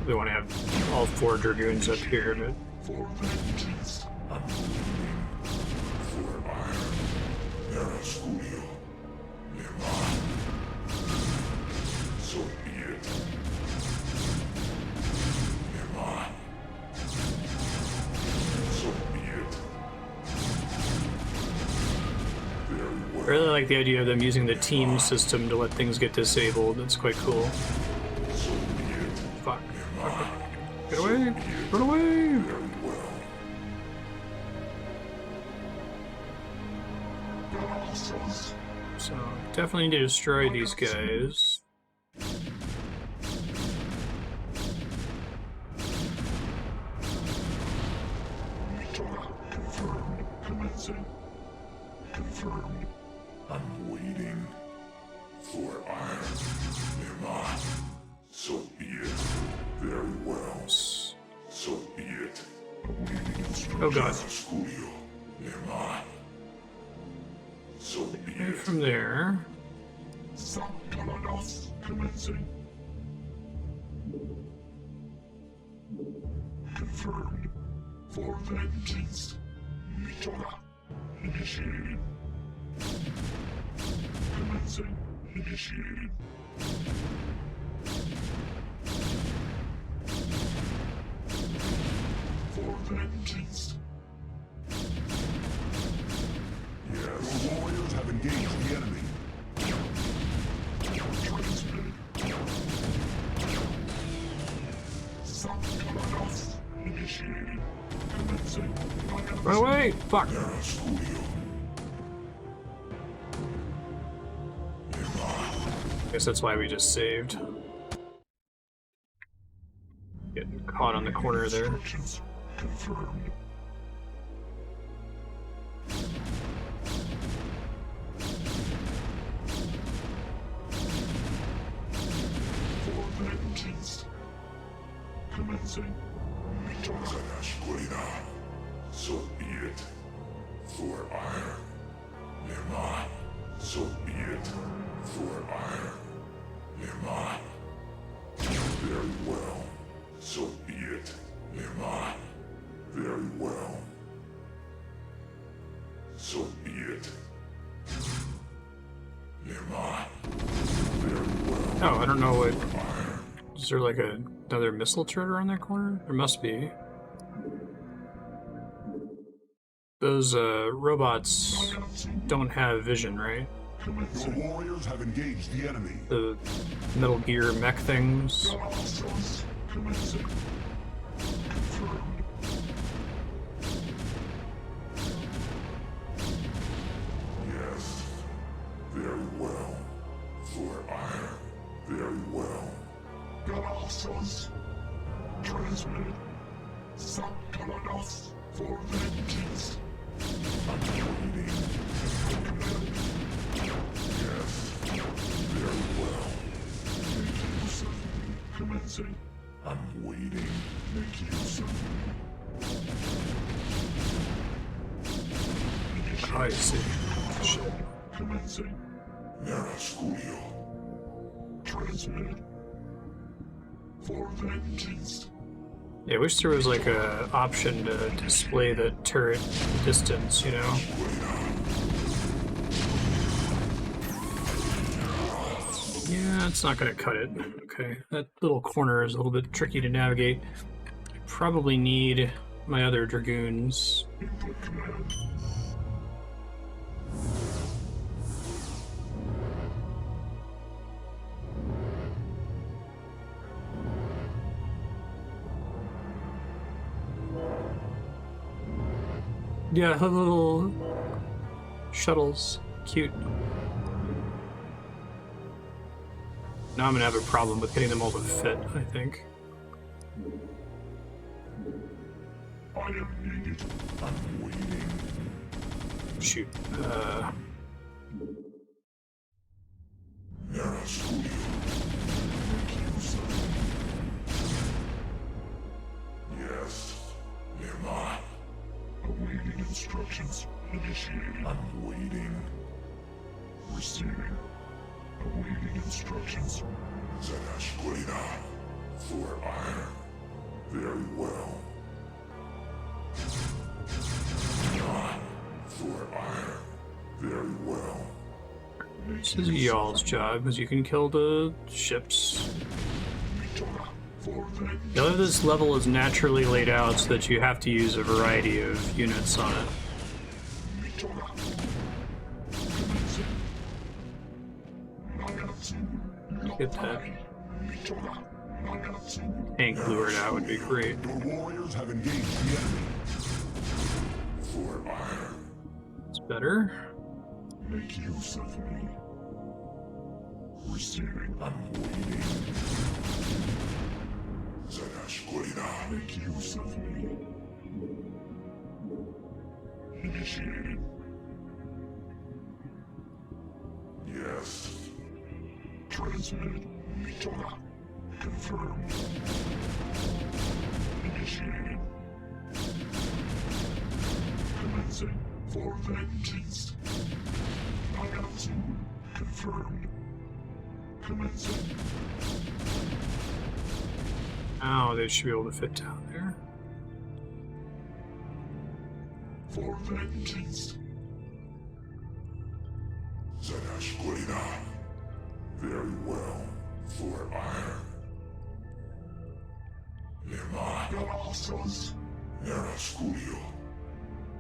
Speaker 1: We want to have all 4 Dragoons up here, but
Speaker 3: For vengeance, I'm waiting. For iron, Narasculio, Nema. So be it. Nema. So be it. Very well.
Speaker 1: I really like the idea of them using the team system to let things get disabled. That's quite cool.
Speaker 3: So be it.
Speaker 1: Fuck. Get away! Run away!
Speaker 3: Very well.
Speaker 1: So, definitely need to destroy these guys.
Speaker 3: Confirmed. Commencing. Confirmed. I'm waiting. For iron. Nema. So be it. Very well. So be it. Awaiting instructions.
Speaker 1: Oh god.
Speaker 3: Sculio. Nema. So be
Speaker 1: And
Speaker 3: it.
Speaker 1: from there,
Speaker 3: Colonies. Commencing. Confirmed. For vengeance. Mitora. Initiated. Commencing. Initiated. For vengeance. Yes.
Speaker 4: Your warriors have engaged the enemy.
Speaker 3: Transmitted. Colonies. Initiated. Commencing.
Speaker 1: run away! Fuck!
Speaker 3: Narasculio.
Speaker 1: Guess that's why we just saved. Getting caught on the corner there.
Speaker 3: Instructions confirmed. For vengeance. Commencing. Zanashquena. So be it. For iron. Nema. So be it. For iron. Nema. Very well. So be it. Nema. Very well. So be it. Nema. Very well.
Speaker 1: Oh, I don't know what...
Speaker 3: Iron.
Speaker 1: Is there like another missile turret around that corner? There must be. Those robots don't have vision, right?
Speaker 4: Your warriors have engaged the enemy.
Speaker 1: The Metal Gear mech things.
Speaker 3: Commencing. Confirmed. Yes. Very well. For iron. Very well. Goliaths. Transmitted. Colonies. For vengeance. I'm waiting. Yes. Very well. Make use of me. Commencing. I'm waiting. Make use of me.
Speaker 1: Oh, I see. Shit.
Speaker 3: Commencing. Narasculio. Transmitted. For vengeance.
Speaker 1: Yeah, I wish there was like a option to display the turret distance, you know? Yeah, it's not gonna cut it. Okay, that little corner is a little bit tricky to navigate. I probably need my other Dragoons.
Speaker 3: Input command.
Speaker 1: Yeah, the little shuttles. Cute. Now I'm gonna have a problem with getting them all to fit, I think.
Speaker 3: I am needed. I'm waiting.
Speaker 1: Shoot.
Speaker 3: Yes. Nearby. Awaiting instructions. Initiating. I'm waiting. Receiving. Awaiting instructions. Zeratulia. For iron. Very well. For iron. Very well.
Speaker 1: This is y'all's job, because you can kill the ships. The other this level is naturally laid out so that you have to use a variety of units on it. Get that tank lured out would be great.
Speaker 3: Your warriors have engaged the enemy. For iron.
Speaker 1: It's better.
Speaker 3: Make use of me. Receiving. I'm waiting. Zeratulia. Make use of me. Initiated. Yes. Transmitted. Mitora. Confirmed. Initiated. Commencing for vengeance. Nagatsu. Confirmed. Commencing.
Speaker 1: Oh, they should be able to fit down there.
Speaker 3: For vengeance. Zeratulia. Very well. For iron.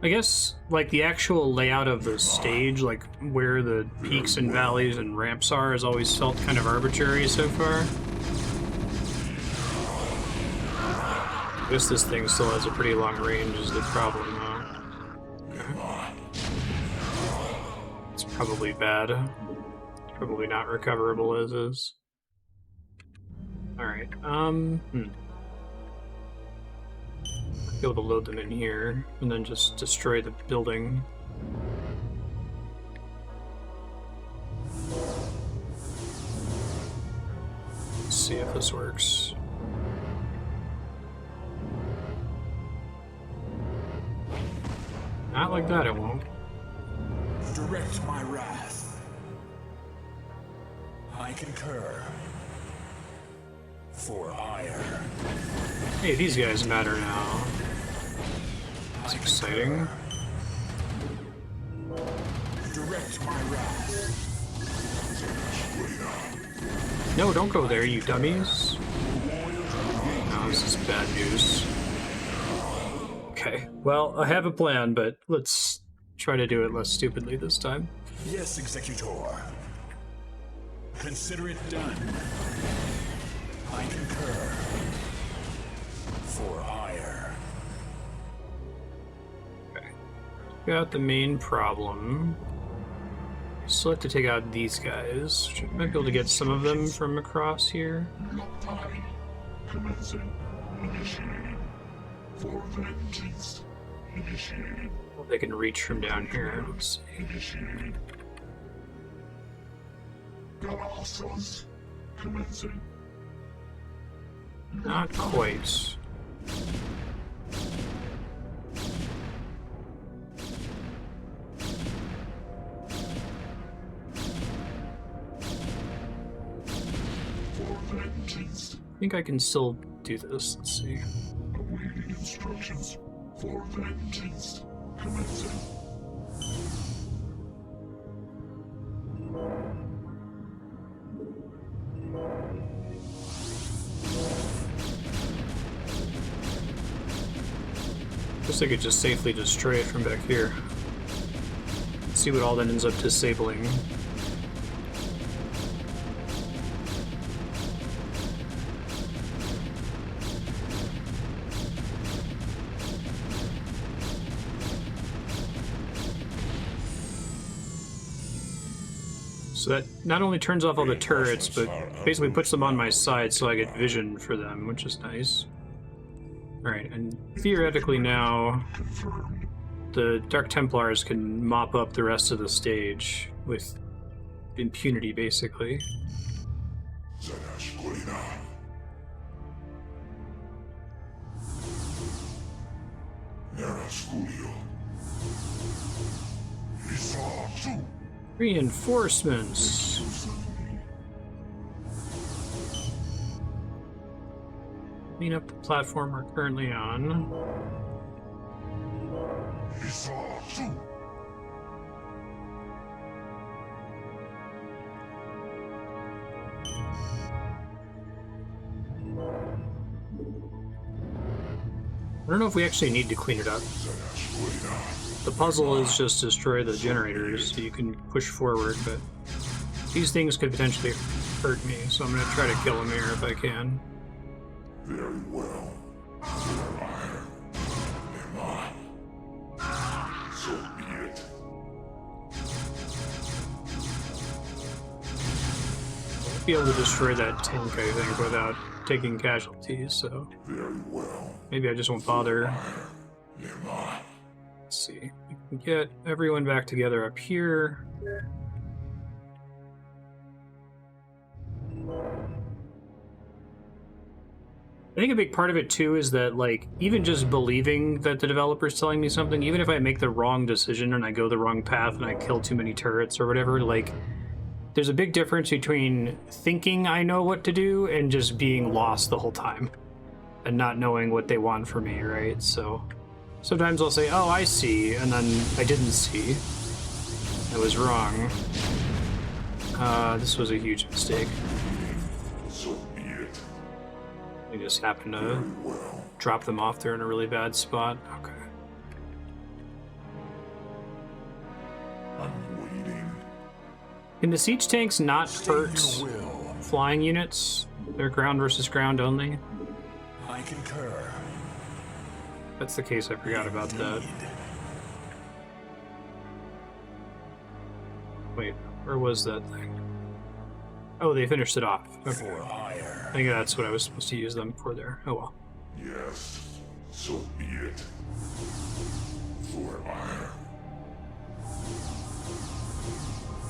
Speaker 1: I guess, like, the actual layout of the stage, like, where the peaks and valleys and ramps are, has always felt kind of arbitrary so far. I guess this thing still has a pretty long range is the problem, though. It's probably bad. It's probably not recoverable as is. Alright, be able to load them in here, and then just destroy the building. Let's see if this works. Not like that, it won't.
Speaker 8: Direct my wrath. I concur. For ire.
Speaker 1: Hey, these guys matter now. It's exciting.
Speaker 8: Direct my wrath.
Speaker 1: No, don't go there, you dummies. No, this is bad news. Okay, well, I have a plan, but let's try to do it less stupidly this time.
Speaker 8: Yes, Executor. Consider it done. I concur. For ire.
Speaker 1: Okay. Got the main problem. Still have to take out these guys. Might be able to get some of them from across here.
Speaker 3: Commencing. Initiating. For vengeance. Initiated.
Speaker 1: Well, they can reach from down here. Let's see.
Speaker 3: Initiated. Goliaths. Commencing.
Speaker 1: Not quite. I think I can still do this. Let's see.
Speaker 3: Awaiting instructions. For vengeance. Commencing.
Speaker 1: Guess I could just safely destroy it from back here. See what all that ends up disabling. So that not only turns off all the turrets, but basically puts them on my side so I get vision for them, which is nice. Alright, and theoretically now, the Dark Templars can mop up the rest of the stage with impunity, basically. Reinforcements. Clean up the platform we're currently on. I don't know if we actually need to clean it up. The puzzle is just destroy the generators so you can push forward, but these things could potentially hurt me, so I'm going to try to kill them here if I can.
Speaker 3: Very well. So be it.
Speaker 1: I'll be able to destroy that tank, I think, without taking casualties, so
Speaker 3: Very well.
Speaker 1: maybe I just won't bother. Let's see. We can get everyone back together up here. I think a big part of it too is that, like, even just believing that the developer's telling me something, even if I make the wrong decision and I go the wrong path and I kill too many turrets or whatever, like, there's a big difference between thinking I know what to do and just being lost the whole time and not knowing what they want from me, right? So sometimes I'll say, oh, I see, and then I didn't see. I was wrong. This was a huge mistake.
Speaker 3: So be it.
Speaker 1: I just happened to drop them off there in a really bad spot. Okay.
Speaker 3: I'm waiting.
Speaker 1: Can the siege tanks not hurt flying units? They're ground versus ground only?
Speaker 8: I concur.
Speaker 1: If that's the case, I forgot about that. Wait, where was that thing? Oh, they finished it off. Okay. I think that's what I was supposed to use them for there. Oh well.
Speaker 3: Yes, so be it. For ire.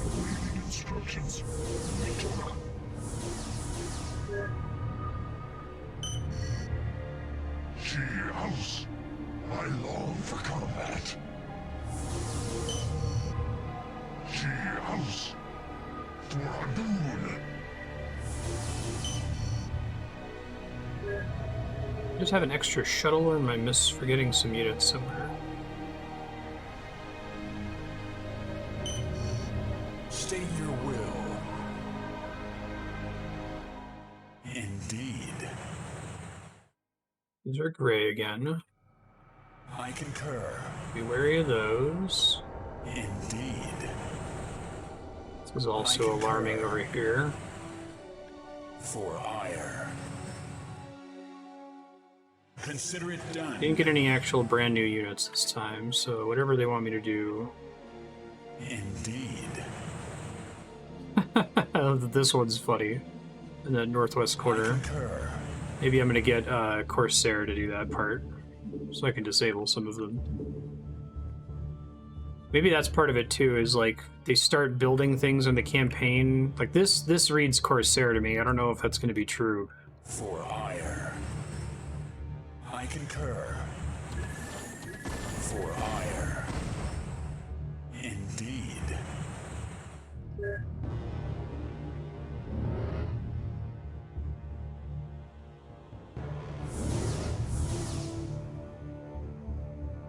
Speaker 3: Awaiting instructions. She house. I long for combat. She house. For Dragoon.
Speaker 1: Just have an extra shuttle, or am I forgetting some units somewhere?
Speaker 8: State your will. Indeed.
Speaker 1: These are gray again.
Speaker 8: I concur.
Speaker 1: Be wary of those.
Speaker 8: Indeed.
Speaker 1: This is also alarming over here.
Speaker 8: For ire. Consider it done.
Speaker 1: Didn't get any actual brand new units this time, so whatever they want me to do.
Speaker 8: Indeed.
Speaker 1: This one's funny. In the northwest corner. Maybe I'm gonna get Corsair to do that part, so I can disable some of them. Maybe that's part of it too, is like they start building things in the campaign. Like this reads Corsair to me. I don't know if that's gonna be true.
Speaker 8: For ire. I concur. For ire. Indeed.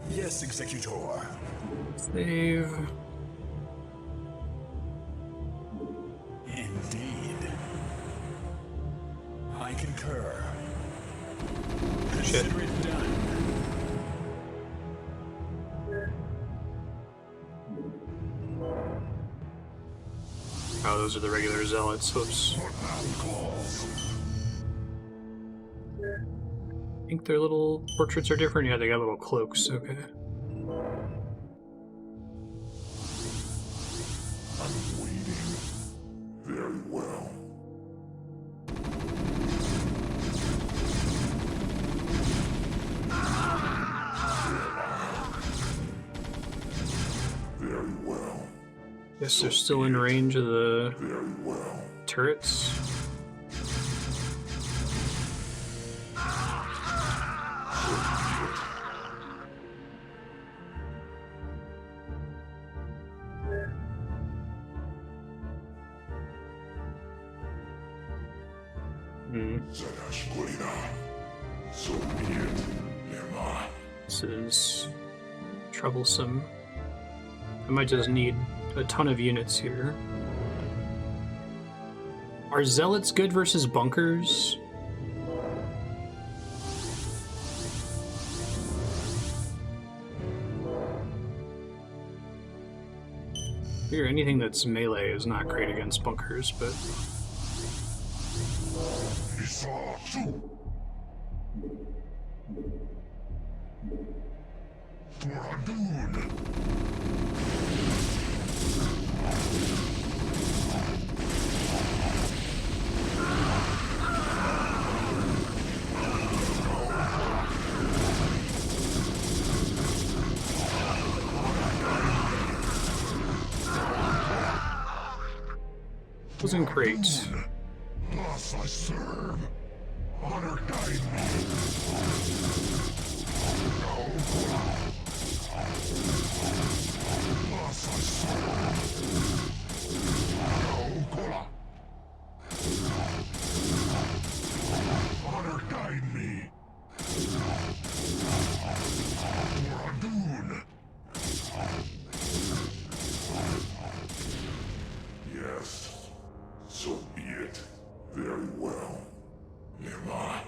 Speaker 8: Yes, Executor.
Speaker 1: Save.
Speaker 8: Indeed. I concur.
Speaker 1: Shit.
Speaker 8: Consider it done.
Speaker 1: Oh, those are the regular Zealots. Whoops. I think their little portraits are different. Yeah, they got little cloaks. Okay.
Speaker 3: I'm waiting. Very well. Very well.
Speaker 1: Guess they're still in range of the
Speaker 3: Very well.
Speaker 1: turrets.
Speaker 3: So be it. Nema.
Speaker 1: This is troublesome. I might just need a ton of units here. Are Zealots good versus bunkers? Here, anything that's melee is not great against bunkers, but... wasn't great.
Speaker 3: Thus I serve. Honor guide me. Thus I serve. Honor guide me. Dragoon. Yes. So be it. Very well. Nema.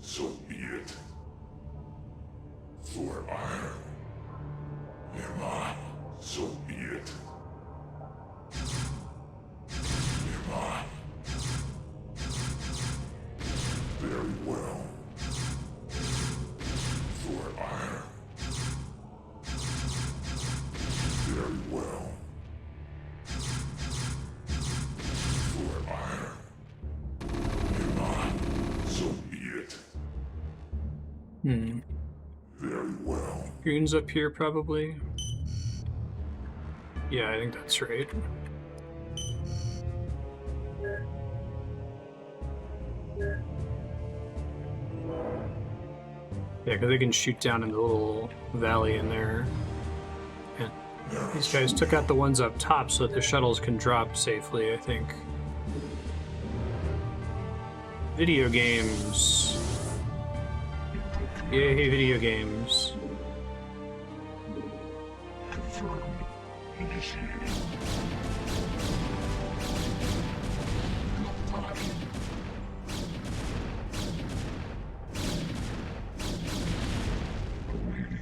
Speaker 3: So be it. For iron. Nema. So be it. Nema. Very well. For iron. Very well. For iron. So be it. Very well.
Speaker 1: Goons up here, probably. Yeah, I think that's right. Yeah, because they can shoot down in the little valley in there. And these guys took out the ones up top so that the shuttles can drop safely, I think. Video games. Yay, video games.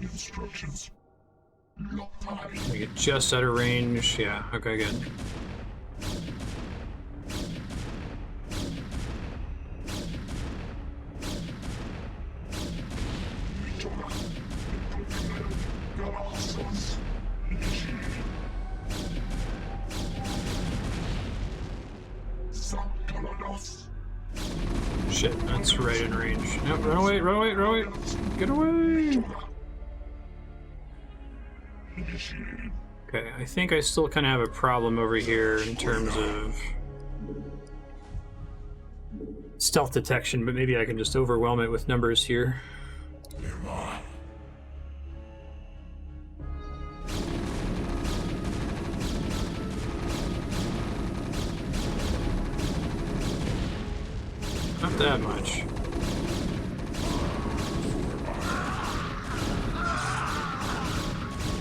Speaker 3: Instructions.
Speaker 1: We get just out of range. Yeah, okay, good. Shit, that's right in range. Nope, run away, run away, run away! Get away! Okay, I think I still kind of have a problem over here in terms of stealth detection, but maybe I can just overwhelm it with numbers here. Not that much.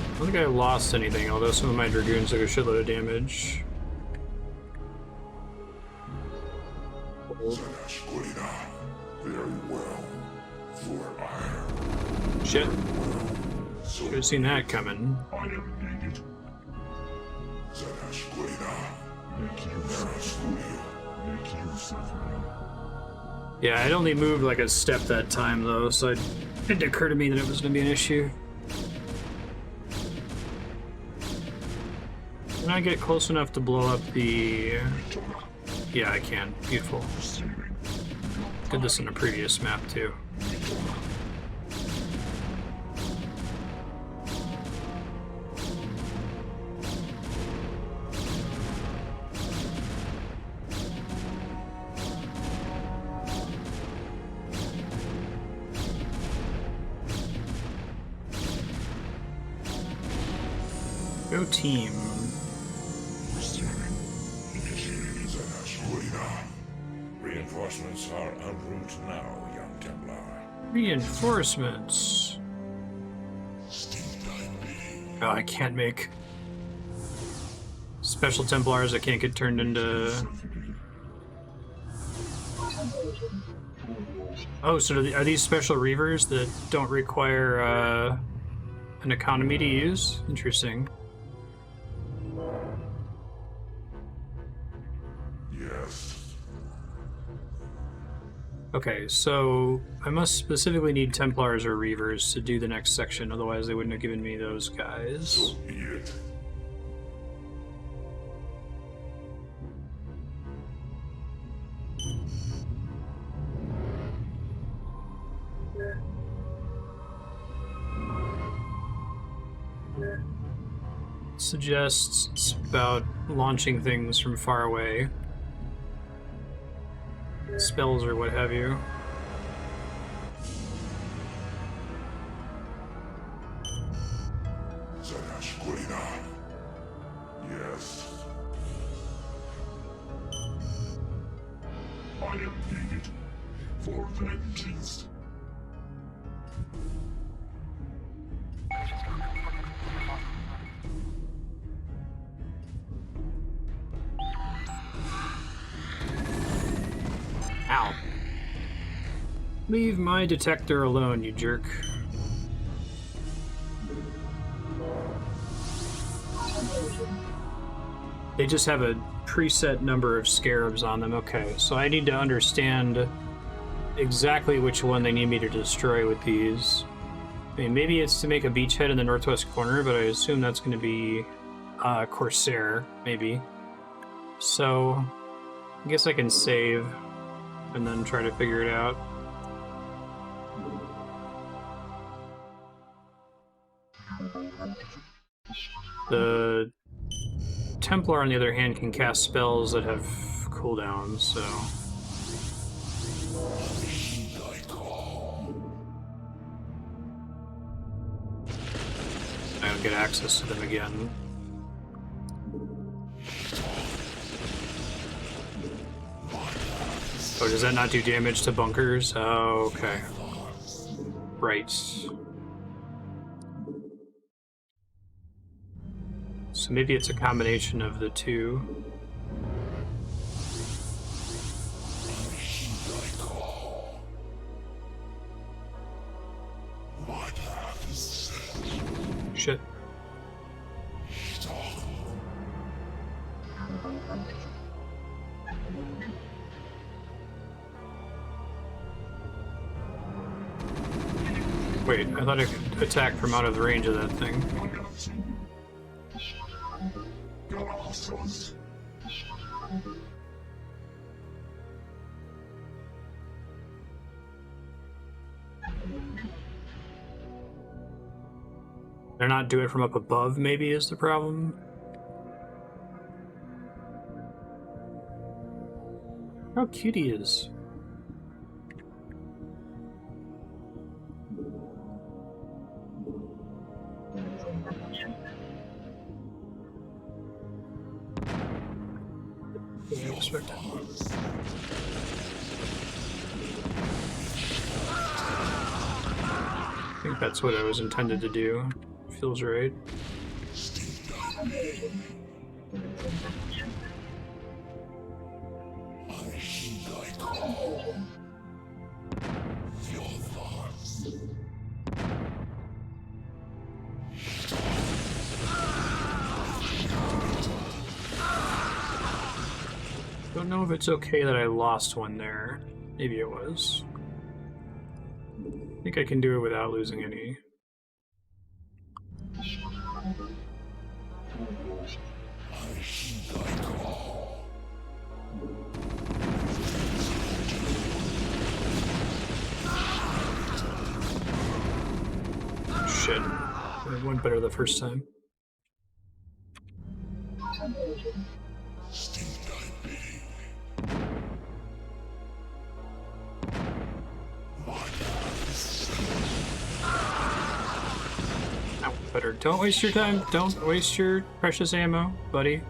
Speaker 1: I don't think I lost anything, although some of my Dragoons took a shitload of damage.
Speaker 3: Very well. For iron.
Speaker 1: Shit. Should have seen that coming. Yeah, I'd only moved like a step that time though, so it didn't occur to me that it was going to be an issue. When I get close enough to blow up the Yeah, I can. Beautiful. Did this in a previous map too. Go team.
Speaker 3: Reinforcements are en route now, young Templar.
Speaker 1: Reinforcements. Oh, I can't make special Templars. I can't get turned into. Oh, so are these special Reavers that don't require an economy to use? Interesting.
Speaker 3: Yes.
Speaker 1: Okay, so I must specifically need Templars or Reavers to do the next section, otherwise they wouldn't have given me those guys.
Speaker 3: So be it.
Speaker 1: Suggests about launching things from far away. Spells or what have you.
Speaker 3: Yes. I am needed for vengeance.
Speaker 1: Ow. Leave my detector alone, you jerk. They just have a preset number of scarabs on them. Okay, so I need to understand exactly which one they need me to destroy with these. I mean, maybe it's to make a beachhead in the northwest corner, but I assume that's going to be Corsair, maybe. So, I guess I can save and then try to figure it out. The Templar, on the other hand, can cast spells that have cooldowns, so... I don't get access to them again. Oh, does that not do damage to bunkers? Oh, okay. Right. So maybe it's a combination of the two. Shit. Wait, I thought I could attack from out of the range of that thing. They're not doing it from up above, maybe, is the problem. How cute he is. I think that's what I was intended to do. Feels right. Don't know if it's okay that I lost one there. Maybe it was. I think I can do it without losing any. shit. It went better the first time. Now, better. Don't waste your time. Don't waste your precious ammo, buddy.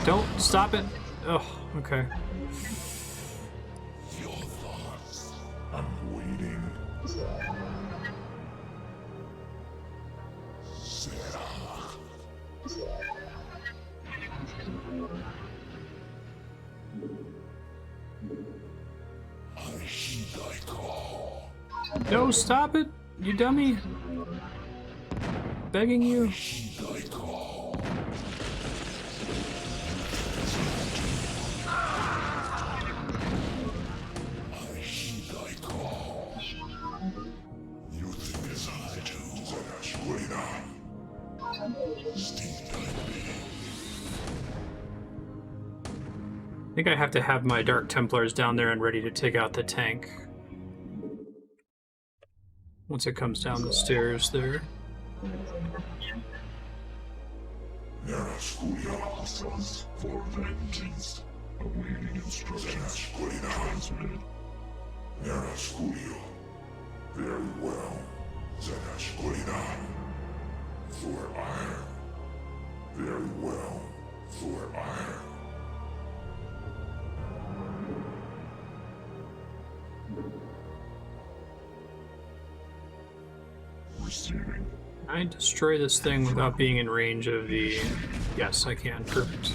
Speaker 1: Don't stop it. Oh, okay.
Speaker 3: Your thoughts. I'm waiting. I heed thy call.
Speaker 1: No, stop it, you dummy. Begging you.
Speaker 3: I heed thy call. I heed thy call. You think as I do, Zerach.
Speaker 1: I think I have to have my Dark Templars down there and ready to take out the tank. Once it comes down the stairs there.
Speaker 3: For vengeance, awaiting instructions transmitted. Very well. For iron. Very well. For iron. Receiving.
Speaker 1: Can I destroy this thing without being in range of the... Yes, I can. Perfect.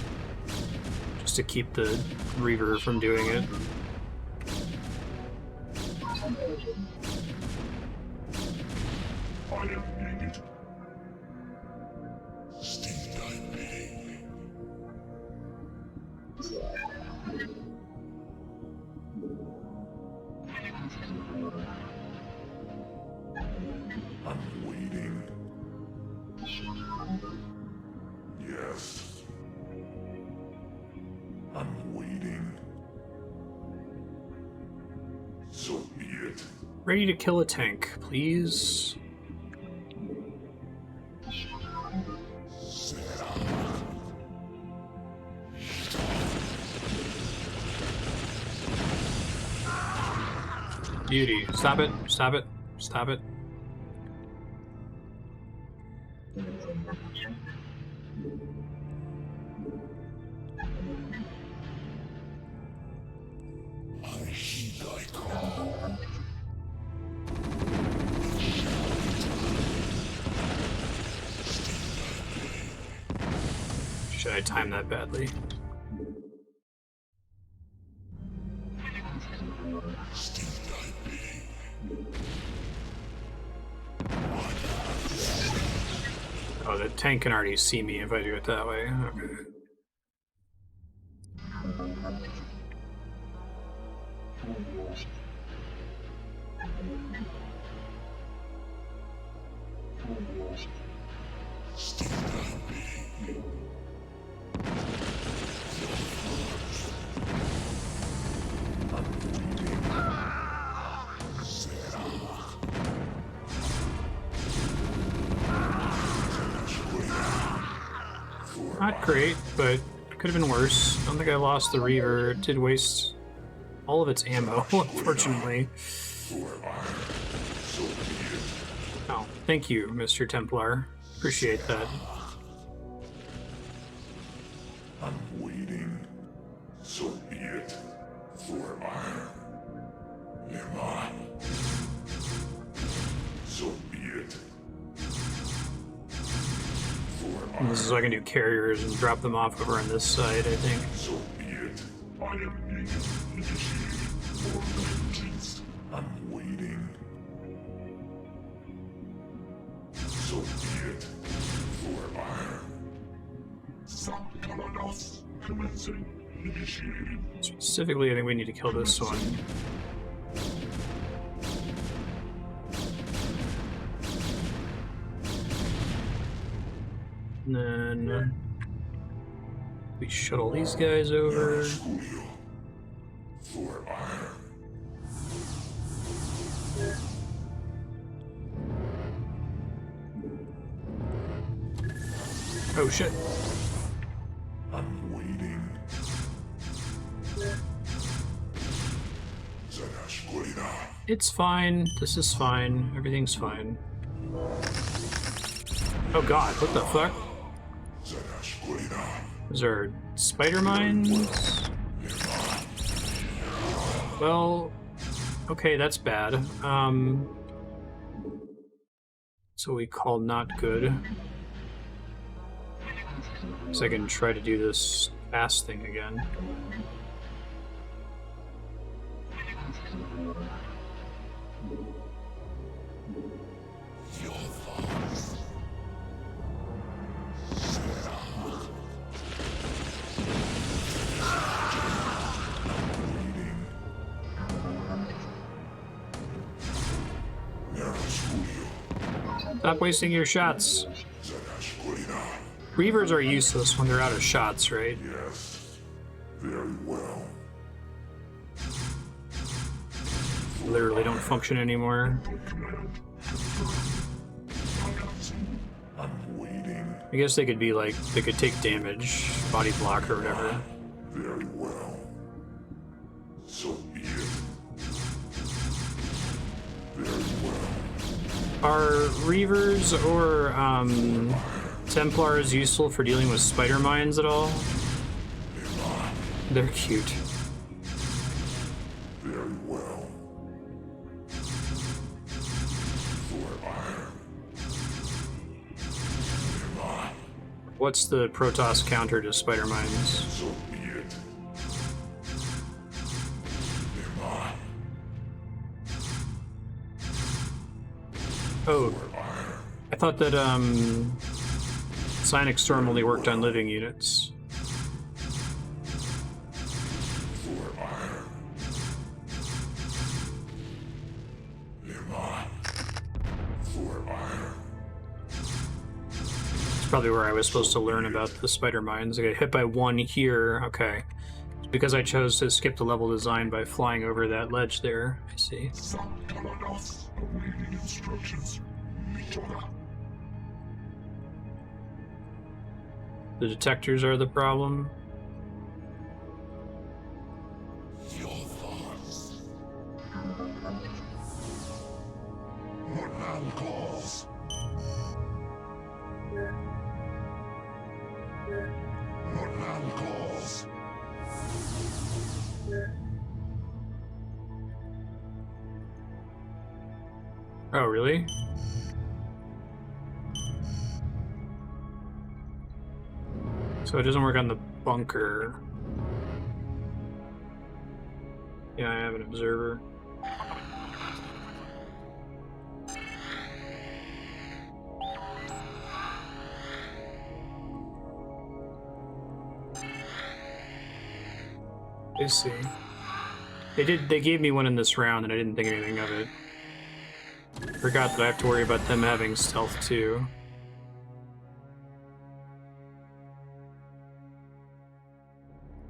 Speaker 1: Just to keep the Reaver from doing it.
Speaker 3: I am needed. Steed thy bidding. I'm waiting. Yes. I'm waiting. So be it.
Speaker 1: Ready to kill a tank, please. Beauty. Stop it. Stop it. Stop it.
Speaker 3: I heed thy call.
Speaker 1: Should I time that badly? Oh, the tank can already see me if I do it that way. Okay. Not great, but could have been worse. I don't think I lost the Reaver. It did waste all of its ammo, unfortunately. Oh, thank you, Mr. Templar. Appreciate that.
Speaker 3: I'm waiting. So be it. For iron. Am I? So be it.
Speaker 1: And this is so I can do carriers and drop them off over on this side, I think.
Speaker 3: So be it. I am needed. Initiated for vengeance. I'm waiting. So be it. For iron. Some colonies commencing. Initiated.
Speaker 1: Specifically, I think we need to kill this one. And then we shuttle these guys over.
Speaker 3: For iron.
Speaker 1: Oh shit.
Speaker 3: I'm waiting.
Speaker 1: It's fine. This is fine. Everything's fine. Oh god, what the fuck? Is there spider mines? Well, okay, that's bad. So we call not good. So I can try to do this fast thing again. Stop wasting your shots. Reavers are useless when they're out of shots, right?
Speaker 3: Yes, very well.
Speaker 1: Literally don't function anymore.
Speaker 3: I'm waiting.
Speaker 1: I guess they could be like, they could take damage, body block or whatever.
Speaker 3: Very well. So be it. Very well.
Speaker 1: Are Reavers or Templars useful for dealing with spider mines at all? They're cute.
Speaker 3: Very well. For iron.
Speaker 1: What's the Protoss counter to spider mines?
Speaker 3: So be it.
Speaker 1: Oh, I thought that Psionic Storm only worked on living units.
Speaker 3: For iron. For iron.
Speaker 1: That's probably where I was supposed to learn about the spider mines. I got hit by one here. Okay. It's because I chose to skip the level design by flying over that ledge there. I see.
Speaker 3: Awaiting instructions.
Speaker 1: The detectors are the problem.
Speaker 3: Your thoughts. What now calls? What now calls?
Speaker 1: Oh, really? So it doesn't work on the bunker. Yeah, I have an observer. I see. They gave me one in this round and I didn't think anything of it. Forgot that I have to worry about them having stealth too.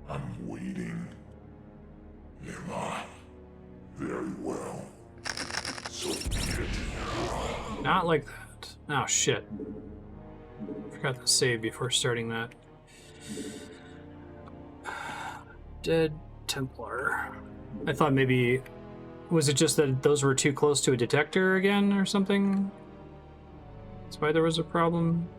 Speaker 3: I'm waiting. Very well. So be it.
Speaker 1: Not like that. Oh shit. Forgot to save before starting that. Dead Templar. I thought maybe... Was it just that those were too close to a detector again or something? That's why there was a problem?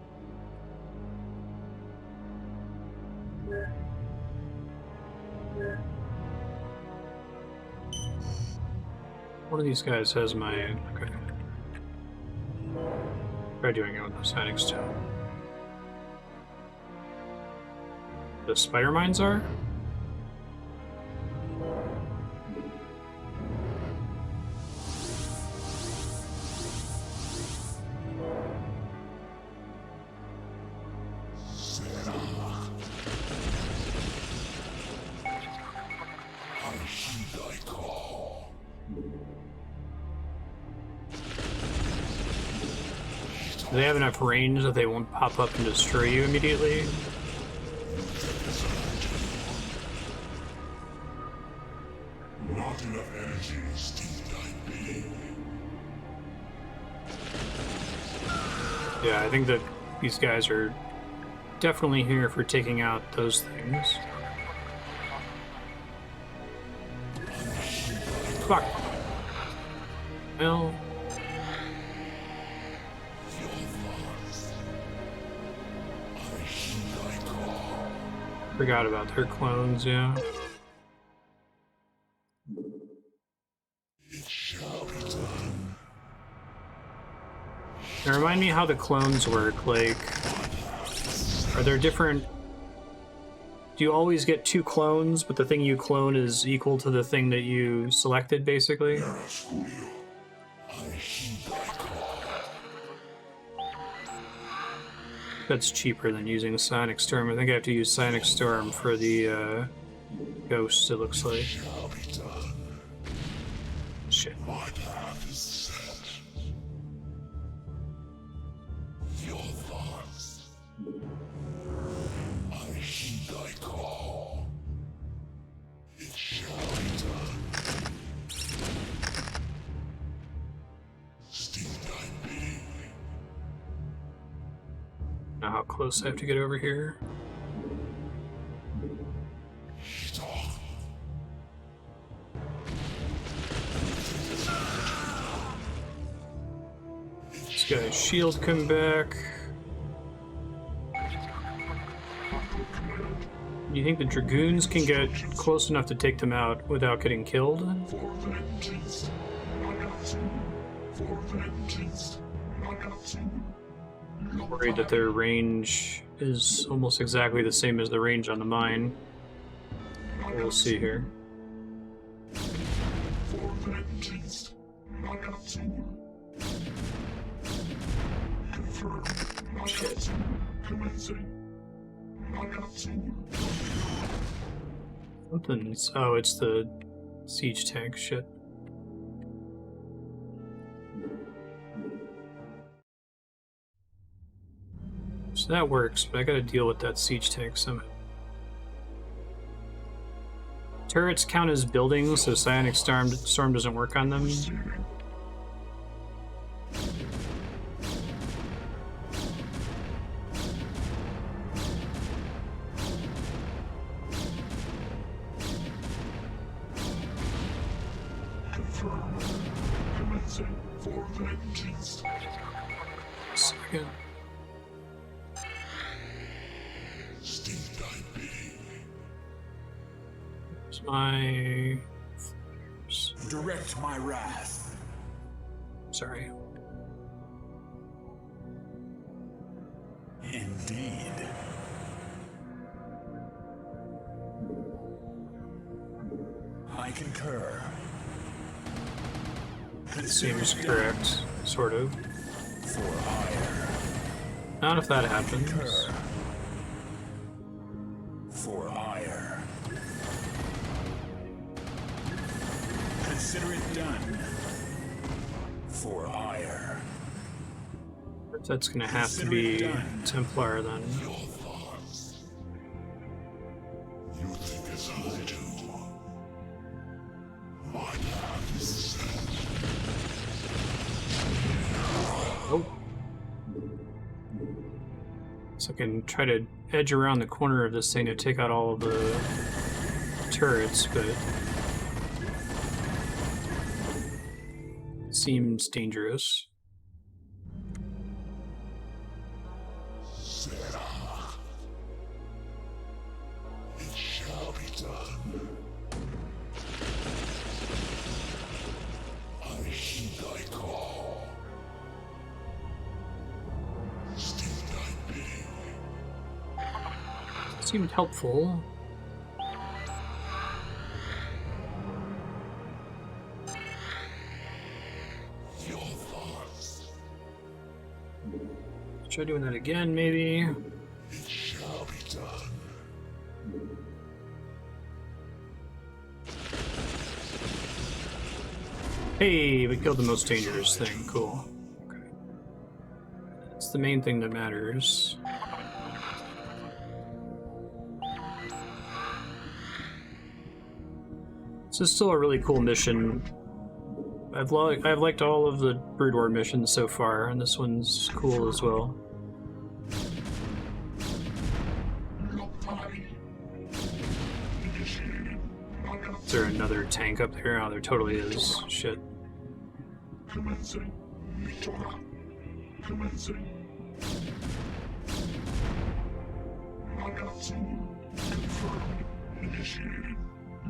Speaker 1: One of these guys has my... Okay. Try doing it with the Fenix too. The spider mines are? Do they have enough range that they won't pop up and destroy you immediately?
Speaker 3: Not enough energy, Steve.
Speaker 1: Yeah, I think that these guys are definitely here for taking out those things. Fuck. Well... Forgot about their clones, yeah. Now remind me how the clones work, like... Are there different... Do you always get 2 clones, but the thing you clone is equal to the thing that you selected, basically? That's cheaper than using Psionic Storm. I think I have to use Psionic Storm for the ghosts, it looks like. Shit. Now how close I have to get over here. This guy's shield come back. Do you think the Dragoons can get close enough to take them out without getting killed? I'm worried that their range is almost exactly the same as the range on the mine. We'll see here. Shit. Something's... Oh, it's the siege tank shit. So that works, but I gotta deal with that siege tank somehow. Turrets count as buildings, so Psionic Storm doesn't work on them. Second. Here's my...
Speaker 8: Direct my wrath.
Speaker 1: Sorry.
Speaker 8: Indeed. I concur.
Speaker 1: Seems correct, sort of.
Speaker 8: For ire.
Speaker 1: Not if that happens.
Speaker 8: Concur. For ire. Consider it done. For ire.
Speaker 1: That's gonna have to be Templar then.
Speaker 3: You think as I do. My path is set.
Speaker 1: Oh. So I can try to edge around the corner of this thing to take out all of the turrets, but it seems dangerous.
Speaker 3: It shall be done. I heed thy call. Still thy bidding.
Speaker 1: Seemed helpful.
Speaker 3: Your thoughts.
Speaker 1: Try doing that again, maybe.
Speaker 3: It shall be done.
Speaker 1: Hey, we killed the most dangerous thing. Cool. Okay. That's the main thing that matters. This is still a really cool mission. I've liked all of the Brood War missions so far, and this one's cool as well. Is there another tank up there? Oh, there totally is. Shit.
Speaker 3: Commencing. Mitora. Commencing. Zeratul. Confirmed. Initiated.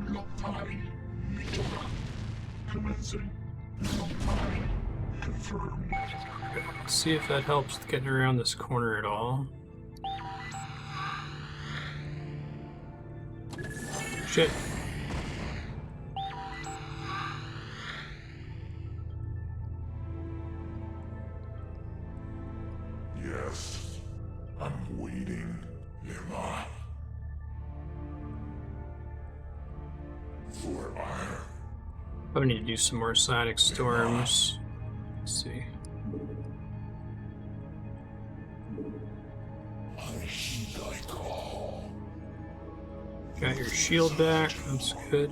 Speaker 3: Lopai. Mitora. Commencing. Lopai. Confirmed.
Speaker 1: Let's see if that helps with getting around this corner at all. Shit.
Speaker 3: Yes. I'm waiting. Am I? For Aiur.
Speaker 1: Probably need to do some more Psionic Storms. Let's see.
Speaker 3: I heed thy call.
Speaker 1: Got your shield back. That's good.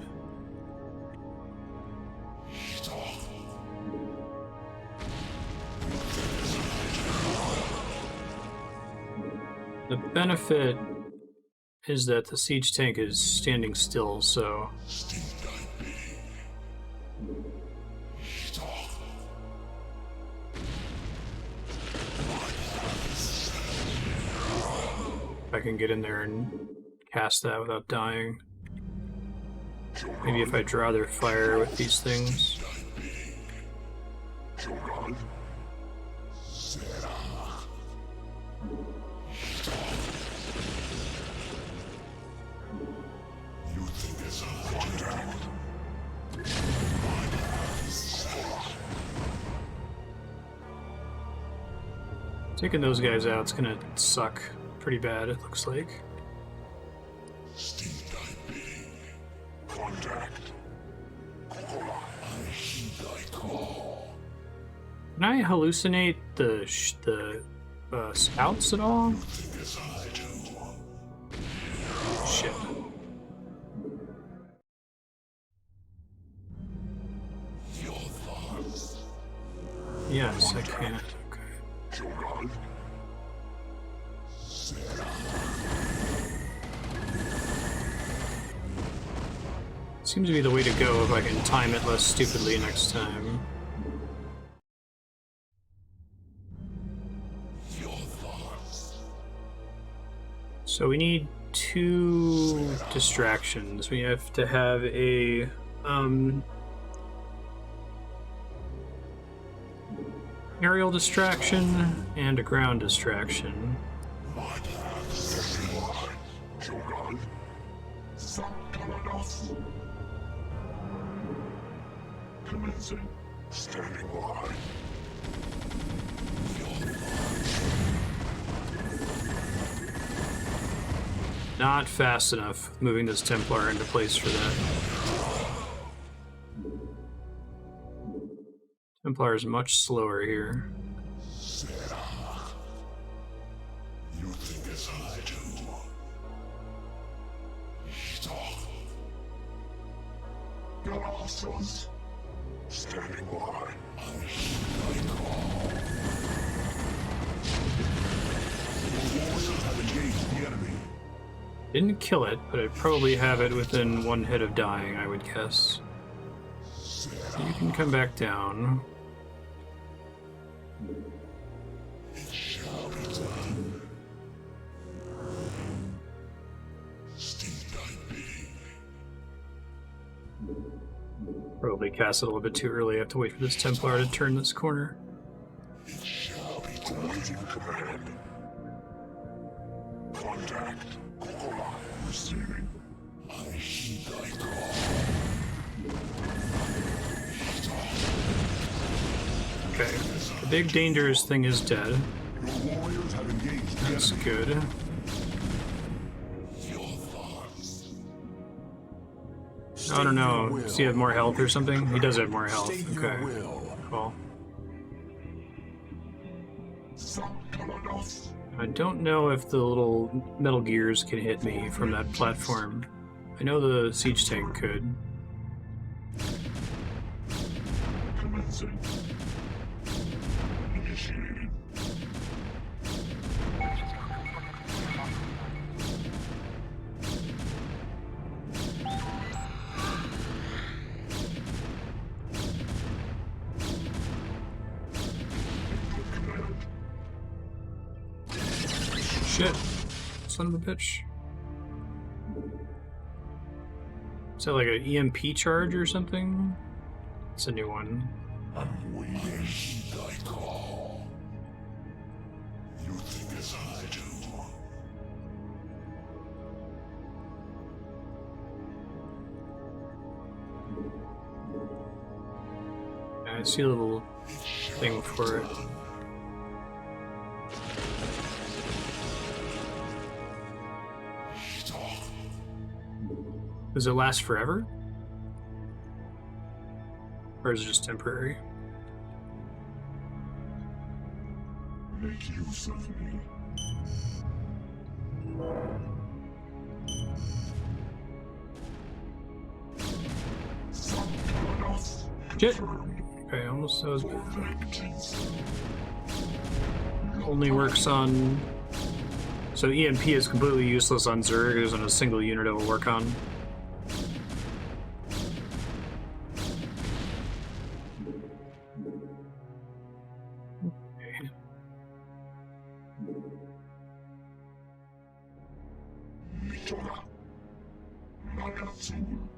Speaker 1: The benefit is that the siege tank is standing still, so I can get in there and cast that without dying. Maybe if I draw their fire with these things. Taking those guys out is gonna suck pretty bad, it looks like. Can I hallucinate the scouts at all? Shit. Yes, I can. Okay. Seems to be the way to go if I can time it less stupidly next time. So we need 2 distractions. We have to have a aerial distraction and a ground distraction.
Speaker 3: Commencing. Standing by.
Speaker 1: Not fast enough moving this Templar into place for that. Templar is much slower here.
Speaker 3: You think as I do. Goliaths. Standing by. I heed thy call. Your warriors have engaged the enemy.
Speaker 1: Didn't kill it, but I probably have it within 1 hit of dying, I would guess. So you can come back down.
Speaker 3: It shall be done. Steed thy bidding.
Speaker 1: Probably cast it a little bit too early. I have to wait for this Templar to turn this corner.
Speaker 3: It shall be done. Waiting command. Contact. Receiving. I heed thy call.
Speaker 1: Okay. The big dangerous thing is dead.
Speaker 3: Your warriors have engaged.
Speaker 1: That's good.
Speaker 3: Your thoughts.
Speaker 1: I don't know. Does he have more health or something? He does have more health. Okay. Cool. I don't know if the little metal gears can hit me from that platform. I know the siege tank could.
Speaker 3: Commencing. Initiated.
Speaker 1: shit. Son of a bitch. Is that like an EMP charge or something? It's a new one.
Speaker 3: I'm waiting thy call. You think as I do.
Speaker 1: I see a little thing for it. Does it last forever? Or is it just temporary?
Speaker 3: Make use of me.
Speaker 1: Shit! Okay, almost that was only works on. So EMP is completely useless on Zerg. There isn't a single unit it will work on.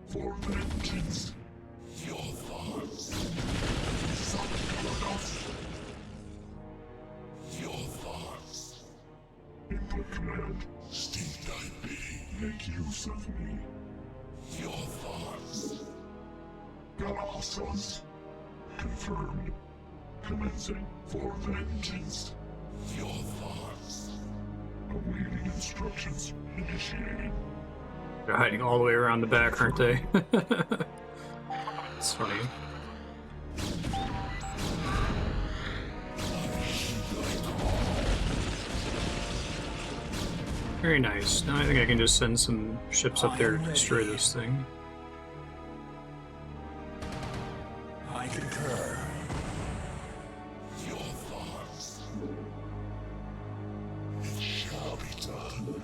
Speaker 3: For vengeance. Your thoughts. Your thoughts. In the command, steeped I be. Make use of me. Your thoughts. Goliaths. Confirmed. Commencing for vengeance. Your thoughts. Awaiting instructions. Initiating.
Speaker 1: They're hiding all the way around the back, aren't they? It's funny. Very nice. Now I think I can just send some ships up there to destroy this thing.
Speaker 8: I concur.
Speaker 3: Your thoughts. It shall be done.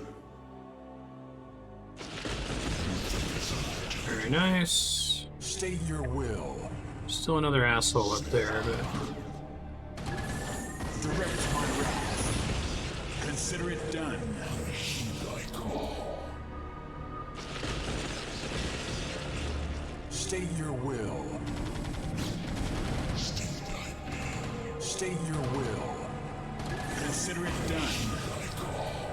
Speaker 1: Very nice.
Speaker 8: State your will.
Speaker 1: Still another asshole up there, but
Speaker 8: Direct my wrath. Consider it done.
Speaker 3: Thy call.
Speaker 8: State your will. State your will. Consider it done.
Speaker 3: Thy call.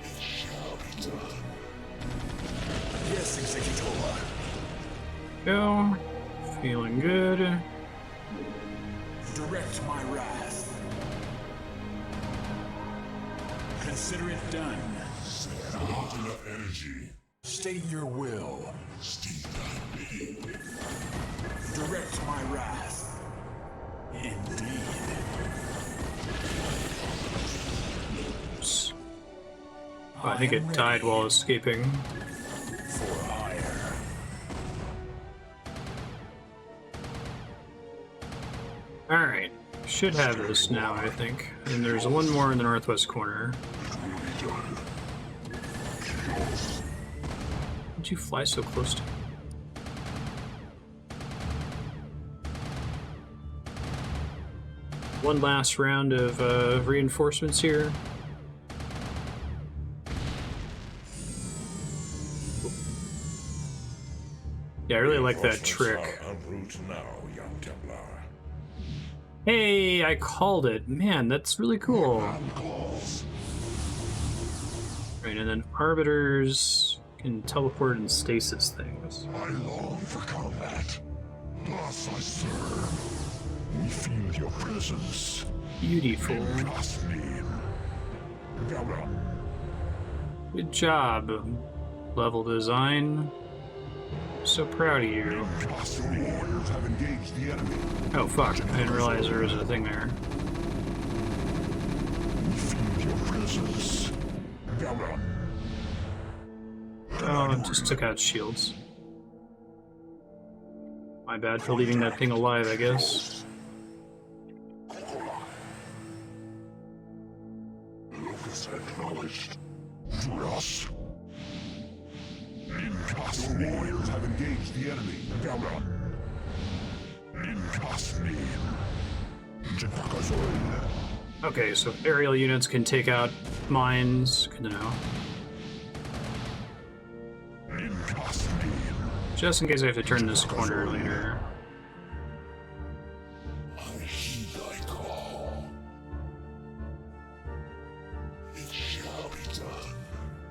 Speaker 3: It shall be done.
Speaker 8: Yes, Executor.
Speaker 1: go. Feeling good.
Speaker 8: Direct my wrath. Consider it done.
Speaker 3: Not enough energy.
Speaker 8: State your will.
Speaker 3: Steep thy be.
Speaker 8: Direct my wrath. Indeed.
Speaker 1: Oh, I think it died while escaping.
Speaker 8: For ire.
Speaker 1: Alright. Should have this now, I think. And there's one more in the northwest corner. Did you fly so close to me? One last round of reinforcements here. Yeah, I really like that trick.
Speaker 3: En route now, young Templar.
Speaker 1: Hey, I called it. Man, that's really cool. Right, and then arbiters can teleport and stasis things.
Speaker 3: I long for combat. Thus I serve. We feel your presence.
Speaker 1: Beautiful.
Speaker 3: Trust me.
Speaker 1: Good job. Level design. So proud of you.
Speaker 3: Warriors have engaged the enemy.
Speaker 1: Oh fuck, I didn't realize there was a thing there.
Speaker 3: We feel your presence.
Speaker 1: Oh, it just took out shields. My bad for leaving that thing alive, I guess.
Speaker 3: Lucas acknowledged. Us. The warriors have engaged the enemy.
Speaker 1: Okay, so aerial units can take out mines. Good to know. Just in case I have to turn this corner later.
Speaker 3: I heed thy call. It shall be done.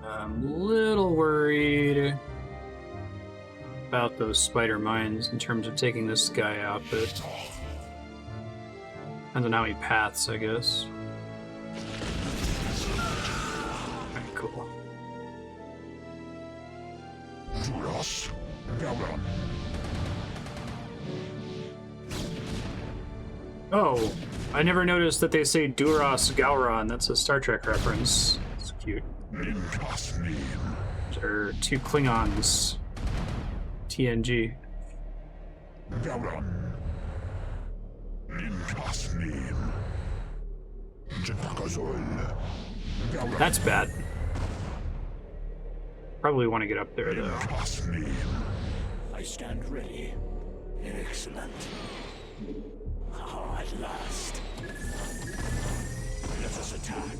Speaker 1: I'm a little worried about those spider mines in terms of taking this guy out, but depends on how he paths, I guess. Alright, cool. Oh, I never noticed that they say Duras Gowron. That's a Star Trek reference. It's cute. There are two Klingons. TNG. That's bad. Probably want to get up there, though.
Speaker 8: I stand ready. Excellent. Oh, at last. Let us attack.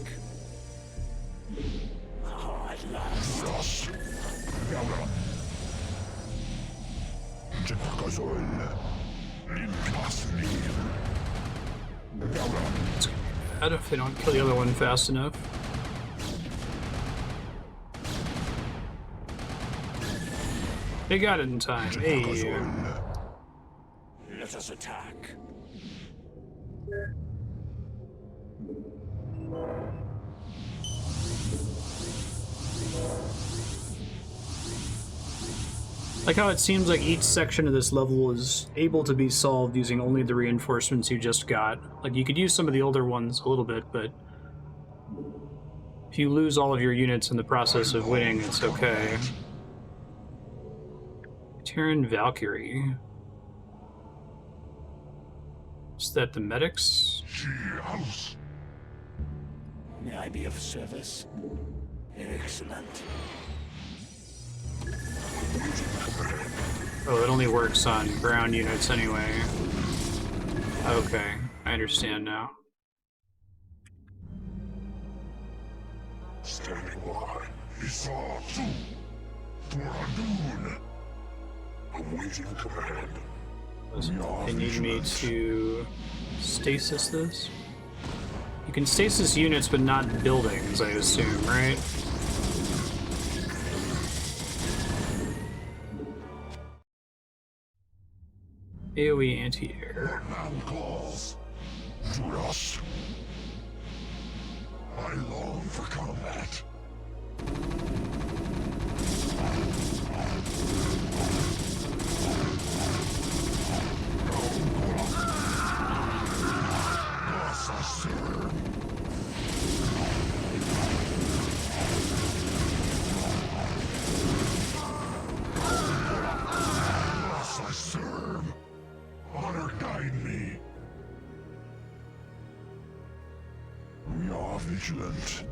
Speaker 8: Oh, at last.
Speaker 1: It's gonna be bad if they don't kill the other one fast enough. They got it in time. Hey.
Speaker 8: Let us attack.
Speaker 1: Like how it seems like each section of this level is able to be solved using only the reinforcements you just got. Like you could use some of the older ones a little bit, but if you lose all of your units in the process of winning, it's okay. Terran Valkyrie. Is that the medics?
Speaker 8: May I be of service? Excellent.
Speaker 1: Oh, it only works on ground units anyway. Okay, I understand now.
Speaker 3: Standing by. Zeratul. Dragoon. Awaiting command.
Speaker 1: They need me to stasis this? You can stasis units, but not buildings, I assume, right? AoE anti-air.
Speaker 3: Man calls. To us. I long for combat. Honor guide me. We are vigilant.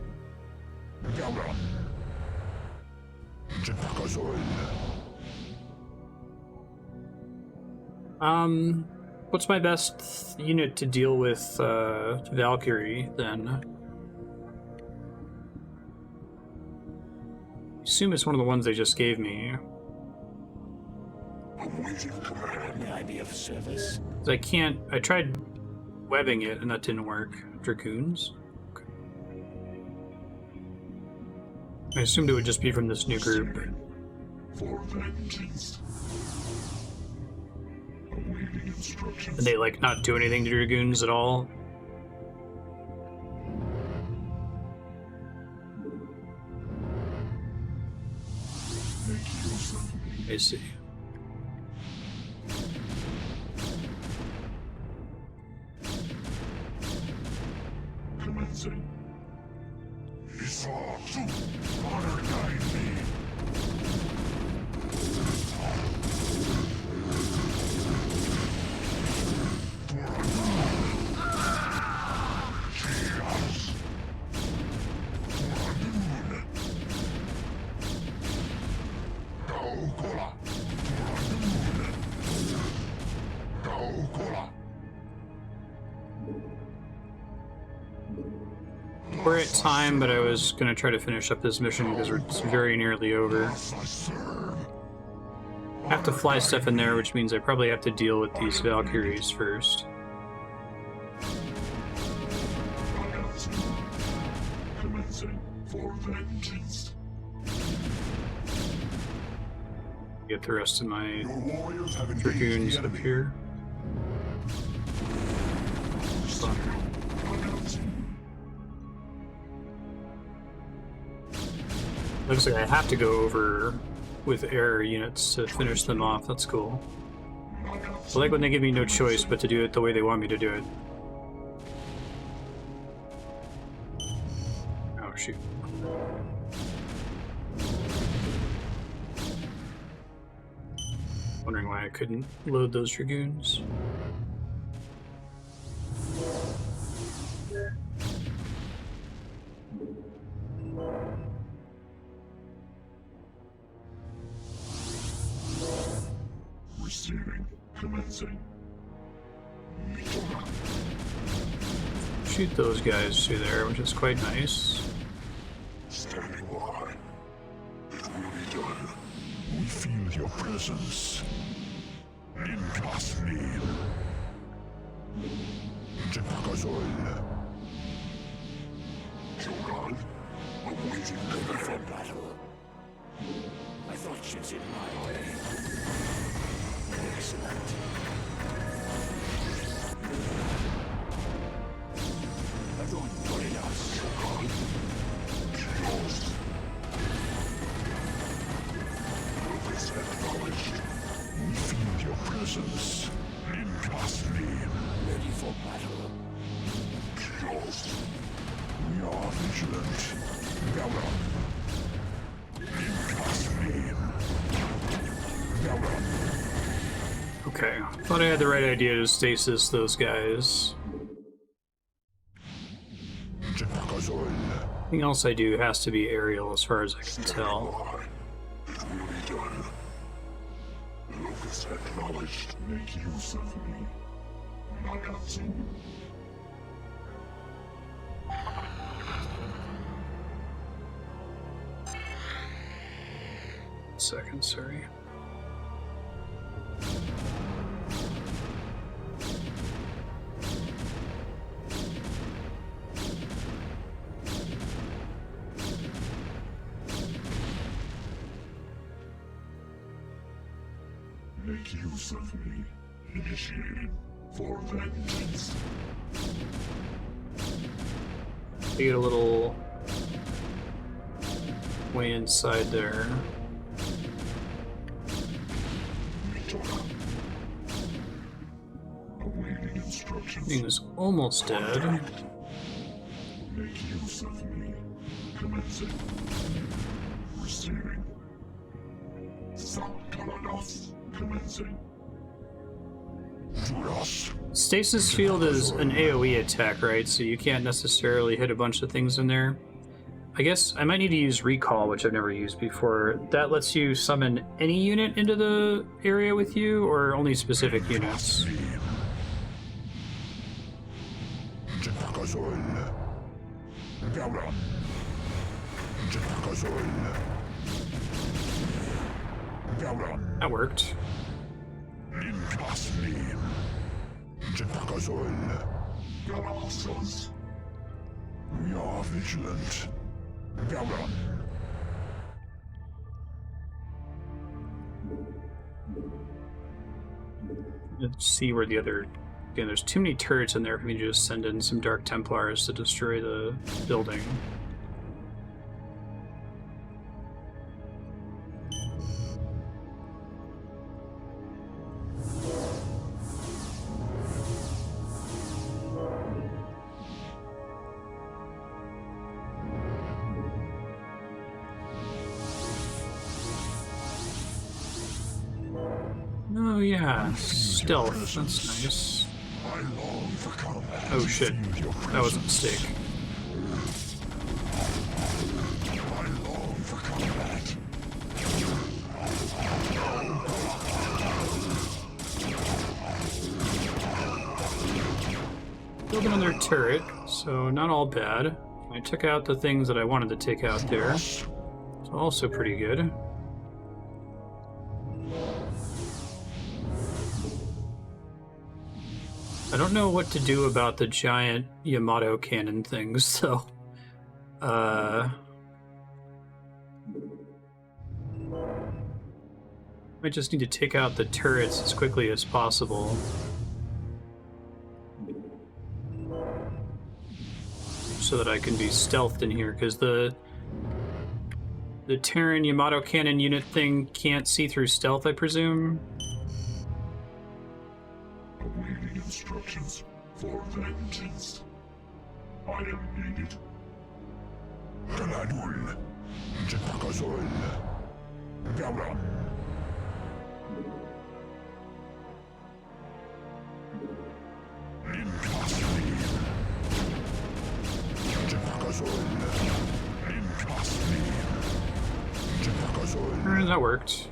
Speaker 1: What's my best unit to deal with Valkyrie then? I assume it's one of the ones they just gave me.
Speaker 3: Awaiting command.
Speaker 8: May I be of service?
Speaker 1: I can't. I tried webbing it and that didn't work. Dragoons? Okay. I assumed it would just be from this new group.
Speaker 3: For vengeance. Awaiting instructions.
Speaker 1: And they like not do anything to Dragoons at all? I see.
Speaker 3: Commencing. Zeratul. Honor guide me.
Speaker 1: We're at time, but I was gonna try to finish up this mission because it's very nearly over. I have to fly stuff in there, which means I probably have to deal with these Valkyries first. Get the rest of my Dragoons up here. Looks like I have to go over with air units to finish them off. That's cool. I like when they give me no choice but to do it the way they want me to do it. Oh, shoot. Wondering why I couldn't load those Dragoons.
Speaker 3: Receiving. Commencing.
Speaker 1: Shoot those guys through there, which is quite nice.
Speaker 3: Standing by. It will be done. We feel your presence. In class name. Jepakazol. Joran, awaiting ready for battle.
Speaker 8: I thought you did my way. Excellent. Everyone join us.
Speaker 3: Lost. Purpose acknowledged. We feel your presence. In class name.
Speaker 8: Ready for battle.
Speaker 3: Lost. We are vigilant. Gauron. In class name. Gauron.
Speaker 1: Okay, thought I had the right idea to stasis those guys. Anything else I do has to be aerial as far as I can tell.
Speaker 3: It will be done. Locus acknowledged. Make use of me. Nagatsu.
Speaker 1: Second, sorry.
Speaker 3: Make use of me. Initiated. For vengeance.
Speaker 1: You get a little way inside there.
Speaker 3: Awaiting instructions.
Speaker 1: Thing is almost dead.
Speaker 3: Make use of me. Commencing. Receiving. Colonies. Commencing. Judas.
Speaker 1: Stasis field is an AoE attack, right? So you can't necessarily hit a bunch of things in there. I guess I might need to use recall, which I've never used before. That lets you summon any unit into the area with you, or only specific units? That worked.
Speaker 3: We are vigilant. Gauron.
Speaker 1: Let's see where the other... Again, there's too many turrets in there for me to just send in some Dark Templars to destroy the building. Oh yeah, stealth, that's nice. Oh shit, that was a mistake. Build another turret, so not all bad. I took out the things that I wanted to take out there. It's also pretty good. I don't know what to do about the giant Yamato cannon things, so... I just need to take out the turrets as quickly as possible. So that I can be stealthed in here, because the Terran Yamato cannon unit thing can't see through stealth, I presume.
Speaker 3: Awaiting instructions for vengeance. I am needed. Galadul, Jepakazol, Gawram.
Speaker 1: That worked.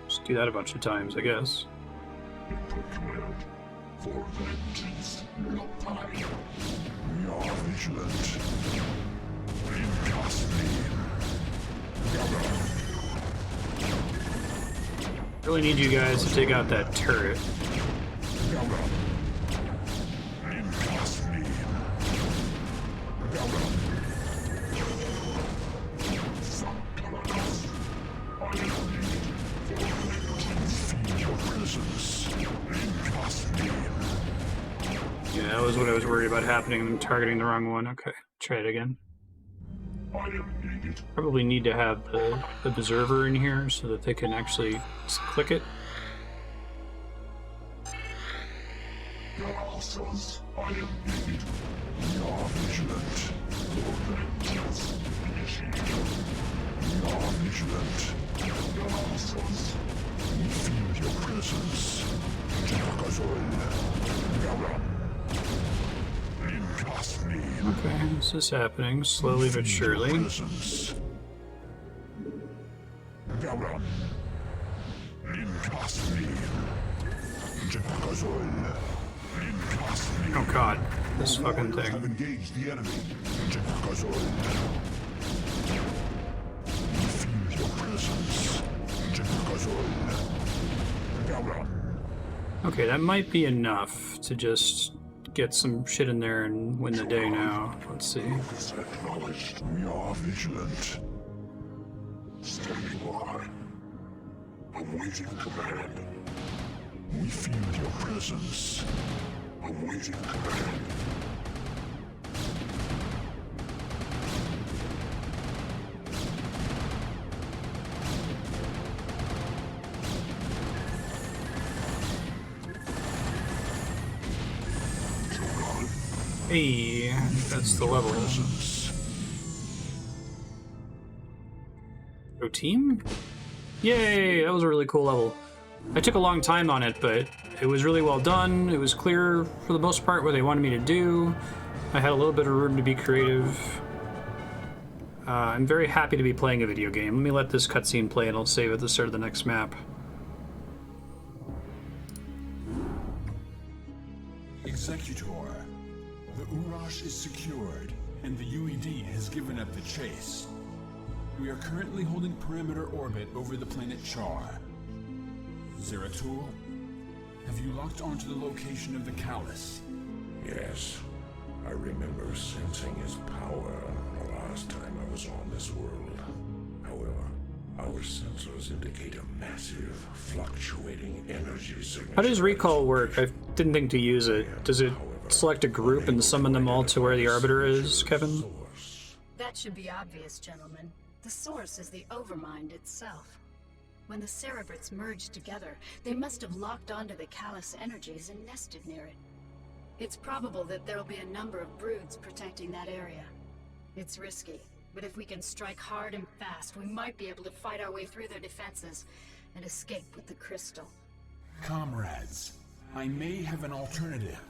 Speaker 1: Just do that a bunch of times, I guess.
Speaker 3: For vengeance, not time. We are vigilant.
Speaker 1: Really need you guys to take out that turret. Yeah, that was what I was worried about happening. I'm targeting the wrong one. Okay, try it again. Probably need to have the observer in here so that they can actually click it. Okay, this is happening slowly but surely. Oh god, this fucking thing.
Speaker 3: Engaged the enemy.
Speaker 1: Okay, that might be enough to just get some shit in there and win the day now. Let's see.
Speaker 3: Acknowledged. We are vigilant. Standing by. Awaiting command. We feel your presence. Awaiting command.
Speaker 1: Hey, that's the level. Go team? Yay, that was a really cool level. I took a long time on it, but it was really well done. It was clear for the most part what they wanted me to do. I had a little bit of room to be creative. I'm very happy to be playing a video game. Let me let this cutscene play and I'll save at the start of the next map.
Speaker 4: Executor. The Uraj is secured, and the UED has given up the chase. We are currently holding perimeter orbit over the planet Char. Zeratul, have you locked onto the location of the Callus?
Speaker 3: Yes. I remember sensing his power the last time I was on this world. However, our sensors indicate a massive, fluctuating energy signature.
Speaker 1: How does recall work? I didn't think to use it. Does it select a group and summon them all to where the Arbiter is, Kevin?
Speaker 9: That should be obvious, gentlemen. The source is the Overmind itself. When the Cerebrates merged together, they must have locked onto the Callus energies and nested near it. It's probable that there'll be a number of broods protecting that area. It's risky, but if we can strike hard and fast, we might be able to fight our way through their defenses and escape with the crystal.
Speaker 4: Comrades, I may have an alternative.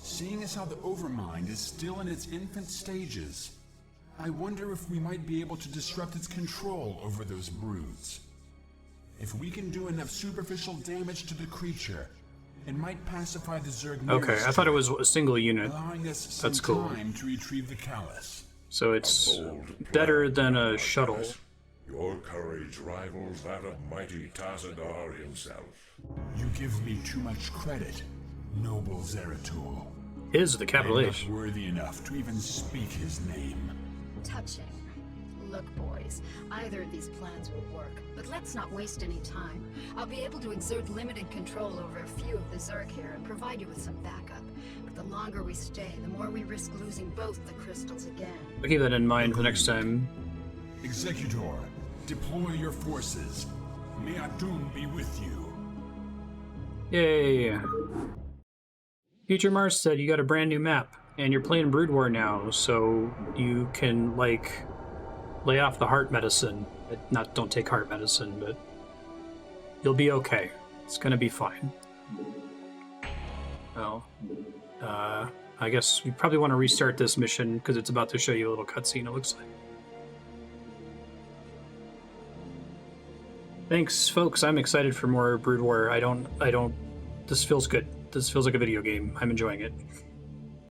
Speaker 4: Seeing as how the Overmind is still in its infant stages, I wonder if we might be able to disrupt its control over those broods. If we can do enough superficial damage to the creature, and might pacify the Zerg.
Speaker 1: Okay, I thought it was a single unit.
Speaker 4: allowing us some
Speaker 1: That's cool.
Speaker 4: time to retrieve the callus.
Speaker 1: So it's better than a shuttle.
Speaker 3: Your courage rivals that of mighty Tassadar himself.
Speaker 4: You give me too much credit, noble Zeratul.
Speaker 1: Is the capital
Speaker 4: I'm
Speaker 1: H.
Speaker 4: not worthy enough to even speak his name.
Speaker 9: Touching. Look, boys, either of these plans will work, but let's not waste any time. I'll be able to exert limited control over a few of the Zerg here and provide you with some backup. But the longer we stay, the more we risk losing both the crystals again.
Speaker 1: I'll keep that in mind for next time.
Speaker 4: Executor, deploy your forces. May Adun be with you.
Speaker 1: Yay! Future Marstead, you got a brand new map, and you're playing Brood War now, so you can, like, lay off the heart medicine. Don't take heart medicine, but you'll be okay. It's gonna be fine. Well, I guess we probably want to restart this mission because it's about to show you a little cutscene, it looks like. Thanks, folks. I'm excited for more Brood War. This feels good. This feels like a video game. I'm enjoying it.